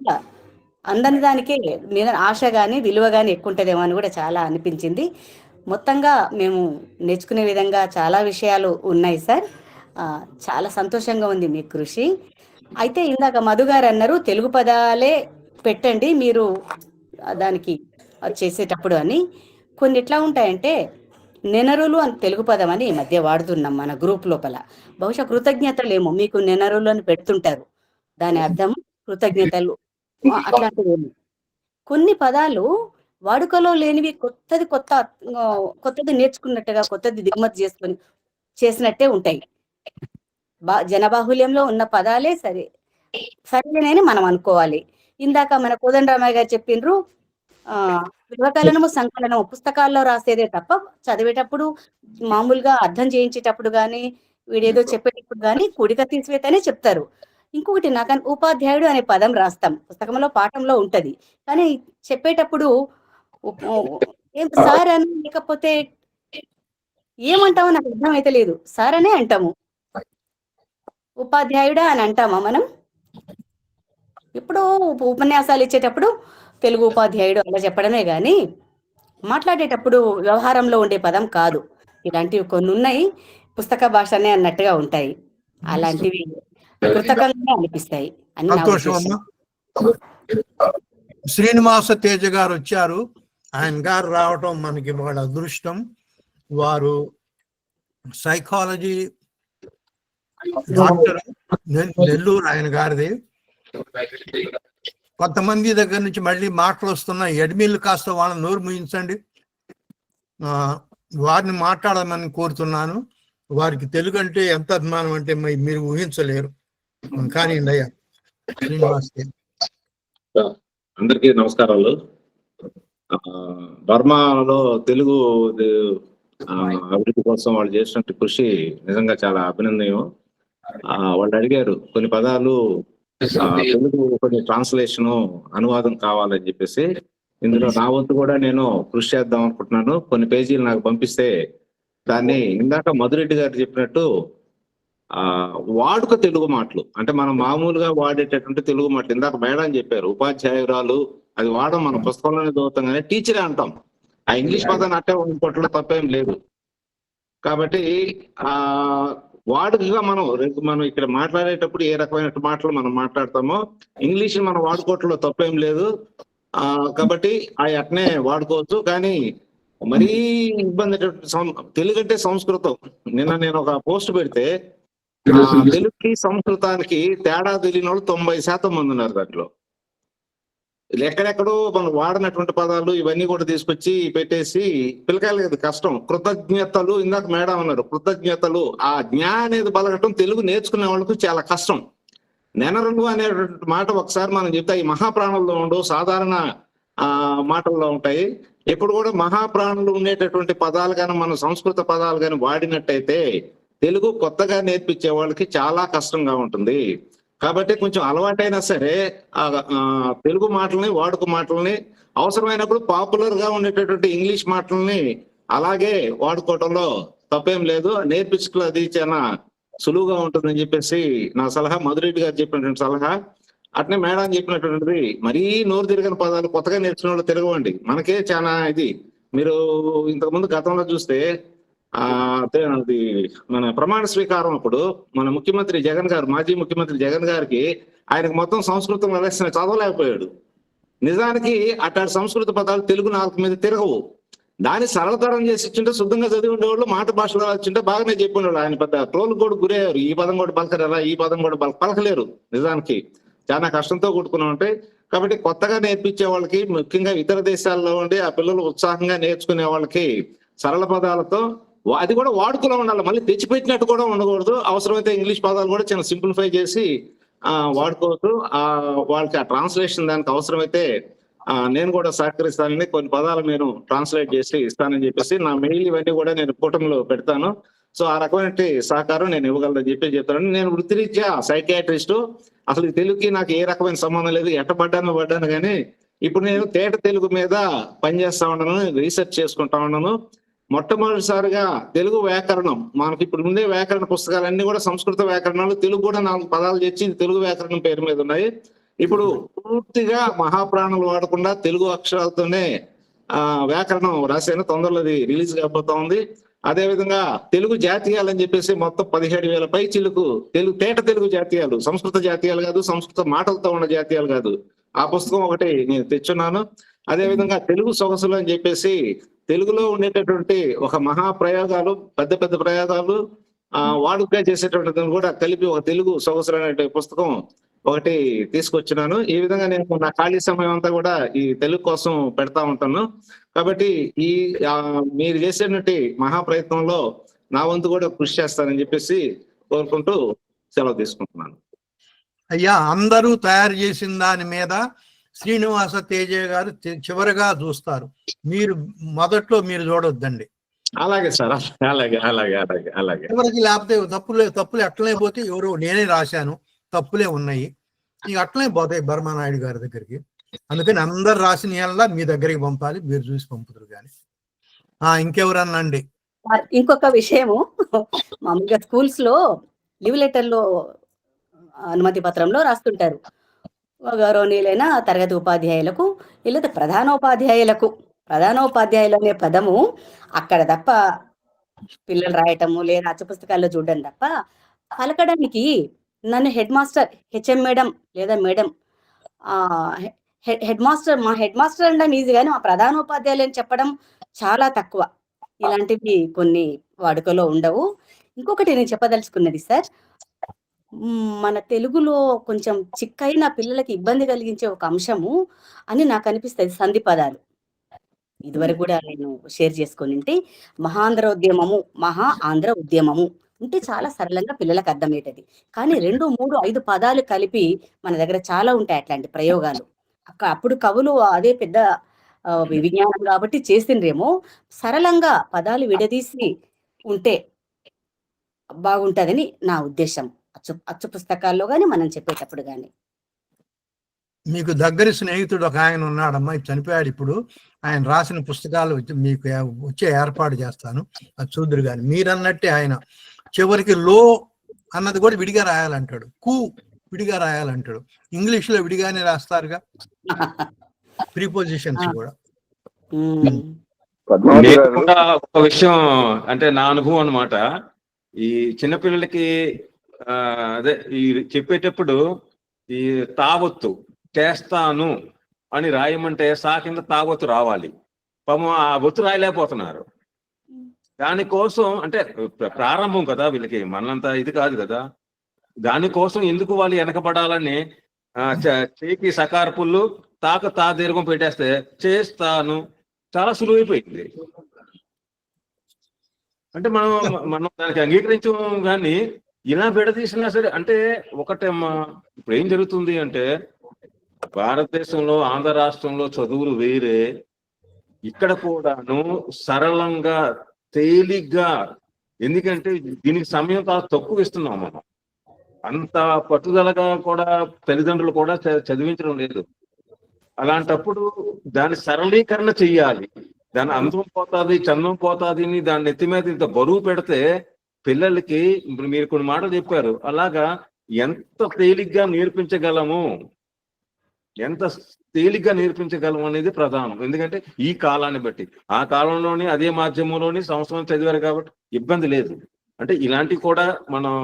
O: అందని దానికే మీద ఆశ కానీ విలువ కానీ ఎక్కువ ఉంటుందేమో అని కూడా చాలా అనిపించింది. మొత్తంగా మేము నేర్చుకునే విధంగా చాలా విషయాలు ఉన్నాయి సార్. చాలా సంతోషంగా ఉంది మీ కృషి. అయితే ఇందాక మధు గారు అన్నారు తెలుగు పదాలే పెట్టండి మీరు దానికి చేసేటప్పుడు అని. కొన్ని ఎట్లా ఉంటాయంటే నెనరులు అని తెలుగు పదం అని ఈ మధ్య వాడుతున్నాం మన గ్రూప్ లోపల. బహుశా కృతజ్ఞతలేమో మీకు నెనరులు అని పెడుతుంటారు, దాని అర్థం కృతజ్ఞతలు అట్లాంటివేమో. కొన్ని పదాలు వాడుకలో లేనివి కొత్తది నేర్చుకున్నట్టుగా, కొత్తది దిగుమతి చేసుకొని చేసినట్టే ఉంటాయి. జనబాహుల్యంలో ఉన్న పదాలే సరేనని మనం అనుకోవాలి. ఇందాక మన కోదండరామయ్య గారు చెప్పిండ్రు వివకలనము సంకలనము పుస్తకాల్లో రాసేదే తప్ప చదివేటప్పుడు మామూలుగా అర్థం చేయించేటప్పుడు కానీ వీడేదో చెప్పేటప్పుడు కానీ కూడిక తీసివేతనే చెప్తారు. ఇంకొకటి నాకు ఉపాధ్యాయుడు అనే పదం రాస్తాం, పుస్తకంలో పాఠంలో ఉంటది, కానీ చెప్పేటప్పుడు ఏం సార్ అని లేకపోతే ఏమంటామో నాకు అర్థం అయితే లేదు, సార్ అనే అంటాము. ఉపాధ్యాయుడా అని అంటామా మనం? ఇప్పుడు ఉపన్యాసాలు ఇచ్చేటప్పుడు తెలుగు ఉపాధ్యాయుడు అలా చెప్పడమే గాని మాట్లాడేటప్పుడు వ్యవహారంలో ఉండే పదం కాదు. ఇలాంటివి కొన్ని ఉన్నాయి, పుస్తక భాషనే అన్నట్టుగా ఉంటాయి, అలాంటివి కృతకంగానే అనిపిస్తాయి అని నా ఉద్దేశం.
B: శ్రీనివాస తేజ గారు వచ్చారు, ఆయన గారు రావటం మనకి వాళ్ళ అదృష్టం. వారు సైకాలజీ డాక్టర్, నెల్లూరు ఆయన గారిది. కొంతమంది దగ్గర నుంచి మళ్ళీ మాటలు వస్తున్నాయి, ఎడ్మిల్ కాస్త వాళ్ళని నోరు ముయించండి, వారిని మాట్లాడమని కోరుతున్నాను. వారికి తెలుగు అంటే ఎంత అభిమానం అంటే మీరు ఊహించలేరు. కానీ అయ్యా శ్రీనివాస్.
P: అందరికీ నమస్కారాలు. బర్మాలో తెలుగు అభివృద్ధి కోసం వాళ్ళు చేసినట్టు కృషి నిజంగా చాలా అభినందనీయం. వాళ్ళు అడిగారు కొన్ని పదాలు తెలుగు కొన్ని ట్రాన్స్లేషన్ అనువాదం కావాలని చెప్పేసి. ఇందులో నా వంతు కూడా నేను కృషి చేద్దాం అనుకుంటున్నాను. కొన్ని పేజీలు నాకు పంపిస్తే దాన్ని ఇందాక మధురెడ్డి గారు చెప్పినట్టు వాడుక తెలుగు మాటలు అంటే మనం మామూలుగా వాడేటటువంటి తెలుగు మాటలు, ఇందాక మేడం చెప్పారు ఉపాధ్యాయురాలు, అది వాడడం మన పుస్తకంలోనే చదువుతాం కానీ టీచరే అంటాం. ఆ ఇంగ్లీష్ పదాన్ని అట్టే ఇంకోట్లో తప్పేం లేదు. కాబట్టి వాడుకగా మనం ఇక్కడ మాట్లాడేటప్పుడు ఏ రకమైన మాటలు మనం మాట్లాడతామో ఇంగ్లీష్ మనం వాడుకోవట్లో తప్పేం లేదు. కాబట్టి అట్నే వాడుకోవచ్చు. కానీ మరీ ఇబ్బంది తెలుగు అంటే సంస్కృతం. నిన్న నేను ఒక పోస్ట్ పెడితే తెలుగుకి సంస్కృతానికి తేడా తెలియని వాళ్ళు 90% మంది ఉన్నారు. దాంట్లో ఎక్కడెక్కడో మనం వాడినటువంటి పదాలు ఇవన్నీ కూడా తీసుకొచ్చి పెట్టేసి పిల్లకాయలు కష్టం. కృతజ్ఞతలు, ఇందాక మేడం అన్నారు కృతజ్ఞతలు, ఆ జ్ఞా అనేది బలగటం తెలుగు నేర్చుకునే వాళ్ళకు చాలా కష్టం. నెనరులు అనేటువంటి మాట ఒకసారి మనం చెప్తే ఈ మహాప్రాణంలో ఉండవు, సాధారణ మాటల్లో ఉంటాయి. ఎప్పుడు కూడా మహాప్రాణులు ఉండేటటువంటి పదాలు కానీ మన సంస్కృత పదాలు కానీ వాడినట్టయితే తెలుగు కొత్తగా నేర్పించే వాళ్ళకి చాలా కష్టంగా ఉంటుంది. కాబట్టి కొంచెం అలవాటైనా సరే తెలుగు మాటల్ని వాడుక మాటల్ని అవసరమైనప్పుడు పాపులర్ గా ఉండేటటువంటి ఇంగ్లీష్ మాటల్ని అలాగే వాడుకోవటంలో తప్పేం లేదు. నేర్పించుకో అది చాలా సులువుగా ఉంటుందని చెప్పేసి నా సలహా. మధురెడ్డి గారు చెప్పినటువంటి సలహా. అట్నే మేడం చెప్పినటువంటిది మరీ నోరు తిరగని పదాలు కొత్తగా నేర్చుకునే వాళ్ళు తిరగవండి. మనకే చాలా ఇది. మీరు ఇంతకుముందు గతంలో చూస్తే అది మన ప్రమాణ స్వీకారం అప్పుడు మన ముఖ్యమంత్రి జగన్ గారు, మాజీ ముఖ్యమంత్రి జగన్ గారికి ఆయనకు మొత్తం సంస్కృతం వలసిన చదవలేకపోయాడు. నిజానికి అట్లాంటి సంస్కృత పదాలు తెలుగు నాలుగు మీద తిరగవు. దాన్ని సరళతరం చేసి ఇచ్చింటే శుద్ధంగా చదివి ఉండేవాళ్ళు, మాట భాషలో వచ్చింటే బాగానే చెప్పి ఉండేవాళ్ళు. ఆయన పెద్ద ట్రోల్ కూడా గురయ్యారు. ఈ పదం కూడా పలకరేలా, ఈ పదం కూడా పలకలేరు. నిజానికి చాలా కష్టంతో కూడుకున్నా ఉంటాయి. కాబట్టి కొత్తగా నేర్పించే వాళ్ళకి, ముఖ్యంగా ఇతర దేశాల్లో ఉండి ఆ పిల్లలు ఉత్సాహంగా నేర్చుకునే వాళ్ళకి సరళ పదాలతో అది కూడా వాడుకలో ఉండాలి. మళ్ళీ తెచ్చిపెట్టినట్టు కూడా ఉండకూడదు. అవసరమైతే ఇంగ్లీష్ పదాలు కూడా చాలా సింప్లిఫై చేసి వాడుకోవచ్చు. వాళ్ళకి ఆ ట్రాన్స్లేషన్ దానికి అవసరమైతే నేను కూడా సహకరిస్తానని కొన్ని పదాలు నేను ట్రాన్స్లేట్ చేసి ఇస్తానని చెప్పేసి నా మెయిల్ ఇవన్నీ కూడా నేను కూటమిలో పెడతాను. సో ఆ రకమైన సహకారం నేను ఇవ్వగలదని చెప్తాను. నేను వృత్తిరీత్యా సైకియాట్రిస్టు. అసలు ఈ తెలుగుకి నాకు ఏ రకమైన సంబంధం లేదు. పడ్డాను కానీ ఇప్పుడు నేను తేట తెలుగు మీద పనిచేస్తా ఉన్నాను, రీసెర్చ్ చేసుకుంటా ఉన్నాను. మొట్టమొదటిసారిగా తెలుగు వ్యాకరణం, మనకి ఇప్పుడు ఉండే వ్యాకరణ పుస్తకాలన్నీ కూడా సంస్కృత వ్యాకరణాలు, తెలుగు కూడా 4 పదాలు తెచ్చి తెలుగు వ్యాకరణం పేరు మీద ఉన్నాయి. ఇప్పుడు పూర్తిగా మహాప్రాణులు వాడకుండా తెలుగు అక్షరాలతోనే వ్యాకరణం రాశాను. తొందరలో అది రిలీజ్ కాబోతా ఉంది. అదే విధంగా తెలుగు జాతీయాలు అని చెప్పేసి మొత్తం 17,000 పై చిలుకు తేట తెలుగు జాతీయాలు, సంస్కృత జాతీయాలు కాదు, సంస్కృత మాటలతో ఉన్న జాతీయాలు కాదు. ఆ పుస్తకం ఒకటి నేను తెచ్చున్నాను. అదే విధంగా తెలుగు సొగసులు అని చెప్పేసి తెలుగులో ఉండేటటువంటి ఒక మహాప్రయోగాలు, పెద్ద పెద్ద ప్రయోగాలు వాడుకగా చేసేటటువంటి కూడా కలిపి ఒక తెలుగు సొగసులు అనే పుస్తకం ఒకటి తీసుకొచ్చినాను. ఈ విధంగా నేను నా ఖాళీ సమయం అంతా కూడా ఈ తెలుగు కోసం పెడతా ఉంటాను. కాబట్టి ఈ మీరు చేసేటువంటి మహాప్రయత్నంలో నా వంతు కూడా కృషి చేస్తానని చెప్పేసి కోరుకుంటూ సెలవు తీసుకుంటున్నాను.
B: అయ్యా, అందరూ తయారు చేసిన దాని మీద శ్రీనివాస తేజ గారు చివరిగా చూస్తారు. మీరు మొదట్లో మీరు చూడొద్దండి.
P: అలాగే సార్, అలాగే అలాగే అలాగే అలాగే.
B: చివరికి లేకపోతే తప్పులు అట్లనే పోతే ఎవరు నేనే రాశాను తప్పులే ఉన్నాయి ఇక అట్లనే పోతాయి బర్మానాయుడు గారి దగ్గరికి. అందుకని అందరు రాసిన మీ దగ్గరికి పంపాలి, మీరు చూసి పంపుతారు. కానీ ఇంకెవరన్నా అండి?
O: ఇంకొక విషయము, మామూలుగా స్కూల్స్ లో లీవ్ లెటర్ లో అనుమతి పత్రంలో రాస్తుంటారు, గౌరవనీయులైన తరగతి ఉపాధ్యాయులకు లేదా ప్రధానోపాధ్యాయులు అనే పదము అక్కడ తప్ప పిల్లలు రాయటము లేదా అచ్చు పుస్తకాల్లో చూడడం తప్ప పలకడానికి నన్ను హెడ్ మాస్టర్, హెచ్ఎం మేడం లేదా మేడం, హెడ్ మాస్టర్, మా హెడ్ మాస్టర్ అనడం ఈజీ కానీ మా ప్రధానోపాధ్యాయులు అని చెప్పడం చాలా తక్కువ. ఇలాంటివి కొన్ని వాడుకలో ఉండవు. ఇంకొకటి నేను చెప్పదలుచుకున్నది సార్, మన తెలుగులో కొంచెం చిక్కైన పిల్లలకి ఇబ్బంది కలిగించే ఒక అంశము అని నాకు అనిపిస్తుంది, సంధి పదాలు. ఇదివరకు కూడా నేను షేర్ చేసుకొని మహా ఆంధ్ర ఉద్యమము అంటే చాలా సరళంగా పిల్లలకు అర్థమయ్యేది. కానీ 2, 3, 5 పదాలు కలిపి మన దగ్గర చాలా ఉంటాయి అట్లాంటి ప్రయోగాలు. అప్పుడు కవులు అదే పెద్ద విజ్ఞానం కాబట్టి చేసిండ్రేమో. సరళంగా పదాలు విడదీసి ఉంటే బాగుంటుందని నా ఉద్దేశం, అచ్చు పుస్తకాల్లో కానీ మనం చెప్పేటప్పుడు కానీ.
B: మీకు దగ్గర స్నేహితుడు ఒక ఆయన ఉన్నాడమ్మా, చనిపోయాడు ఇప్పుడు. ఆయన రాసిన పుస్తకాలు మీకు వచ్చే ఏర్పాటు చేస్తాను, అది చూద్దరు. కానీ మీరన్నట్టే ఆయన చివరికి లో అన్నది కూడా విడిగా రాయాలంటాడు, కు విడిగా రాయాలంటాడు. ఇంగ్లీష్ లో విడిగానే రాస్తారుగా ప్రిపోజిషన్స్ కూడా.
E: ఒక విషయం అంటే నా అనుభవం అన్నమాట, ఈ చిన్నపిల్లలకి అదే ఈ చెప్పేటప్పుడు ఈ తావొత్తు చేస్తాను అని రాయమంటే సా కింద తావొత్తు రావాలి. పాపం ఆ ఒత్తు రాయలేకపోతున్నారు. దానికోసం అంటే ప్రారంభం కదా వీళ్ళకి, మనంతా ఇది కాదు కదా. దానికోసం ఎందుకు వాళ్ళు వెనకబడాలని చేకి సకార పుల్లు తాక తా దీర్ఘం పెట్టేస్తే చేస్తాను చాలా సులువైపోయింది. అంటే మనం దానికి అంగీకరించాం. కానీ ఇలా విడదీసినా సరే అంటే ఒకటేమ్మా, ఇప్పుడు ఏం జరుగుతుంది అంటే భారతదేశంలో ఆంధ్ర రాష్ట్రంలో చదువులు వేరే, ఇక్కడ కూడాను సరళంగా తేలిగ్గా, ఎందుకంటే దీనికి సమయం తక్కువ ఇస్తున్నాం మనం. అంత పట్టుదలగా కూడా తల్లిదండ్రులు కూడా చదివించడం లేదు. అలాంటప్పుడు దాని సరళీకరణ చెయ్యాలి. దాని అందం పోతుంది, చందం పోతుంది అని దాన్ని ఎత్తి మీద ఇంత బరువు పెడితే పిల్లలకి, ఇప్పుడు మీరు కొన్ని మాటలు చెప్పారు, అలాగా ఎంత తేలిగ్గా నేర్పించగలము అనేది ప్రధానం. ఎందుకంటే ఈ కాలాన్ని బట్టి, ఆ కాలంలోని అదే మాధ్యమంలోని సంవత్సరం చదివారు కాబట్టి ఇబ్బంది లేదు. అంటే ఇలాంటివి కూడా మనం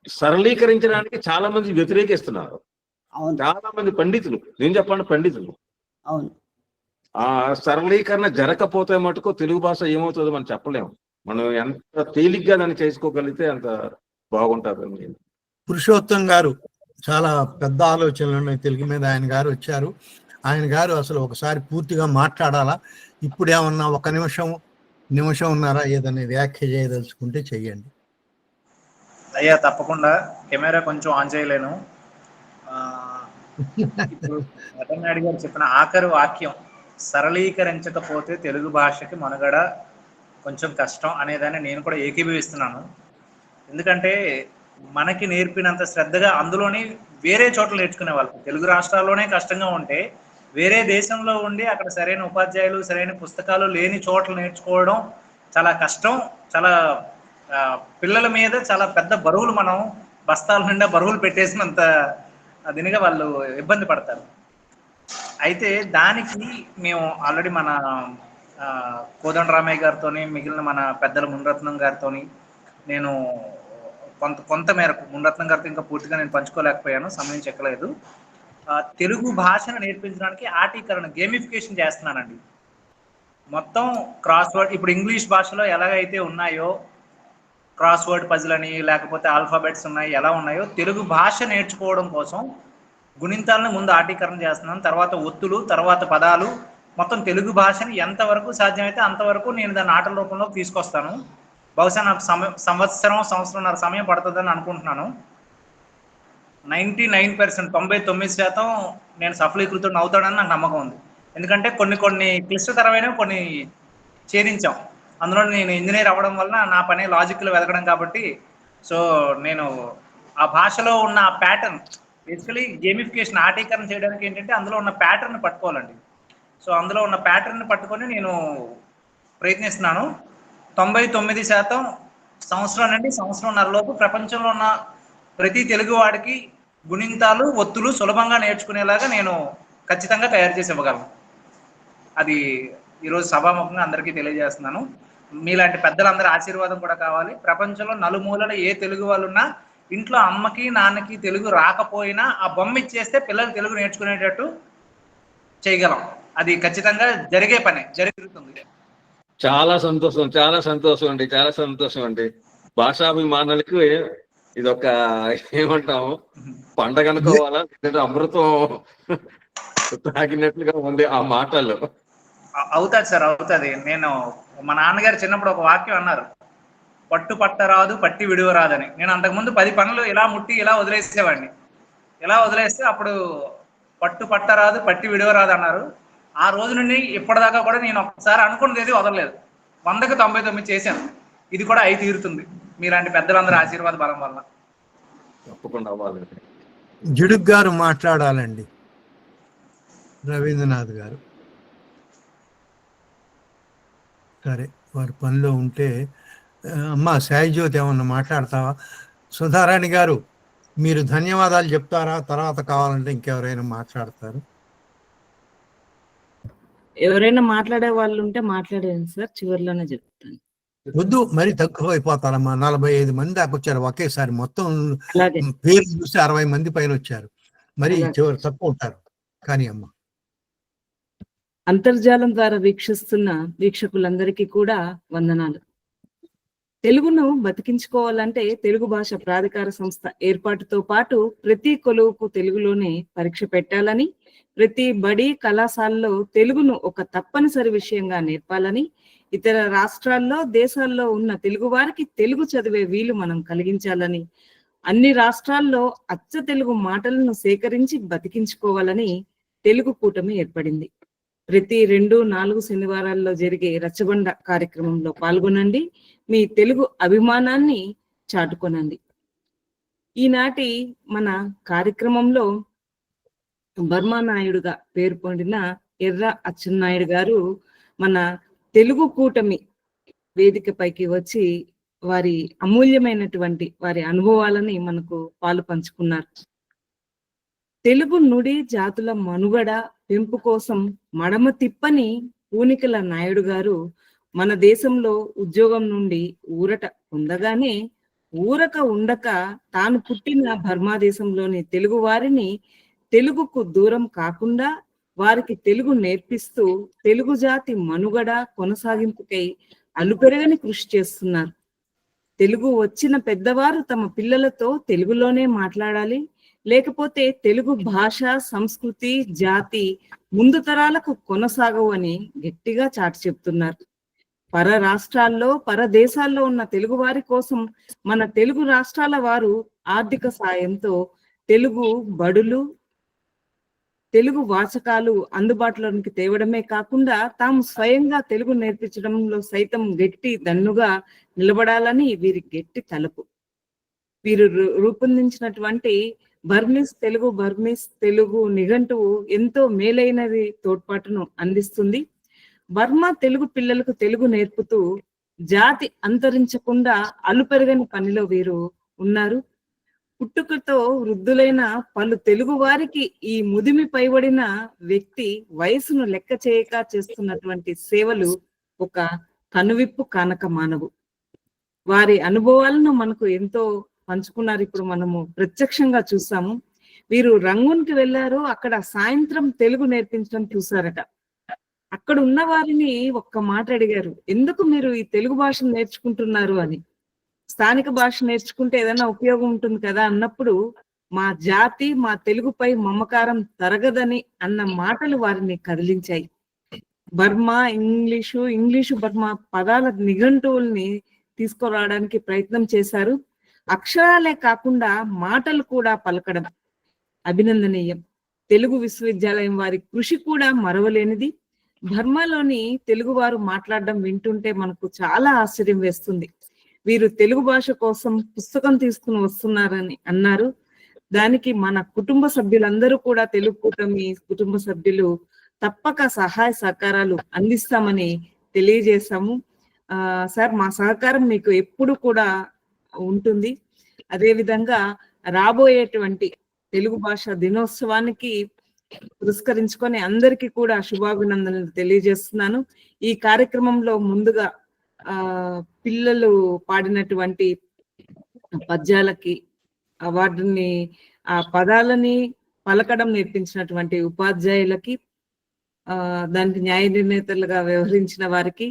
E: సరళీకరించడానికి చాలా మంది వ్యతిరేకిస్తున్నారు. చాలా మంది పండితులు, నేను చెప్పండి పండితులు, ఆ సరళీకరణ జరగకపోతే మటుకు తెలుగు భాష ఏమవుతుందో మనం చెప్పలేము. మనం ఎంత తేలిగ్గా దాన్ని చేసుకోగలిగితే అంత బాగుంటుంది.
B: పురుషోత్తం గారు చాలా పెద్ద ఆలోచనలు ఉన్నాయి తెలుగు మీద. ఆయన గారు వచ్చారు. ఆయన గారు అసలు ఒకసారి పూర్తిగా మాట్లాడాలా. ఇప్పుడు ఏమన్నా ఒక నిమిషం ఉన్నారా ఏదన్నా వ్యాఖ్య చేయదలుచుకుంటే చెయ్యండి.
Q: అయ్యా తప్పకుండా. కెమెరా కొంచెం ఆన్ చేయలేను. ఇప్పుడు నాయుడు గారు చెప్పిన ఆఖరి వాక్యం, సరళీకరించకపోతే తెలుగు భాషకి మనుగడ కొంచెం కష్టం అనేదాన్ని నేను కూడా ఏకీభవిస్తున్నాను. ఎందుకంటే మనకి నేర్పినంత శ్రద్ధగా అందులోని వేరే చోట్ల నేర్చుకునే వాళ్ళకి, తెలుగు రాష్ట్రాల్లోనే కష్టంగా ఉంటే వేరే దేశంలో ఉండి అక్కడ సరైన ఉపాధ్యాయులు సరైన పుస్తకాలు లేని చోట్ల నేర్చుకోవడం చాలా కష్టం. చాలా పిల్లల మీద చాలా పెద్ద బరువులు, మనం బస్తాల నిండా బరువులు పెట్టేసినంత దీనిగా వాళ్ళు ఇబ్బంది పడతారు. అయితే దానికి మేము ఆల్రెడీ మన కోదండరామయ్య గారితో, మిగిలిన మన పెద్దల మునిరత్నం గారితో నేను కొంత మేరకు, మునిరత్నం గారితో ఇంకా పూర్తిగా నేను పంచుకోలేకపోయాను, సమయం చెక్కలేదు. తెలుగు భాషను నేర్పించడానికి ఆటీకరణ, గేమిఫికేషన్ చేస్తున్నానండి. మొత్తం క్రాస్ వర్డ్, ఇప్పుడు ఇంగ్లీష్ భాషలో ఎలాగైతే ఉన్నాయో క్రాస్ వర్డ్ పజిల్ అని, లేకపోతే ఆల్ఫాబెట్స్ ఉన్నాయి, ఎలా ఉన్నాయో తెలుగు భాష నేర్చుకోవడం కోసం గుణింతాలను ముందు ఆటీకరణ చేస్తున్నాను. తర్వాత ఒత్తులు, తర్వాత పదాలు, మొత్తం తెలుగు భాషని ఎంతవరకు సాధ్యమైతే అంతవరకు నేను దాన్ని ఆటల రూపంలో తీసుకొస్తాను. బహుశా నాకు సంవత్సరంన్నర సమయం పడుతుందని అనుకుంటున్నాను. 99%, 99% నేను సఫలీకృతుడిని అవుతాడని నాకు నమ్మకం ఉంది. ఎందుకంటే కొన్ని క్లిష్టతరమైన కొన్ని ఛేదించాం. అందులో నేను ఇంజనీర్ అవ్వడం వలన నా పని లాజిక్లో వెతకడం కాబట్టి, సో నేను ఆ భాషలో ఉన్న ఆ ప్యాటర్న్, బేసికలీ గేమిఫికేషన్ ఆటీకరణ చేయడానికి ఏంటంటే అందులో ఉన్న ప్యాటర్న్ పట్టుకోవాలండి. సో అందులో ఉన్న ప్యాటర్న్ పట్టుకొని నేను ప్రయత్నిస్తున్నాను. 99% సంవత్సరం నుండి సంవత్సరంన్నరలోపు ప్రపంచంలో ఉన్న ప్రతి తెలుగు వాడికి గుణింతాలు, ఒత్తులు సులభంగా నేర్చుకునేలాగా నేను ఖచ్చితంగా తయారు చేసి ఇవ్వగలను. అది ఈరోజు సభాముఖంగా అందరికీ తెలియజేస్తున్నాను. మీలాంటి పెద్దలందరి ఆశీర్వాదం కూడా కావాలి. ప్రపంచంలో నలుమూలల ఏ తెలుగు వాళ్ళు ఉన్నా ఇంట్లో అమ్మకి నాన్నకి తెలుగు రాకపోయినా ఆ బొమ్మ ఇచ్చేస్తే పిల్లలు తెలుగు నేర్చుకునేటట్టు చేయగలం. అది ఖచ్చితంగా జరిగే పనే, జరుగుతుంది.
E: చాలా సంతోషం, చాలా సంతోషం అండి, చాలా సంతోషం అండి. భాషాభిమానులకు ఇదొక ఏమంటాము పండగ అనుకోవాలా, అమృతం తాగినట్లుగా ఉంది ఆ మాటలు.
Q: అవుతుంది సార్, అవుతుంది. నేను మా నాన్నగారు చిన్నప్పుడు ఒక వాక్యం అన్నారు, పట్టు పట్టరాదు పట్టి విడువరాదని. నేను అంతకుముందు 10 పనులు ఇలా ముట్టి ఇలా వదిలేసేవాడిని. ఇలా వదిలేస్తే అప్పుడు పట్టు పట్టరాదు పట్టి విడువరాదు అన్నారు. ఆ రోజు నుండి ఇప్పటిదాకా కూడా నేను ఒకసారి అనుకున్నది ఏది వదలలేదు. 100కి 99 చేశాను. ఇది కూడా అయి తీరుతుంది మీలాంటి పెద్దలందరూ ఆశీర్వాద బలం వల్ల.
E: తప్పకుండా అవ్వాలి.
B: జిడుగ్ గారు మాట్లాడాలండి, రవీంద్రనాథ్ గారు. సరే, వారి పనిలో ఉంటే అమ్మ సాయిజ్యోతి ఏమన్నా మాట్లాడతావా? సుధారాణి గారు మీరు ధన్యవాదాలు చెప్తారా? తర్వాత కావాలంటే ఇంకెవరైనా మాట్లాడతారు.
R: ఎవరైనా మాట్లాడే వాళ్ళు ఉంటే మాట్లాడేది సార్, చివరిలోనే చెప్తాను.
B: వద్దు, మరి తక్కువ అయిపోతారమ్మా. 45 మంది దాకా వచ్చారు ఒకేసారి. మొత్తం పేర్లు చూస్తే 60 మంది పైన వచ్చారు. మరి చివరి తక్కువ ఉంటారు. కానీ అమ్మ,
R: అంతర్జాలం ద్వారా వీక్షిస్తున్న వీక్షకులందరికీ కూడా వందనాలు. తెలుగును బతికించుకోవాలంటే తెలుగు భాష ప్రాధికార సంస్థ ఏర్పాటుతో పాటు ప్రతి కొలువుకు తెలుగులోనే పరీక్ష పెట్టాలని, ప్రతి బడి కళాశాలలో తెలుగును ఒక తప్పనిసరి విషయంగా నేర్పాలని, ఇతర రాష్ట్రాల్లో దేశాల్లో ఉన్న తెలుగు వారికి తెలుగు చదివే వీలు మనం కలిగించాలని, అన్ని రాష్ట్రాల్లో అచ్చ తెలుగు మాటలను సేకరించి బతికించుకోవాలని తెలుగు కూటమి ఏర్పడింది. ప్రతి 2-4 శనివారాల్లో జరిగే రచ్చబండ కార్యక్రమంలో పాల్గొనండి. మీ తెలుగు అభిమానాన్ని చాటుకొనండి. ఈనాటి మన కార్యక్రమంలో బర్మా నాయుడుగా పేరు పొందిన ఎర్ర అచ్చెన్నాయుడు గారు మన తెలుగు కూటమి వేదికపైకి వచ్చి వారి అమూల్యమైనటువంటి వారి అనుభవాలని మనకు పాలు పంచుకున్నారు. తెలుగు నుడి జాతుల మనుగడ పెంపు కోసం మడమ తిప్పని పూనికల నాయుడు గారు మన దేశంలో ఉద్యోగం నుండి ఊరట పొందగానే ఊరక ఉండక తాను పుట్టిన బర్మా దేశంలోని తెలుగు వారిని తెలుగుకు దూరం కాకుండా వారికి తెలుగు నేర్పిస్తూ తెలుగు జాతి మనుగడ కొనసాగింపుకై అలుపెరగని కృషి చేస్తున్నారు. తెలుగు వచ్చిన పెద్దవారు తమ పిల్లలతో తెలుగులోనే మాట్లాడాలి, లేకపోతే తెలుగు భాష, సంస్కృతి, జాతి ముందు తరాలకు కొనసాగవు అని గట్టిగా చాటి చెప్తున్నారు. పర రాష్ట్రాల్లో పర దేశాల్లో ఉన్న తెలుగు వారి కోసం మన తెలుగు రాష్ట్రాల వారు ఆర్థిక సాయంతో తెలుగు బడులు, తెలుగు వాచకాలు అందుబాటులోనికి తేవడమే కాకుండా తాము స్వయంగా తెలుగు నేర్పించడంలో సైతం గట్టి దన్నుగా నిలబడాలని వీరి గట్టి తలుపు. వీరు రూపొందించినటువంటి బర్మీస్ తెలుగు నిఘంటువు ఎంతో మేలైనది తోడ్పాటును అందిస్తుంది. బర్మా తెలుగు పిల్లలకు తెలుగు నేర్పుతూ జాతి అంతరించకుండా అలుపెరగని పనిలో వీరు ఉన్నారు. పుట్టుకతో వృద్ధులైన పలు తెలుగు వారికి ఈ ముదిమి పైబడిన వ్యక్తి వయసును లెక్క చేయక చేస్తున్నటువంటి సేవలు ఒక కనువిప్పు కానక మానవు. వారి అనుభవాలను మనకు ఎంతో పంచుకున్నారు. ఇప్పుడు మనము ప్రత్యక్షంగా చూసాము. వీరు రంగూన్కి వెళ్ళారు, అక్కడ సాయంత్రం తెలుగు నేర్పించడం చూసారట. అక్కడ ఉన్న వారిని ఒక్క మాట అడిగారు, ఎందుకు మీరు ఈ తెలుగు భాషను నేర్చుకుంటున్నారు అని. స్థానిక భాష నేర్చుకుంటే ఏదైనా ఉపయోగం ఉంటుంది కదా అన్నప్పుడు, మా జాతి మా తెలుగుపై మమకారం తరగదని అన్న మాటలు వారిని కదిలించాయి. బర్మా ఇంగ్లీషు బర్మా పదాల నిఘంటువుల్ని తీసుకురావడానికి ప్రయత్నం చేశారు. అక్షరాలే కాకుండా మాటలు కూడా పలకడం, అభినందనీయం. తెలుగు విశ్వవిద్యాలయం వారి కృషి కూడా మరవలేనిది. బర్మాలోని తెలుగు వారు మాట్లాడడం వింటుంటే మనకు చాలా ఆశ్చర్యం వేస్తుంది. వీరు తెలుగు భాష కోసం పుస్తకం తీసుకుని వస్తున్నారని అన్నారు. దానికి మన కుటుంబ సభ్యులందరూ కూడా, తెలుగు కూటమి కుటుంబ సభ్యులు తప్పక సహాయ సహకారాలు అందిస్తామని తెలియజేశాము. సార్, మా సహకారం మీకు ఎప్పుడు కూడా ఉంటుంది. అదే విధంగా రాబోయేటువంటి తెలుగు భాష దినోత్సవానికి పురస్కరించుకొని అందరికీ కూడా శుభాభినందనలు తెలియజేస్తున్నాను. ఈ కార్యక్రమంలో ముందుగా పిల్లలు పాడినటువంటి పద్యాలకి వాటిని ఆ పదాలని పలకడం నేర్పించినటువంటి ఉపాధ్యాయులకి, దానికి న్యాయ నిర్ణేతలుగా వ్యవహరించిన వారికి,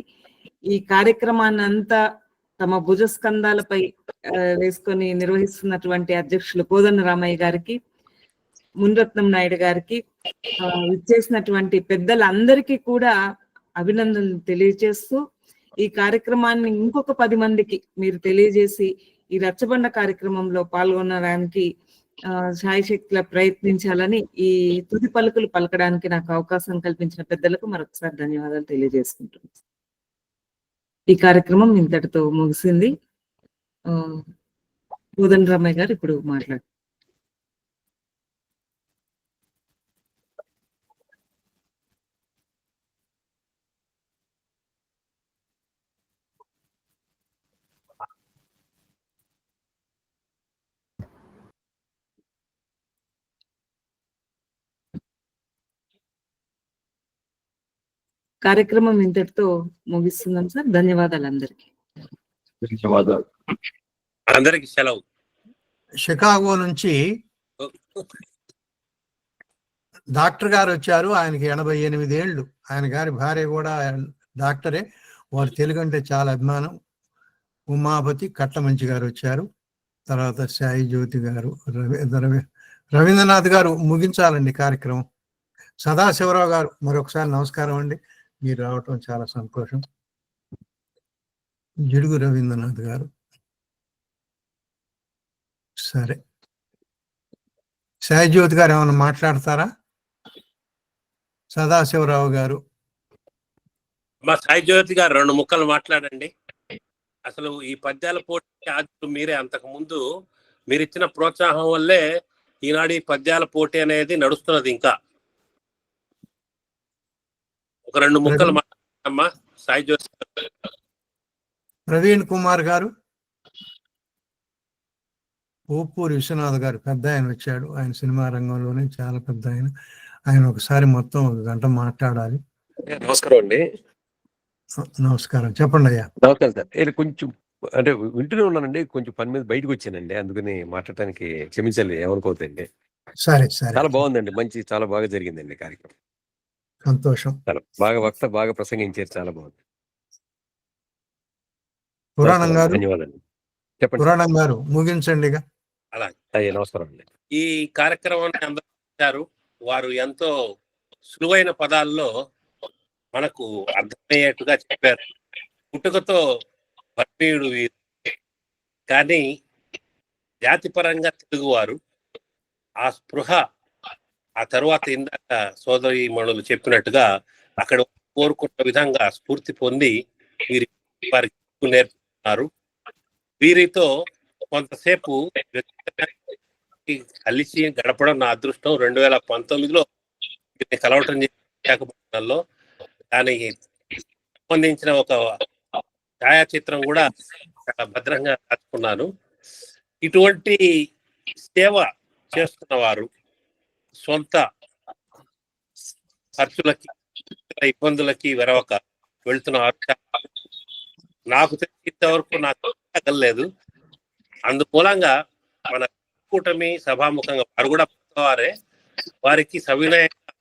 R: ఈ కార్యక్రమాన్ని అంతా తమ భుజస్కంధాలపై వేసుకొని నిర్వహిస్తున్నటువంటి అధ్యక్షులు కోదండ రామయ్య గారికి, మునిరత్నం నాయుడు గారికి, ఇచ్చేసినటువంటి పెద్దలందరికీ కూడా అభినందనలు తెలియజేస్తూ, ఈ కార్యక్రమాన్ని ఇంకొక 10 మందికి మీరు తెలియజేసి ఈ రచ్చబండ కార్యక్రమంలో పాల్గొనడానికి శాయశక్తిలా ప్రయత్నించాలని ఈ తుది పలుకులు పలకడానికి నాకు అవకాశం కల్పించిన పెద్దలకు మరొకసారి ధన్యవాదాలు తెలియజేసుకుంటున్నాను. ఈ కార్యక్రమం ఇంతటితో ముగిసింది. కోదండరామయ్య గారు ఇప్పుడు మాట్లాడు. కార్యక్రమం ఇంతటితో ముగిస్తున్నాం సార్. ధన్యవాదాలు అందరికీ.
E: ధన్యవాదాలు.
S: అందరికి సెలవు.
B: షికాగో నుంచి డాక్టర్ గారు వచ్చారు. ఆయనకి 88 ఏళ్ళు. ఆయన గారి భార్య కూడా డాక్టరే. వారు తెలుగు అంటే చాలా అభిమానం. ఉమాపతి కట్టమంచి గారు వచ్చారు. తర్వాత సాయి జ్యోతి గారు, రవీంద్రనాథ్ గారు. ముగించాలండి కార్యక్రమం. సదాశివరావు గారు మరొకసారి నమస్కారం అండి. మీరు రావటం చాలా సంతోషం. జిడుగు రవీంద్రనాథ్ గారు. సరే, సాయి జ్యోతి గారు ఏమైనా మాట్లాడతారా? సదాశివరావు గారు.
S: మా సాయి జ్యోతి గారు 2 ముక్కలు మాట్లాడండి. అసలు ఈ పద్యాల పోటీ ఆదిత్యులు మీరే. అంతకు ముందు మీరు ఇచ్చిన ప్రోత్సాహం వల్లే ఈనాడు ఈ పద్యాల పోటీ అనేది నడుస్తున్నది. ఇంకా ఒక 2 ముక్కలు మాట్లాడమ్మా సాయి జ్యోతి.
B: ప్రవీణ్ కుమార్ గారు. ఓపూరి విశ్వనాథ్ గారు పెద్ద ఆయన వచ్చాడు. ఆయన సినిమా రంగంలోనే చాలా పెద్ద ఆయన. ఆయన ఒకసారి మొత్తం 1 గంట మాట్లాడాలి.
T: నమస్కారం అండి.
B: నమస్కారం, చెప్పండి అయ్యా.
T: నమస్కారం సార్. కొంచెం అంటే వింటూనే ఉన్నానండి. కొంచెం పని మీద బయటకు వచ్చానండి, అందుకని మాట్లాడటానికి క్షమించాలి, ఏమనుకోవద్దండి.
B: సరే సరే.
T: చాలా బాగుందండి, చాలా బాగా జరిగిందండి కార్యక్రమం.
B: సంతోషం.
T: చాలా బాగా వక్త బాగా ప్రసంగించారు, చాలా బాగుంది.
B: పురాణం గారు.
T: ధన్యవాదాలు. చెప్పండి.
B: పురాణం గారు ముగించండి.
S: అలాగే.
T: నమస్కారం అండి.
S: ఈ కార్యక్రమాన్ని అందరూ ఇచ్చారు. వారు ఎంతో సులువైన పదాల్లో మనకు అర్థమయ్యేట్టుగా చెప్పారు. పుట్టుకతో భర్మీయుడు వీరు, కానీ జాతిపరంగా తెలుగువారు. ఆ స్పృహ ఆ తరువాత ఇందాక సోదరీమణులు చెప్పినట్టుగా అక్కడ కోరుకున్న విధంగా స్ఫూర్తి పొంది వీరి వారికి నేర్పుతున్నారు. వీరితో కొంతసేపు కలిసి గడపడం నా అదృష్టం. 2019లో కలవటం విశాఖపట్నంలో. దానికి సంబంధించిన ఒక ఛాయాచిత్రం కూడా చాలా భద్రంగా రాసుకున్నాను. ఇటువంటి సేవ చేస్తున్న వారు సొంత ఖర్చులకి ఇబ్బందులకి వెరవక వెళ్తున్నారు. నాకు తెలిసినంత వరకు నాకు తగలేదు. అందుమూలంగా మన కూటమి సభాముఖంగా వారు కూడా వారే, వారికి సవినయంగా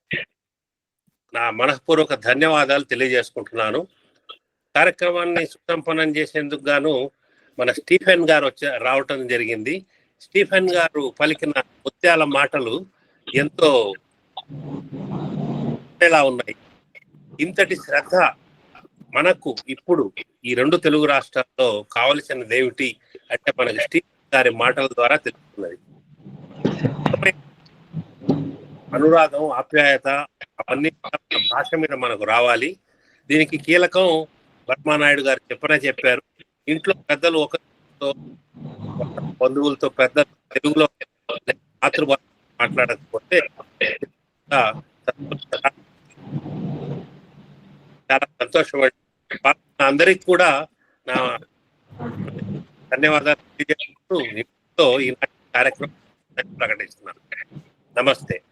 S: నా మనఃపూర్వక ధన్యవాదాలు తెలియజేసుకుంటున్నాను. కార్యక్రమాన్ని సుసంపన్నం చేసేందుకు గాను మన స్టీఫెన్ గారు రావటం జరిగింది. స్టీఫెన్ గారు పలికిన ముత్యాల మాటలు ఎంతో ఉన్నాయి. ఇంతటి శ్రద్ధ మనకు ఇప్పుడు ఈ 2 తెలుగు రాష్ట్రాల్లో కావలసినది ఏమిటి అంటే మనకి స్టీఫెన్ గారి మాటల ద్వారా తెలుస్తున్నది. అనురాగం, ఆప్యాయత అవన్నీ మన భాష మీద మనకు రావాలి. దీనికి కీలకం వర్మానాయుడు గారు చెప్పారు. ఇంట్లో పెద్దలు ఒకరితో బంధువులతో పెద్దలు తెలుగులో మాతృభాష మాట్లాడకపోతే చాలా సంతోషం. అందరికి కూడా నా ధన్యవాదాలు తెలియజేస్తూ ఈనాటి కార్యక్రమం ప్రకటిస్తున్నాను. నమస్తే.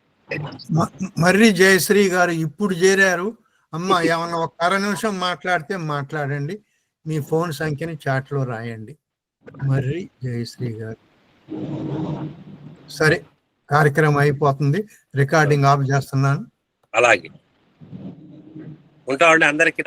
B: మర్రి జయశ్రీ గారు ఇప్పుడు చేరారు. అమ్మ ఏమన్నా ఒక అర నిమిషం మాట్లాడితే మాట్లాడండి. మీ ఫోన్ సంఖ్యని చాట్ లో రాయండి. మర్రి జయశ్రీ గారు. సరే, కార్యక్రమం అయిపోతుంది. రికార్డింగ్ ఆఫ్ చేస్తున్నాను.
S: అలాగే ఉంటామండి అందరికీ.